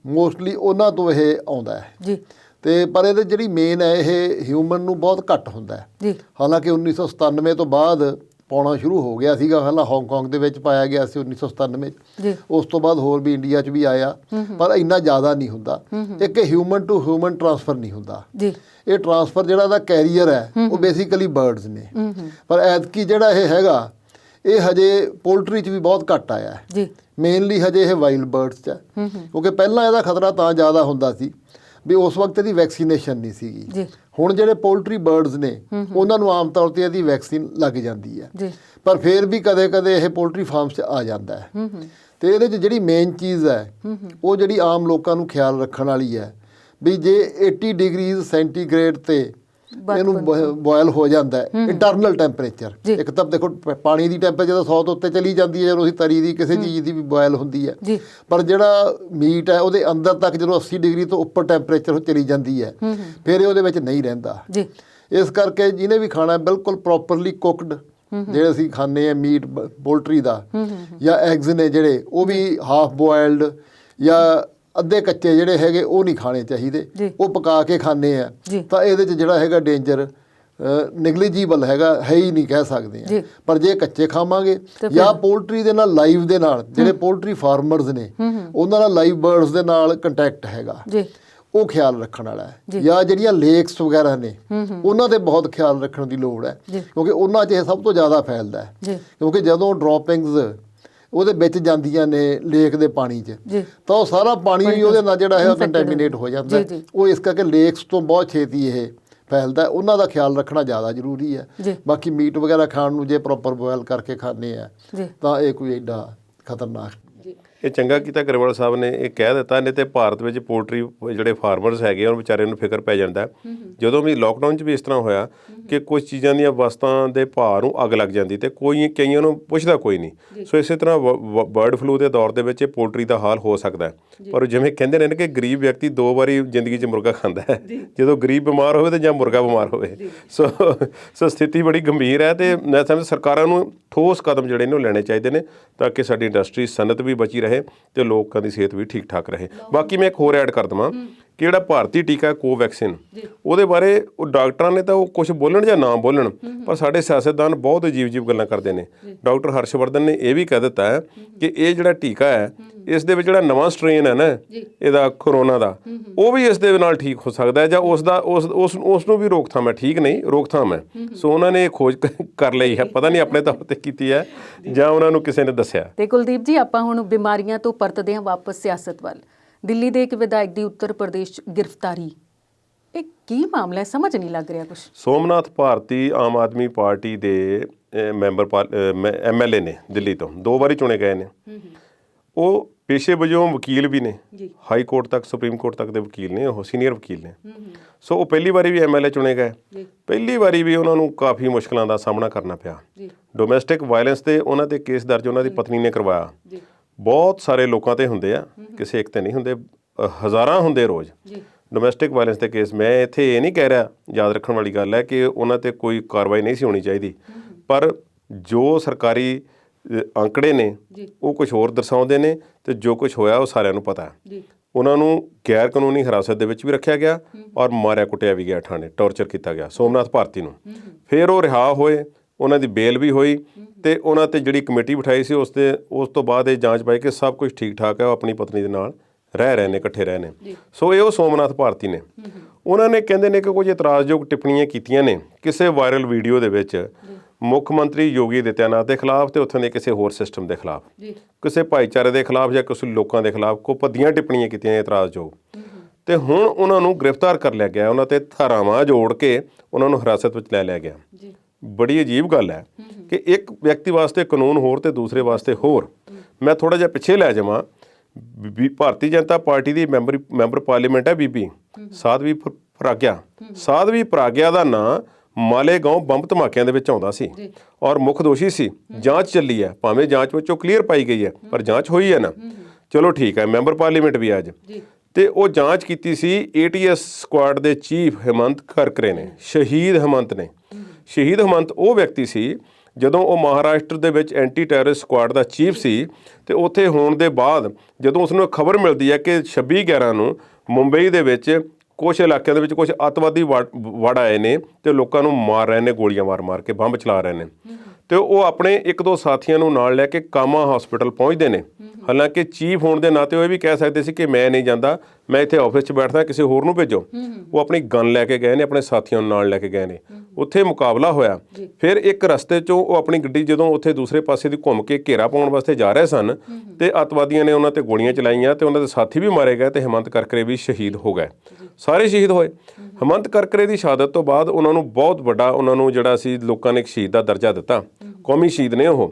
ਮੋਸਟਲੀ ਉਹਨਾਂ ਤੋਂ ਇਹ ਆਉਂਦਾ ਹੈ। ਤੇ ਪਰ ਇਹਦੇ ਜਿਹੜੀ ਮੇਨ ਹੈ, ਇਹ ਹਿਊਮਨ ਨੂੰ ਬਹੁਤ ਘੱਟ ਹੁੰਦਾ ਹੈ। ਹਾਲਾਂਕਿ 1997 ਤੋਂ ਬਾਅਦ ਪਾਉਣਾ ਸ਼ੁਰੂ ਹੋ ਗਿਆ ਸੀਗਾ। ਪਹਿਲਾਂ ਹਾਂਗਕਾਂਗ ਦੇ ਵਿੱਚ ਪਾਇਆ ਗਿਆ ਸੀ 1997 'ਚ, ਉਸ ਤੋਂ ਬਾਅਦ ਹੋਰ ਵੀ ਇੰਡੀਆ 'ਚ ਵੀ ਆਇਆ, ਪਰ ਇੰਨਾ ਜ਼ਿਆਦਾ ਨਹੀਂ ਹੁੰਦਾ। ਇੱਕ ਹਿਊਮਨ ਟੂ ਹਿਊਮਨ ਟਰਾਂਸਫਰ ਨਹੀਂ ਹੁੰਦਾ। ਇਹ ਟਰਾਂਸਫਰ ਜਿਹੜਾ ਦਾ ਕੈਰੀਅਰ ਹੈ ਉਹ ਬੇਸਿਕਲੀ ਬਰਡਸ ਨੇ। ਪਰ ਐਤਕੀ ਜਿਹੜਾ ਇਹ ਹੈਗਾ, ਇਹ ਹਜੇ ਪੋਲਟਰੀ 'ਚ ਵੀ ਬਹੁਤ ਘੱਟ ਆਇਆ ਹੈ। ਮੇਨਲੀ ਹਜੇ ਇਹ ਵਾਈਲਡ ਬਰਡਸ 'ਚ ਹੈ, ਕਿਉਂਕਿ ਪਹਿਲਾਂ ਇਹਦਾ ਖਤਰਾ ਤਾਂ ਜ਼ਿਆਦਾ ਹੁੰਦਾ ਸੀ ਵੀ ਉਸ ਵਕਤ ਇਹਦੀ ਵੈਕਸੀਨੇਸ਼ਨ ਨਹੀਂ ਸੀਗੀ। ਹੁਣ ਜਿਹੜੇ ਪੋਲਟਰੀ ਬਰਡਸ ਨੇ ਉਹਨਾਂ ਨੂੰ ਆਮ ਤੌਰ 'ਤੇ ਇਹਦੀ ਵੈਕਸੀਨ ਲੱਗ ਜਾਂਦੀ ਹੈ, ਪਰ ਫਿਰ ਵੀ ਕਦੇ ਕਦੇ ਇਹ ਪੋਲਟਰੀ ਫਾਰਮ 'ਚ ਆ ਜਾਂਦਾ ਹੈ। ਤੇ ਇਹਦੇ 'ਚ ਜਿਹੜੀ ਮੇਨ ਚੀਜ਼ ਹੈ ਉਹ ਜਿਹੜੀ ਆਮ ਲੋਕਾਂ ਨੂੰ ਖਿਆਲ ਰੱਖਣ ਵਾਲੀ ਹੈ ਵੀ ਜੇ 80 ਡਿਗਰੀ ਸੈਂਟੀਗ੍ਰੇਡ ਤੇ ਇਹਨੂੰ ਬੋਇਲ ਹੋ ਜਾਂਦਾ ਹੈ, ਇੰਟਰਨਲ ਟੈਂਪਰੇਚਰ। ਇੱਕ ਤਾਂ ਦੇਖੋ ਪਾਣੀ ਦੀ ਟੈਂਪਰੇਚਰ ਤਾਂ 100 ਤੋਂ ਉੱਤੇ ਚਲੀ ਜਾਂਦੀ ਹੈ ਜਦੋਂ ਅਸੀਂ ਤਰੀ ਦੀ ਕਿਸੇ ਚੀਜ਼ ਦੀ ਵੀ ਬੋਇਲ ਹੁੰਦੀ ਹੈ, ਪਰ ਜਿਹੜਾ ਮੀਟ ਹੈ ਉਹਦੇ ਅੰਦਰ ਤੱਕ ਜਦੋਂ 80 ਡਿਗਰੀ ਤੋਂ ਉੱਪਰ ਟੈਂਪਰੇਚਰ ਚਲੀ ਜਾਂਦੀ ਹੈ, ਫਿਰ ਇਹ ਉਹਦੇ ਵਿੱਚ ਨਹੀਂ ਰਹਿੰਦਾ। ਇਸ ਕਰਕੇ ਜਿਹਨੇ ਵੀ ਖਾਣਾ ਬਿਲਕੁਲ ਪ੍ਰੋਪਰਲੀ ਕੁਕਡ, ਜਿਹੜੇ ਅਸੀਂ ਖਾਂਦੇ ਹਾਂ ਮੀਟ ਪੋਲਟਰੀ ਦਾ, ਜਾਂ ਐਗਜ਼ ਨੇ ਜਿਹੜੇ, ਉਹ ਵੀ ਹਾਫ ਬੋਇਲਡ ਜਾਂ ਅੱਧੇ ਕੱਚੇ ਜਿਹੜੇ ਹੈਗੇ ਉਹ ਨਹੀਂ ਖਾਣੇ ਚਾਹੀਦੇ। ਉਹ ਪਕਾ ਕੇ ਖਾਂਦੇ ਆ ਤਾਂ ਇਹਦੇ 'ਚ ਜਿਹੜਾ ਹੈਗਾ ਡੇਂਜਰ ਨਿਗਲੀਜੀਬਲ ਹੈਗਾ, ਹੈ ਹੀ ਨਹੀਂ ਕਹਿ ਸਕਦੇ ਆ। ਪਰ ਜੇ ਕੱਚੇ ਖਾਵਾਂਗੇ ਜਾਂ ਪੋਲਟਰੀ ਦੇ ਨਾਲ ਲਾਈਵ ਦੇ ਨਾਲ, ਜਿਹੜੇ ਪੋਲਟਰੀ ਫਾਰਮਰਸ ਨੇ ਉਹਨਾਂ ਨਾਲ ਲਾਈਵ ਬਰਡਸ ਦੇ ਨਾਲ ਕੰਟੈਕਟ ਹੈਗਾ, ਉਹ ਖਿਆਲ ਰੱਖਣ ਵਾਲਾ ਹੈ, ਜਾਂ ਜਿਹੜੀਆਂ ਲੇਕਸ ਵਗੈਰਾ ਨੇ ਉਹਨਾਂ ਤੇ ਬਹੁਤ ਖਿਆਲ ਰੱਖਣ ਦੀ ਲੋੜ ਹੈ, ਕਿਉਂਕਿ ਉਹਨਾਂ 'ਚ ਇਹ ਸਭ ਤੋਂ ਜ਼ਿਆਦਾ ਫੈਲਦਾ ਹੈ। ਕਿਉਂਕਿ ਜਦੋਂ ਡ੍ਰੌਪਿੰਗਸ ਉਹਦੇ ਵਿੱਚ ਜਾਂਦੀਆਂ ਨੇ ਲੇਕ ਦੇ ਪਾਣੀ 'ਚ, ਤਾਂ ਉਹ ਸਾਰਾ ਪਾਣੀ ਵੀ ਉਹਦੇ ਨਾਲ ਜਿਹੜਾ ਹੈ ਕੰਟੈਮੀਨੇਟ ਹੋ ਜਾਂਦਾ। ਉਹ ਇਸ ਕਰਕੇ ਲੇਕਸ ਤੋਂ ਬਹੁਤ ਛੇਤੀ ਇਹ ਫੈਲਦਾ, ਉਹਨਾਂ ਦਾ ਖਿਆਲ ਰੱਖਣਾ ਜ਼ਿਆਦਾ ਜ਼ਰੂਰੀ ਹੈ। ਬਾਕੀ ਮੀਟ ਵਗੈਰਾ ਖਾਣ ਨੂੰ ਜੇ ਪ੍ਰੋਪਰ ਬੋਇਲ ਕਰਕੇ ਖਾਂਦੇ ਆ ਤਾਂ ਇਹ ਕੋਈ ਐਡਾ ਖਤਰਨਾਕ। ਇਹ ਚੰਗਾ ਕੀਤਾ ਗਰੇਵਾਲ ਸਾਹਿਬ ਨੇ ਇਹ ਕਹਿ ਦਿੱਤਾ, ਨਹੀਂ ਤੇ ਭਾਰਤ ਵਿੱਚ ਪੋਲਟਰੀ ਜਿਹੜੇ ਫਾਰਮਰਸ ਹੈਗੇ ਉਹ ਵਿਚਾਰਿਆਂ ਨੂੰ ਫਿਕਰ ਪੈ ਜਾਂਦਾ। ਜਦੋਂ ਵੀ ਲੋਕਡਾਊਨ 'ਚ ਵੀ ਇਸ ਤਰ੍ਹਾਂ ਹੋਇਆ ਕਿ ਕੁਝ ਚੀਜ਼ਾਂ ਦੀਆਂ ਵਸਤਾਂ ਦੇ ਭਾਅ ਨੂੰ ਅੱਗ ਲੱਗ ਜਾਂਦੀ ਤੇ ਕਈਆਂ ਨੂੰ ਪੁੱਛਦਾ ਕੋਈ ਨਹੀਂ। ਸੋ ਇਸੇ ਤਰ੍ਹਾਂ ਬਰਡ ਫਲੂ ਦੇ ਦੌਰ ਦੇ ਵਿੱਚ ਇਹ ਪੋਲਟਰੀ ਦਾ ਹਾਲ ਹੋ ਸਕਦਾ ਹੈ। ਪਰ ਜਿਵੇਂ ਕਹਿੰਦੇ ਨੇ ਕਿ ਗਰੀਬ ਵਿਅਕਤੀ 2 ਵਾਰੀ ਜ਼ਿੰਦਗੀ 'ਚ ਮੁਰਗਾ ਖਾਂਦਾ ਹੈ, ਜਦੋਂ ਗਰੀਬ ਬਿਮਾਰ ਹੋਵੇ ਤੇ ਜਾਂ ਮੁਰਗਾ ਬਿਮਾਰ ਹੋਵੇ। ਸੋ ਸਥਿਤੀ ਬੜੀ ਗੰਭੀਰ ਹੈ ਤੇ ਮੈਂ ਸਮਝਦਾ ਸਰਕਾਰਾਂ ਨੂੰ ਠੋਸ ਕਦਮ ਜਿਹੜੇ ਨੇ ਉਹ ਲੈਣੇ ਚਾਹੀਦੇ ਨੇ ਤਾਂ ਕਿ ਸਾਡੀ ਇੰਡਸਟਰੀ ਸਨਅਤ ਵੀ ਬਚੀ ਰਹੇ ਤੇ ਲੋਕਾਂ ਦੀ ਸਿਹਤ ਵੀ ਠੀਕ ਠਾਕ ਰਹੇ। ਬਾਕੀ ਮੈਂ ਇੱਕ ਹੋਰ ਐਡ ਕਰ ਦੇਵਾਂ ਕਿ ਜਿਹੜਾ ਭਾਰਤੀ ਟੀਕਾ ਕੋਵੈਕਸਿਨ, ਉਹਦੇ ਬਾਰੇ ਉਹ ਡਾਕਟਰਾਂ ਨੇ ਤਾਂ ਉਹ ਕੁਝ ਬੋਲਣ ਜਾਂ ਨਾ ਬੋਲਣ, ਪਰ ਸਾਡੇ ਸਿਆਸਤਦਾਨ ਬਹੁਤ ਅਜੀਬ ਗੱਲਾਂ ਕਰਦੇ ਨੇ। ਡਾਕਟਰ ਹਰਸ਼ਵਰਧਨ ਨੇ ਇਹ ਵੀ ਕਹਿ ਦਿੱਤਾ ਹੈ ਕਿ ਇਹ ਜਿਹੜਾ ਟੀਕਾ ਹੈ ਇਸ ਦੇ ਵਿੱਚ ਜਿਹੜਾ ਨਵਾਂ ਸਟ੍ਰੇਨ ਹੈ ਨਾ ਇਹਦਾ ਕੋਰੋਨਾ ਦਾ, ਉਹ ਵੀ ਇਸ ਦੇ ਨਾਲ ਠੀਕ ਹੋ ਸਕਦਾ ਹੈ ਜਾਂ ਉਸ ਨੂੰ ਵੀ ਰੋਕਥਾਮ ਹੈ, ਠੀਕ ਨਹੀਂ ਰੋਕਥਾਮ ਹੈ। ਸੋ ਉਹਨਾਂ ਨੇ ਇਹ ਖੋਜ ਕਰ ਲਈ ਹੈ, ਪਤਾ ਨਹੀਂ ਆਪਣੇ ਤੌਰ ਤੇ ਕੀਤੀ ਹੈ ਜਾਂ ਉਹਨਾਂ ਨੂੰ ਕਿਸੇ ਨੇ ਦੱਸਿਆ। ਤੇ ਕੁਲਦੀਪ ਜੀ, ਆਪਾਂ ਹੁਣ ਬਿਮਾਰੀਆਂ ਤੋਂ ਪਰਤਦੇ ਹਾਂ ਵਾਪਸ ਸਿਆਸਤ ਵੱਲ। ਦਿੱਲੀ ਦੇ ਇੱਕ ਵਿਧਾਇਕ ਦੀ ਉੱਤਰ ਪ੍ਰਦੇਸ਼ 'ਚ ਗ੍ਰਿਫਤਾਰੀ, ਇਹ ਕੀ ਮਾਮਲਾ ਹੈ? ਸਮਝ ਨਹੀਂ ਲੱਗ ਰਿਹਾ ਕੁਛ। ਸੋਮਨਾਥ ਭਾਰਤੀ ਆਮ ਆਦਮੀ ਪਾਰਟੀ ਦੇ ਮੈਂਬਰ MLA ਨੇ, ਦਿੱਲੀ ਤੋਂ 2 ਵਾਰੀ ਚੁਣੇ ਗਏ ਨੇ। ਉਹ ਪੇਸ਼ੇ ਵਜੋਂ ਵਕੀਲ ਵੀ ਨੇ, ਹਾਈ ਕੋਰਟ ਤੱਕ ਸੁਪਰੀਮ ਕੋਰਟ ਤੱਕ ਦੇ ਵਕੀਲ ਨੇ, ਉਹ ਸੀਨੀਅਰ ਵਕੀਲ ਨੇ। ਸੋ ਉਹ ਪਹਿਲੀ ਵਾਰੀ ਵੀ MLA ਚੁਣੇ ਗਏ, ਪਹਿਲੀ ਵਾਰੀ ਵੀ ਉਹਨਾਂ ਨੂੰ ਕਾਫੀ ਮੁਸ਼ਕਲਾਂ ਦਾ ਸਾਹਮਣਾ ਕਰਨਾ ਪਿਆ। ਡੋਮੈਸਟਿਕ ਵਾਇਲੈਂਸ ਤੇ ਉਹਨਾਂ ਤੇ ਕੇਸ ਦਰਜ ਉਹਨਾਂ ਦੀ ਪਤਨੀ ਨੇ ਕਰਵਾਇਆ। ਬਹੁਤ ਸਾਰੇ ਲੋਕਾਂ ਤੇ ਹੁੰਦੇ ਆ, ਕਿਸੇ ਇੱਕ ਤੇ ਨਹੀਂ ਹੁੰਦੇ, ਹਜ਼ਾਰਾਂ ਹੁੰਦੇ ਰੋਜ਼ ਡੋਮੈਸਟਿਕ ਵਾਇਲੈਂਸ ਦੇ ਕੇਸ। ਮੈਂ ਇੱਥੇ ਇਹ ਨਹੀਂ ਕਹਿ ਰਿਹਾ, ਯਾਦ ਰੱਖਣ ਵਾਲੀ ਗੱਲ ਹੈ ਕਿ ਉਹਨਾਂ ਤੇ ਕੋਈ ਕਾਰਵਾਈ ਨਹੀਂ ਸੀ ਹੋਣੀ ਚਾਹੀਦੀ, ਪਰ ਜੋ ਸਰਕਾਰੀ ਅੰਕੜੇ ਨੇ ਉਹ ਕੁਝ ਹੋਰ ਦਰਸਾਉਂਦੇ ਨੇ ਤੇ ਜੋ ਕੁਝ ਹੋਇਆ ਉਹ ਸਾਰਿਆਂ ਨੂੰ ਪਤਾ ਹੈ। ਉਹਨਾਂ ਨੂੰ ਗੈਰ ਕਾਨੂੰਨੀ ਹਿਰਾਸਤ ਦੇ ਵਿੱਚ ਵੀ ਰੱਖਿਆ ਗਿਆ ਔਰ ਮਾਰਿਆ ਕੁੱਟਿਆ ਵੀ ਗਿਆ, ਥਾਣੇ ਟੌਰਚਰ ਕੀਤਾ ਗਿਆ ਸੋਮਨਾਥ ਭਾਰਤੀ ਨੂੰ। ਫਿਰ ਉਹ ਰਿਹਾ ਹੋਏ, ਉਹਨਾਂ ਦੀ ਬੇਲ ਵੀ ਹੋਈ ਤੇ ਉਹਨਾਂ ਤੇ ਜਿਹੜੀ ਕਮੇਟੀ ਬਿਠਾਈ ਸੀ ਉਸ ਤੋਂ ਬਾਅਦ ਇਹ ਜਾਂਚ ਪਾਈ ਕਿ ਸਭ ਕੁਝ ਠੀਕ ਠਾਕ ਹੈ, ਉਹ ਆਪਣੀ ਪਤਨੀ ਦੇ ਨਾਲ ਰਹਿ ਰਹੇ ਨੇ, ਇਕੱਠੇ ਰਹੇ ਨੇ। ਸੋ ਇਹ ਉਹ ਸੋਮਨਾਥ ਭਾਰਤੀ ਨੇ। ਉਹਨਾਂ ਨੇ ਕਹਿੰਦੇ ਨੇ ਕਿ ਕੁਝ ਇਤਰਾਜ਼ਯੋਗ ਟਿੱਪਣੀਆਂ ਕੀਤੀਆਂ ਨੇ ਕਿਸੇ ਵਾਇਰਲ ਵੀਡੀਓ ਦੇ ਵਿੱਚ ਮੁੱਖ ਮੰਤਰੀ ਯੋਗੀ ਆਦਿੱਤਿਆਨਾਥ ਦੇ ਖਿਲਾਫ ਤੇ ਉੱਥੋਂ ਦੇ ਕਿਸੇ ਹੋਰ ਸਿਸਟਮ ਦੇ ਖਿਲਾਫ, ਕਿਸੇ ਭਾਈਚਾਰੇ ਦੇ ਖਿਲਾਫ ਜਾਂ ਕਿਸੇ ਲੋਕਾਂ ਦੇ ਖਿਲਾਫ ਕੋਈ ਭੱਦੀਆਂ ਟਿੱਪਣੀਆਂ ਕੀਤੀਆਂ ਇਤਰਾਜ਼ਯੋਗ। ਤੇ ਹੁਣ ਉਹਨਾਂ ਨੂੰ ਗ੍ਰਿਫਤਾਰ ਕਰ ਲਿਆ ਗਿਆ, ਉਹਨਾਂ ਤੇ ਧਾਰਾਵਾਂ ਜੋੜ ਕੇ ਉਹਨਾਂ ਨੂੰ ਹਿਰਾਸਤ ਵਿੱਚ ਲੈ ਲਿਆ ਗਿਆ। ਬੜੀ ਅਜੀਬ ਗੱਲ ਹੈ ਕਿ ਇੱਕ ਵਿਅਕਤੀ ਵਾਸਤੇ ਕਾਨੂੰਨ ਹੋਰ ਤੇ ਦੂਸਰੇ ਵਾਸਤੇ ਹੋਰ। ਮੈਂ ਥੋੜਾ ਜਿਹਾ ਪਿੱਛੇ ਲੈ ਜਾਵਾਂ, ਭਾਰਤੀ ਜਨਤਾ ਪਾਰਟੀ ਦੀ ਮੈਂਬਰ ਪਾਰਲੀਮੈਂਟ ਹੈ ਬੀਬੀ ਸਾਧਵੀ ਪ੍ਰਾਗਿਆ। ਸਾਧਵੀ ਪ੍ਰਾਗਿਆ ਦਾ ਨਾਂ ਮਾਲੇਗਾਂਵ ਬੰਬ ਧਮਾਕਿਆਂ ਦੇ ਵਿੱਚ ਆਉਂਦਾ ਸੀ ਔਰ ਮੁੱਖ ਦੋਸ਼ੀ ਸੀ। ਜਾਂਚ ਚੱਲੀ ਹੈ, ਭਾਵੇਂ ਜਾਂਚ ਵਿੱਚੋਂ ਕਲੀਅਰ ਪਾਈ ਗਈ ਹੈ ਪਰ ਜਾਂਚ ਹੋਈ ਹੈ ਨਾ, ਚਲੋ ਠੀਕ ਹੈ। ਮੈਂਬਰ ਪਾਰਲੀਮੈਂਟ ਵੀ ਅੱਜ ਤੇ ਉਹ ਜਾਂਚ ਕੀਤੀ ਸੀ ATS ਸਕੁਆਡ ਦੇ ਚੀਫ ਹਿਮੰਤ ਖਰਕਰੇ ਨੇ, ਸ਼ਹੀਦ ਹਿਮੰਤ ਨੇ। ਸ਼ਹੀਦ ਹਿਮੰਤ ਉਹ ਵਿਅਕਤੀ ਸੀ ਜਦੋਂ ਉਹ ਮਹਾਰਾਸ਼ਟਰ ਦੇ ਵਿੱਚ ਐਂਟੀ ਟੈਰਰਿਸਟ ਸਕੁਆਡ ਦਾ ਚੀਫ ਸੀ ਤੇ ਉੱਥੇ ਹੋਣ ਦੇ ਬਾਅਦ ਜਦੋਂ ਉਸ ਨੂੰ ਖਬਰ ਮਿਲਦੀ ਹੈ ਕਿ 26/11 ਨੂੰ ਮੁੰਬਈ ਦੇ ਵਿੱਚ ਕੁਛ ਇਲਾਕਿਆਂ ਦੇ ਵਿੱਚ ਕੁਛ ਅੱਤਵਾਦੀ ਵੜ ਆਏ ਨੇ ਤੇ ਲੋਕਾਂ ਨੂੰ ਮਾਰ ਰਹੇ ਨੇ, ਗੋਲੀਆਂ ਮਾਰ ਕੇ ਬੰਬ ਚਲਾ ਰਹੇ ਨੇ, ਤੇ ਉਹ ਆਪਣੇ 1-2 ਸਾਥੀਆਂ ਨੂੰ ਨਾਲ ਲੈ ਕੇ ਕਾਮਾ ਹਸਪੀਟਲ ਪਹੁੰਚਦੇ ਨੇ। ਹਾਲਾਂਕਿ ਚੀਫ ਹੋਣ ਦੇ ਨਾਤੇ ਉਹ ਇਹ ਵੀ ਕਹਿ ਸਕਦੇ ਸੀ ਕਿ ਮੈਂ ਨਹੀਂ ਜਾਂਦਾ, ਮੈਂ ਇੱਥੇ ਆਫਿਸ 'ਚ ਬੈਠਦਾ, ਕਿਸੇ ਹੋਰ ਨੂੰ ਭੇਜੋ। ਉਹ ਆਪਣੀ ਗਨ ਲੈ ਕੇ ਗਏ ਨੇ, ਆਪਣੇ ਸਾਥੀਆਂ ਨੂੰ ਨਾਲ ਲੈ ਕੇ ਗਏ ਨੇ। ਉੱਥੇ ਮੁਕਾਬਲਾ ਹੋਇਆ। ਫਿਰ ਇੱਕ ਰਸਤੇ 'ਚੋਂ ਉਹ ਆਪਣੀ ਗੱਡੀ ਜਦੋਂ ਉੱਥੇ ਦੂਸਰੇ ਪਾਸੇ ਦੀ ਘੁੰਮ ਕੇ ਘੇਰਾ ਪਾਉਣ ਵਾਸਤੇ ਜਾ ਰਹੇ ਸਨ ਤੇ ਅੱਤਵਾਦੀਆਂ ਨੇ ਉਹਨਾਂ ਤੇ ਗੋਲੀਆਂ ਚਲਾਈਆਂ ਤੇ ਉਹਨਾਂ ਦੇ ਸਾਥੀ ਵੀ ਮਾਰੇ ਗਏ ਤੇ ਹਿਮੰਤ ਕਰਕਰੇ ਵੀ ਸ਼ਹੀਦ ਹੋ ਗਏ। ਸਾਰੇ ਸ਼ਹੀਦ ਹੋਏ। ਹਿਮੰਤ ਕਰਕਰੇ ਦੀ ਸ਼ਹਾਦਤ ਤੋਂ ਬਾਅਦ ਉਹਨਾਂ ਨੂੰ ਬਹੁਤ ਵੱਡਾ, ਉਹਨਾਂ ਨੂੰ ਜਿਹੜਾ ਸੀ ਲੋਕਾਂ ਨੇ ਇੱਕ ਸ਼ਹੀਦ ਦਾ ਦਰਜਾ ਦਿੱਤਾ, ਕੌਮੀ ਸ਼ਹੀਦ ਨੇ ਉਹ।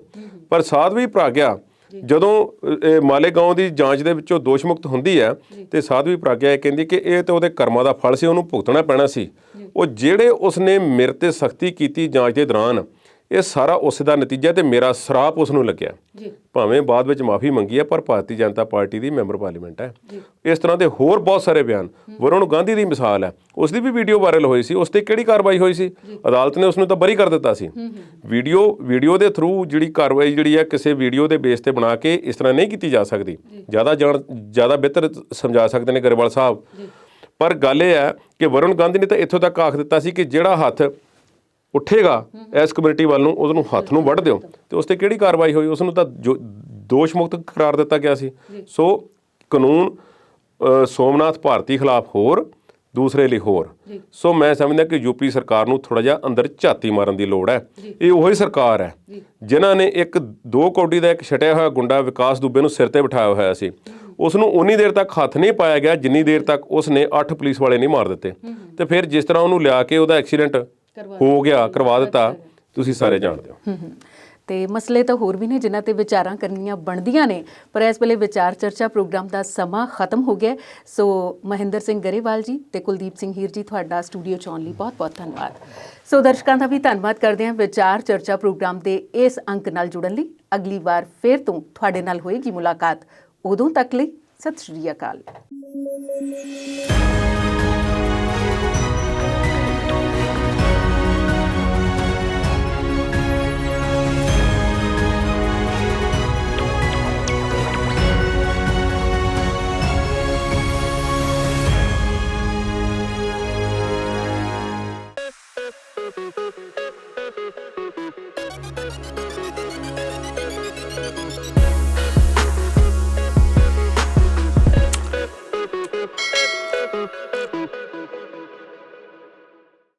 ਪਰ ਸਾਧਵੀ ਪ੍ਰਾਗਿਆ ਜਦੋਂ ਮਾਲੇਗਾਂਵ ਦੀ ਜਾਂਚ ਦੇ ਵਿੱਚੋਂ ਦੋਸ਼ ਮੁਕਤ ਹੁੰਦੀ ਹੈ ਤੇ ਸਾਧਵੀ ਪ੍ਰਾਗਿਆ ਇਹ ਕਹਿੰਦੀ ਕਿ ਇਹ ਤਾਂ ਉਹਦੇ ਕਰਮਾਂ ਦਾ ਫਲ ਸੀ, ਉਹਨੂੰ ਭੁਗਤਣਾ ਪੈਣਾ ਸੀ। ਉਹ ਜਿਹੜੇ ਉਸਨੇ ਮੇਰੇ ਤੇ ਸਖਤੀ ਕੀਤੀ ਜਾਂਚ ਦੇ ਦੌਰਾਨ, ਇਹ ਸਾਰਾ ਉਸ ਦਾ ਨਤੀਜਾ ਤੇ ਮੇਰਾ ਸਰਾਪ ਉਸ ਨੂੰ ਲੱਗਿਆ। ਭਾਵੇਂ ਬਾਅਦ ਵਿੱਚ ਮਾਫੀ ਮੰਗੀ ਹੈ ਪਰ ਭਾਰਤੀ ਜਨਤਾ ਪਾਰਟੀ ਦੀ ਮੈਂਬਰ ਪਾਰਲੀਮੈਂਟ ਹੈ। ਇਸ ਤਰ੍ਹਾਂ ਦੇ ਹੋਰ ਬਹੁਤ ਸਾਰੇ ਬਿਆਨ। ਵਰੁਣ ਗਾਂਧੀ ਦੀ ਮਿਸਾਲ ਹੈ, ਉਸ ਦੀ ਵੀ ਵੀਡੀਓ ਵਾਇਰਲ ਹੋਈ ਸੀ। ਉਸ ਤੇ ਕਿਹੜੀ ਕਾਰਵਾਈ ਹੋਈ ਸੀ? ਅਦਾਲਤ ਨੇ ਉਸ ਨੂੰ ਤਾਂ ਬਰੀ ਕਰ ਦਿੱਤਾ ਸੀ। ਵੀਡੀਓ ਦੇ ਥਰੂ ਜਿਹੜੀ ਕਾਰਵਾਈ ਜਿਹੜੀ ਹੈ ਕਿਸੇ ਵੀਡੀਓ ਦੇ ਬੇਸ ਤੇ ਬਣਾ ਕੇ ਇਸ ਤਰ੍ਹਾਂ ਨਹੀਂ ਕੀਤੀ ਜਾ ਸਕਦੀ। ਜ਼ਿਆਦਾ ਬਿਹਤਰ ਸਮਝਾ ਸਕਦੇ ਨੇ ਗਰੇਵਾਲ ਸਾਹਿਬ। ਪਰ ਗੱਲ ਇਹ ਹੈ ਕਿ ਵਰੁਣ ਗਾਂਧੀ ਨੇ ਤਾਂ ਇੱਥੋਂ ਤੱਕ ਆਖ ਦਿੱਤਾ ਸੀ ਕਿ ਜਿਹੜਾ ਹੱਥ ਉੱਠੇਗਾ ਇਸ ਕਮਿਊਨਿਟੀ ਵੱਲ ਨੂੰ ਉਹਨੂੰ ਹੱਥ ਨੂੰ ਵੱਢ ਦਿਓ। ਤੇ ਉਸ ਤੇ ਕਿਹੜੀ ਕਾਰਵਾਈ ਹੋਈ? ਉਸ ਨੂੰ ਤਾਂ ਦੋਸ਼ ਮੁਕਤ ਕਰਾਰ ਦਿੱਤਾ ਗਿਆ ਸੀ। ਸੋ ਕਾਨੂੰਨ ਸੋਮਨਾਥ ਭਾਰਤੀ ਖਿਲਾਫ ਹੋਰ, ਦੂਸਰੇ ਲਈ ਹੋਰ। ਸੋ ਮੈਂ ਸਮਝਦਾ ਕਿ ਯੂਪੀ ਸਰਕਾਰ ਨੂੰ ਥੋੜਾ ਜਿਹਾ ਅੰਦਰ ਝਾਤੀ ਮਾਰਨ ਦੀ ਲੋੜ ਹੈ। ਇਹ ਉਹੀ ਸਰਕਾਰ ਹੈ ਜਿਨ੍ਹਾਂ ਨੇ 2 ਕੌਡੀ ਦਾ ਇੱਕ ਛਟਿਆ ਹੋਇਆ ਗੁੰਡਾ ਵਿਕਾਸ ਦੁਬੇ ਨੂੰ ਸਿਰ ਤੇ ਬਿਠਾਇਆ ਹੋਇਆ ਸੀ। ਉਸ ਨੂੰ ਉਨੀ ਦੇਰ ਤੱਕ ਹੱਥ ਨਹੀਂ ਪਾਇਆ ਗਿਆ ਜਿੰਨੀ ਦੇਰ ਤੱਕ ਉਸ ਨੇ 8 ਪੁਲਿਸ ਵਾਲੇ ਨਹੀਂ ਮਾਰ ਦਿੱਤੇ। ਤੇ ਫਿਰ ਜਿਸ ਤਰ੍ਹਾਂ ਉਹਨੂੰ ਲਿਆ ਕੇ ਉਹਦਾ ਐਕਸੀਡੈਂਟ ਹੋ ਗਿਆ, ਕਰਵਾ ਦਿੱਤਾ, ਤੁਸੀਂ ਸਾਰੇ ਜਾਣਦੇ ਹੋ। ਤੇ ਮਸਲੇ ਤਾਂ ਹੋਰ ਵੀ ਨੇ ਜਿਨ੍ਹਾਂ ਤੇ ਵਿਚਾਰਾਂ ਕਰਨੀਆਂ ਬਣਦੀਆਂ ਨੇ, ਪਰ ਇਸ ਵੇਲੇ ਵਿਚਾਰ ਚਰਚਾ ਪ੍ਰੋਗਰਾਮ ਦਾ ਸਮਾਂ ਖਤਮ ਹੋ ਗਿਆ। ਸੋ ਮਹਿੰਦਰ ਸਿੰਘ ਗਰੇਵਾਲ ਜੀ ਤੇ ਕੁਲਦੀਪ ਸਿੰਘ ਹੀਰ ਜੀ, ਤੁਹਾਡਾ ਸਟੂਡੀਓ 'ਚ ਆਉਣ ਲਈ ਬਹੁਤ-ਬਹੁਤ ਧੰਨਵਾਦ। ਸੋ ਦਰਸ਼ਕਾਂ ਦਾ ਵੀ ਧੰਨਵਾਦ ਕਰਦੇ ਹਾਂ ਵਿਚਾਰ ਚਰਚਾ ਪ੍ਰੋਗਰਾਮ ਦੇ ਇਸ ਅੰਕ ਨਾਲ ਜੁੜਨ ਲਈ। ਅਗਲੀ ਵਾਰ ਫਿਰ ਤੋਂ ਤੁਹਾਡੇ ਨਾਲ ਹੋਏਗੀ ਮੁਲਾਕਾਤ। ਉਦੋਂ ਤੱਕ ਲਈ ਸਤਿ ਸ਼੍ਰੀ ਅਕਾਲ। Thank you.